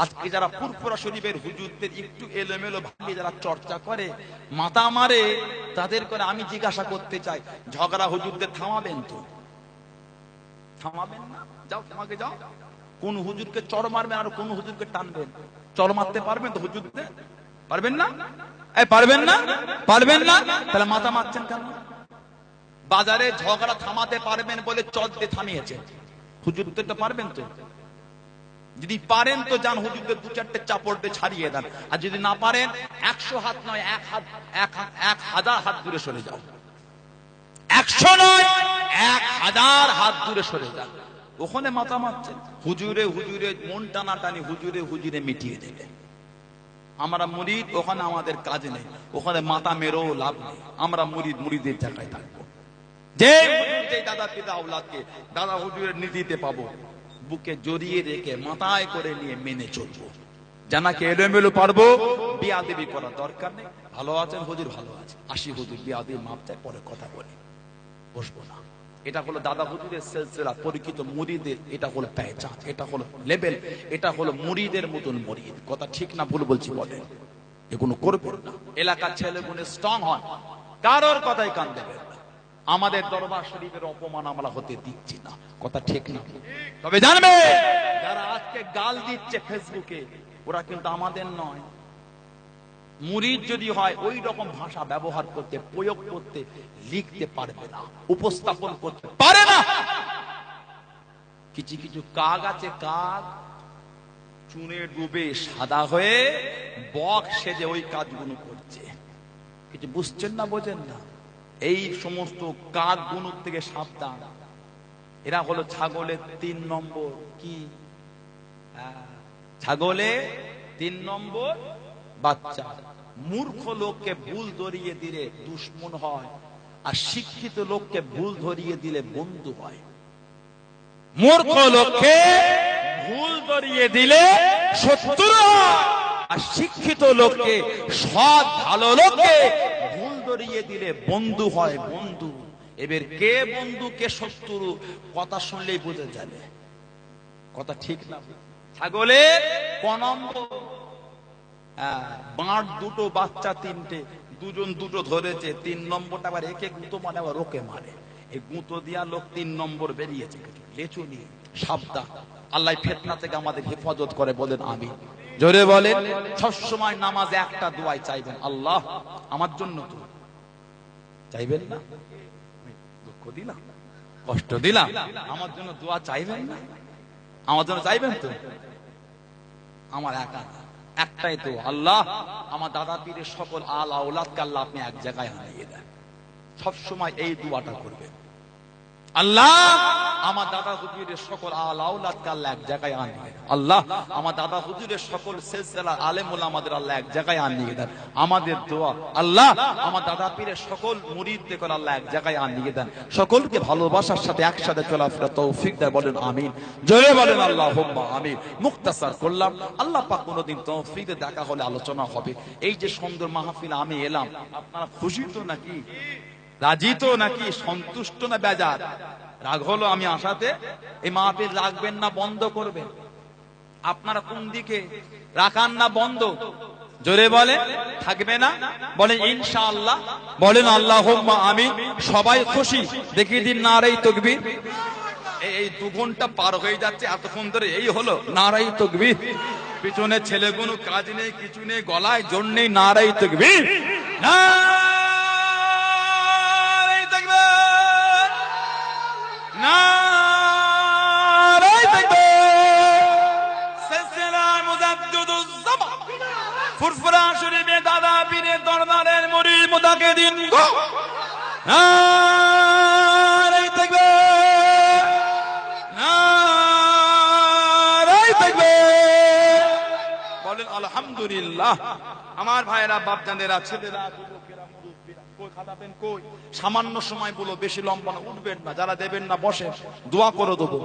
আজকে যারা ফুরফুরা শরীফের হুজুরদের একটু এলোমেলো ভাবে যারা চর্চা করে, মাথা মারে, তাদের করে আমি জিজ্ঞাসা করতে চাই, ঝগড়া হুজুরদের থামাবেন তো? থামাবেন না? যাও, তোমাকে যাও। কোন হুজুরকে চড় মারবেন আর কোন হুজুরকে টানবেন? চড় মারতে পারবেন তো হুজুরদের? পারবেন না? পারবেন না? পারবেন না? তাহলে মাথা মারছেন কেন? বাজারে ঝগড়া থামাতে পারবেন বলে চট দিয়ে থামিয়েছে, হুজুরদের তো পারবেন তো? যদি পারেন তো যান, হুজুরদের দু চারটে চাপড় দিয়ে ছাড়িয়ে দেন। আর যদি না পারেন, 100 হাত নয়, 1000 হাত দূরে সরে যাও। 100 নয়, 1000 হাত দূরে সরে যান। ওখানে মাথা মারছেন, হুজুরে হুজুরে মন টানাটানি, হুজুরে হুজুরে মিটিয়ে দেবে। আমরা মুরিদ, ওখানে আমাদের কাজ নেই, ওখানে মাথা মেরেও লাভ নেই। আমরা মুরিদ, মুরিদের জায়গায় থাকবো। যে দাদা পিতা আওলাদকে দাদা হুজুরের নীতিতে পাবো, বুকে জড়িয়ে রেখে মাথায় করে নিয়ে মেনে চলবো। জানাকে এলোমেলো পারবো, বিয়াদবি করার দরকার নেই। ভালো আছেন হুজুর? ভালো আছে, আসি হুজুর, বিয়াদবি মাপ চাই, পরে কথা বলি, বসবো না। এটা হলো দাদা হুজুরের সিলসিলা, পরিচিত মুরিদের এটা হলো পেহচান, এটা হলো লেভেল, এটা হলো মুরিদের মতন মুরিদ। কথা ঠিক না ভুল বলছি বলেন? এগুলো করবেন না। এলাকার ছেলেগুলো স্ট্রং হন, কারোর কথাই কান দেবেন না। আমাদের দরবার শরীফের অপমান আমরা হতে দিচ্ছি না, কথা ঠিক না? তবে জানবে, যারা আজকে গাল দিচ্ছে ফেসবুকে, ওরা কিন্তু আমাদের নয়। মুরিদ যদি হয়, ওই রকম ভাষা ব্যবহার করতে, প্রয়োগ করতে, লিখতে পারবে না, উপস্থাপন করতে পারে না। কিছু কিছু কাক আছে, কাক চুনে ডুবে সাদা হয়ে বক সেজে ওই কাজগুলো করছে। কিছু বুঝছেন না, বোঝেন না? এই সমস্ত কাক গুণর থেকে সাবধান। এরা হলো ছাগলের 3 নম্বর। কি? ছাগলে 3 নম্বর বাচ্চা। মূর্খ লোককে ভুল ধরিয়ে দিলে দুশ্মন হয়, আর শিক্ষিত লোককে ভুল ধরিয়ে দিলে বন্ধু হয়। মূর্খ লোককে ভুল ধরিয়ে দিলে শত্রু হয়, আর শিক্ষিত লোককে, সৎ ভালো লোককে ভুল ধরিয়ে দিলে বন্ধু হয়, বন্ধু। এবার কে বন্ধু কে শত্রু কথা শুনলেই বুঝে যাবে, কথা ঠিক না? ছাগলের ক নম্বর? বাঁট দুটো, বাচ্চা 3টে, দুজন দুটো ধরেছে, 3 নম্বরটা আবার একে গুঁতো মানে, আবার ওকে মারে। এই গুঁতো দিয়া লোক 3 নম্বর বেরিয়েছে, লেচু নিয়ে। সাবধান, আল্লাহ ফিতনা থেকে আমাদের হেফাজত করে, বলেন আমিন। জোরে বলেন। সবসময় নামাজে একটা দোয়াই চাইবেন, আল্লাহ আমার জন্য তো চাইবেন না? দুঃখ দিলাম, কষ্ট দিলাম, আমার জন্য দোয়া চাইবেন না? আমার জন্য চাইবেন তো? আমার একা একটাই তো, আল্লাহ আমার দাদা পীরের সকল আল আওলাদকে আল্লাহ আপনি এক জায়গায় আনিয়ে দেন। সবসময় এই দোয়াটা করবেন, আল্লাহ আমার দাদা হুজুরের সকল আলাউলাদকে আল্লাহ এক জায়গায় আনিয়ে দেন। আল্লাহ আমার দাদা হুজুরের সকল সিলসিলার আলেম ওলামাদের আল্লাহ এক জায়গায় আনিয়ে দেন। আমাদের দোয়া আল্লাহ আমার দাদা পীরের সকল মুরিদদের করে আল্লাহ এক জায়গায় আনিয়ে দেন। সকলকে ভালোবাসার সাথে একসাথে চলাফেরা তৌফিক দেয়, বলেন আমিন। জোরে বলেন আল্লাহুম্মা আমিন। মুক্তাসার করলাম, আল্লাহ পাক কোনোদিন তৌফিক দিয়ে দেখা হলে আলোচনা হবে। এই যে সুন্দর মাহফিল আমি এলাম, আপনারা খুশি তো নাকি, রাজি তো নাকি, সন্তুষ্ট না বেজার? রাগ হলো আমি আসাতে? এই মাহফিল রাখবেন না বন্ধ করবেন? আপনারা কোন দিকে, রাখান না বন্ধ? জোরে বলে, থাকবে না? বলেন ইনশাআল্লাহ, বলেন আল্লাহুম্মা আমিন। সবাই খুশি? দেখিয়ে দিন নারায়ে তাকবীর। এই 2 ঘন্টা পার হয়ে যাচ্ছে, এতক্ষণ ধরে এই হলো নারায়ে তাকবীর। পিছনে ছেলেগুলো কাজ নেই, কিছু নেই, গলায় জোর নেই, নারায়ে তাকবীর। ফুরফুরা শরীফে দাদা পীরের দরবারের মুরিদ মুতাকিদিন গো, নারায়ে তাকবীর, নারায়ে তাকবীর। বলেন আলহামদুলিল্লাহ। আমার ভাইয়েরা, বাপজানেরা, ছেলেরা, যুবকেরা, মুরব্বিরা, কই খাদাবেন কই? সামান্য সময় বলো, বেশি লম্বা না, উঠবেন না। যারা দেবেন না বসে, দোয়া করে দেবো।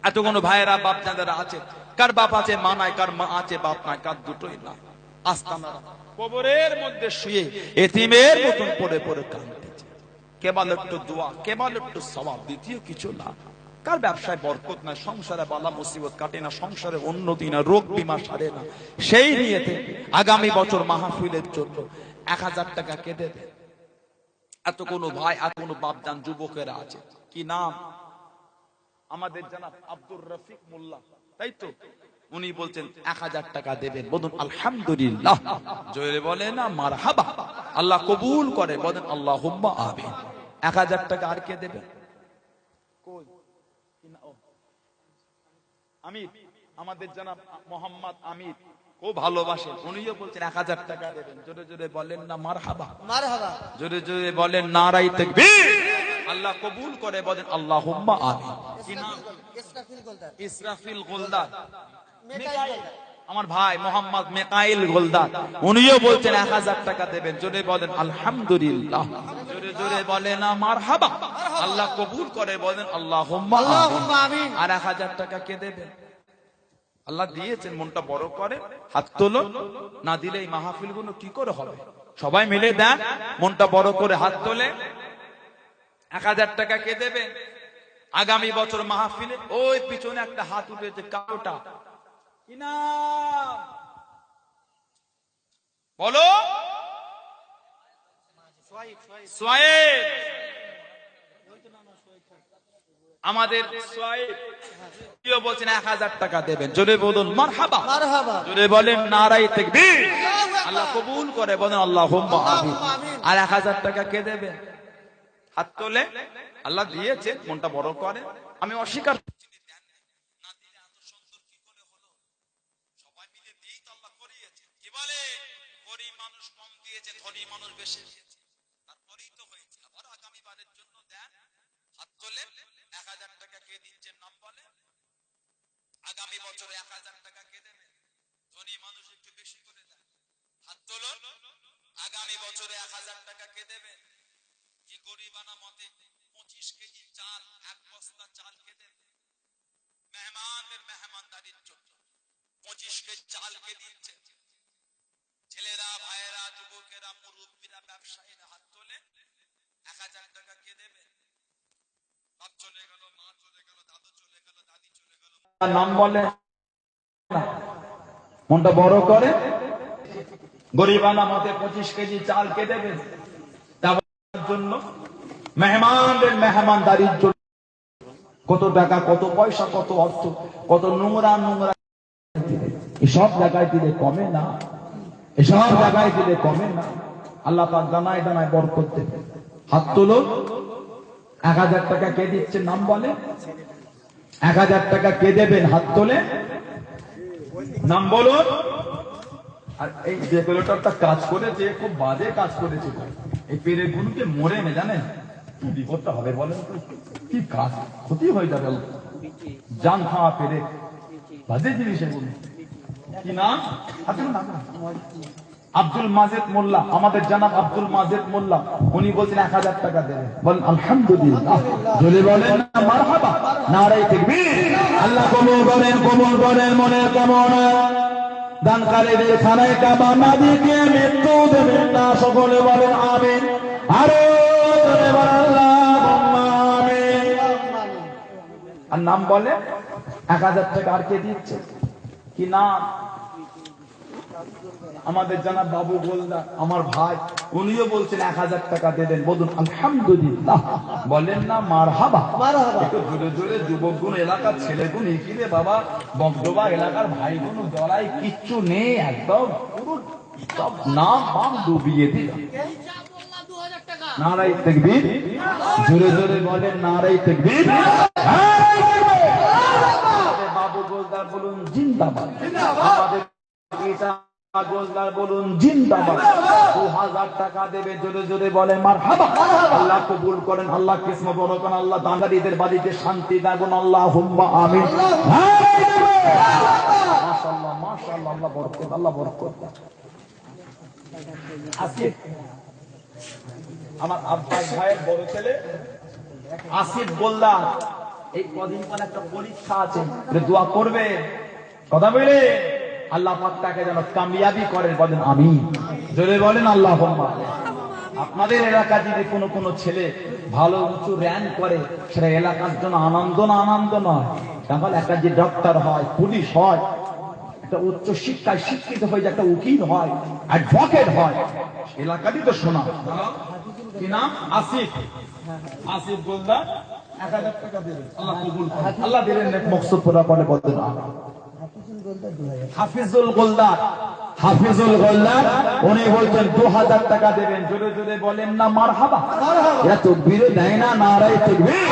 এত কোনো ভাইয়েরা বাপজানেরা আছে, কার বাপ আছে মা নাই, কার মা আছে বাপ নাই, কার দুটোই না। আস্তানারা কবরের মধ্যে শুয়ে এতিমের মতন পড়ে পড়ে কাঁদতেছে। কেবল একটু দোয়া, কেবল একটু সওয়াব, দ্বিতীয় কিছু না। কার ব্যবসায় বরকত না, সংসারে বালা মুসিবত কাটে না, সংসারে উন্নতি না, রোগ বিমা সারে না, সেই নিয়েতে আগামী বছর মাহফিলের জন্য 1000 টাকা কেটে দেন। এত কোনো ভাই, এত কোনো বাপজান যুবকেরা আছে। কি নাম? আমাদের জানাব আব্দুর রফিক মোল্লা, তাই তো? উনি বলছেন 1000 টাকা দেবেন। বলুন আলহামদুলিল্লাহ। জোরে বলে না মারহাবা। আল্লাহ কবুল করে, বলেন আল্লাহুম্মা আমিন। 1000 টাকা আর কে দেবেন? কই? আমির, আমাদের জানাব মোহাম্মদ আমির, খুব ভালোবাসেন, উনিও বলছেন 1000 টাকা দেবেন। জোরে জোরে বলেন না মারহাবা, মারহাবা। জোরে জোরে বলেন নারায়ে তাকবীর। আল্লাহ কবুল করে, বলেন আল্লাহুম্মা আমিন। কি নাম? ইসরাফিল গোলদার। ইসরাফিল গোলদার। আমার ভাই মোহাম্মদ মেকাইল গোলদার, উনিও বলছেন 1000 টাকা দেবেন। জোরে বলেন আলহামদুলিল্লাহ। জোরে জোরে বলেন না মারহাবা। আল্লাহ কবুল করে, বলেন আল্লাহুম্মা আমিন। আর 1000 টাকা কে দেবেন? আল্লাহ দিয়েছেন, মনটা বড় করে, হাত তোলো। না দিলে এই মাহফিল গুলো কি করে হবে? সবাই মিলে দেন, মনটা বড় করে হাত তোলে। 1000 টাকা কে দেবে? আগামী বছর মাহফিলে ওই পিছনে একটা হাত উঠেছে, কালোটা কি নাম বলো? সোয়েব। আমাদের সোয়েব বলছেন 1000 টাকা দেবেন। জোরে বলুন মারহাবা, মারহাবা। জোরে বলেন নারায়ে তাকবীর। আল্লাহ কবুল করে, বলেন আল্লাহুম্মা আমিন। আর 1000 টাকা কে দেবেন? হাত তোলে। আল্লাহ দিয়েছে, মনটা বড় করে। আমি অস্বীকার আগামী বছর 1000 টাকা কে দেবে? ধনী মানুষ একটু বেশি করে দেন, হাত তোলো। আগামী বছরে 1000 টাকা কে দেবে? কি গরিবানা মতে 25 কেজি চাল, 1 বস্তা চাল কে দেবে? মেহমানদের মেহমানদারির জন্য 25 কেজি চাল কে দিচ্ছে? ছেলেরা, ভাইয়েরা, যুবকেরা, মুরব্বীরা, ব্যবসায়ীরা হাত তোলে। 1000 টাকা কে দেবে? বাপ চলে গেল, মা চলে গেল, দাদু চলে গেল, দাদি চলে গেল, নাম বলে মনটা বড় করে। গরিবানা মতে 25 কেজি চাল কে দেবে? জন্য মেহমানদের মেহমানদারির জন্য কত টাকা, কত পয়সা, কত অর্থ, কত নোংরা নোংরা, এসব জায়গায় দিলে কমে না, এসব জায়গায় দিলে কমে না। আল্লাহ পাক দানায় দানায় বরকত দেবে। হাত তোলো। 1000 টাকা কে দিচ্ছে? নাম বলে। 1000 টাকা কে দেবেন? হাত তোলে, নাম বলুন। আর এই যে লোকটা কাজ করেছে, খুব বাজে কাজ করেছে। এই পেরের গুলোকে মরে না, জানেন? কি বিপদটা হবে বলেন তো? কি কাজ ক্ষতি হয়ে যাবে, জান খাওয়া পেরে বাজে জিনিস এগুলো। কি নাম? আব্দুল মাজেদ মোল্লা, আমাদের জানাব আব্দুল মাজেদ মোল্লা, উনি বলছেন 1000 টাকা দেবেন। বলেন আলহামদুলিল্লাহ, যদি বলেন না মারহাবা, নারায়ে তাকবীর। আল্লাহ কবুল করেন, কবুল করেন মনের কামনা। দানকারীদের খানায় কাবা মাদিকে মৃত্যু দেবেন না, সকলে বলেন আমিন। আরে জোরে বলেন আল্লাহুম্মা আমিন। আর নাম বলে 1000 টাকা আর কে দিচ্ছে? কি নাম? আমাদের জানা বাবু গোলদার, আমার ভাই, উনিও বলছেন 1000 টাকা দেবেন। বলুন আলহামদুলিল্লাহ, বলেন না মারহাবা। একটু জোরে জোরে যুবকগুণ, এলাকার ছেলেগুণ, একিরে বাবা বগডোবা এলাকার ভাইগুণ জড়াই কিচ্ছু নেই, একদম পুরো সব নাম বাম ডুবিয়ে দিল। নারায়ে তাকবীর, জোরে জোরে বলেন নারায়ে তাকবীর। বাবু গোলদার বলুন জিন্দাবাদ, আমাদের গোলদার বলুন জিন্দাবাদ। 2000 টাকা দেবে, জোরে জোরে বলে মারহাবা। আল্লাহ কবুল করেন, আল্লাহ কিসমত বড় করেন, আল্লাহ দাঙ্গারীদের বাড়িতে শান্তি দাগুন, আল্লাহুম্মা আমিন। মাশাআল্লাহ মাশাআল্লাহ, আল্লাহ বরকত, আল্লাহ বরকত। আসিফ, আমার আব্বাস ভাইয়ের বড় ছেলে আসিফ গোলদার, এই কদিন পর একটা পরীক্ষা আছে, দোয়া করবে, কথা বলে আল্লাহ পাক তাকে যেন কামিয়াবি করেন, বলেন আমিন। জোরে বলেন আল্লাহুম্মা। আপনাদের এলাকা যদি কোনো ছেলে ভালো উঁচু র্যাঙ্ক করে, সেটা এলাকার জন্য আনন্দ না আনন্দ নয়? তাহলে একটা যে ডক্টর হয়, পুলিশ হয়, একটা উচ্চ শিক্ষায় শিক্ষিত হয়ে যে একটা উকিল হয়, অ্যাডভোকেট হয়, এলাকারই তো শোনা। কি নাম? আসিফ, আসিফ গোলদার 1000 টাকা দেবেন, আল্লাহ কবুল করেন, আল্লাহ দিলেন নেক মকসুদ পুরা করে, বলেন আমিন। হাফিজুল গোলদার, হাফিজুল গোলদার, উনি বলছেন 2000 টাকা দেবেন, জোরে জোরে বলেন না মারহাবা। এরা তাকবীর দেয় না, নারায়ে তাকবীর।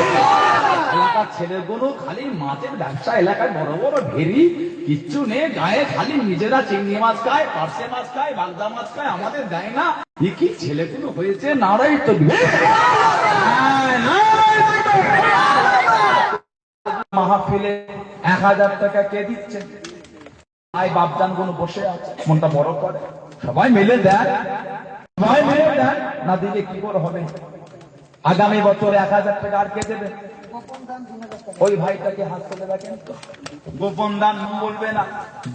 এলাকার ছেলেগুলো খালি মাছের ব্যবসা, এলাকায় বড় বড় ভেরি, কিচ্ছু নেই গায়ে, খালি নিজেরা চিংড়ি মাছ খায়, পার্শে মাছ খায়, বাগদা মাছ খায়, আমাদের দেয় না। কি ছেলেগুলো হয়েছে, নারায়ে তাকবীর। মাহফিলে 1000 টাকা কে দিচ্ছেন? ভাই বাপজান গুলো বসে আছে, মনটা বড় করে, সবাই মিলে দেন, সবাই মিলে দেন, না দিলে কি করে হবে? আগামী বছর 1000 টাকা আর কে দেবে? ওই ভাইটাকে হাত তুলে রাখেন তো, গোপন দান বলবে না,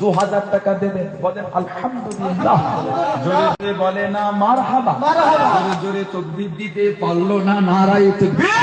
2000 টাকা দেবে, বলেন আলহামদুলিল্লাহ। জোরে জোরে বলে না মারহাবা, জোরে জোরে তাকবীর দিতে পারলো না, নারায়ে তাকবীর।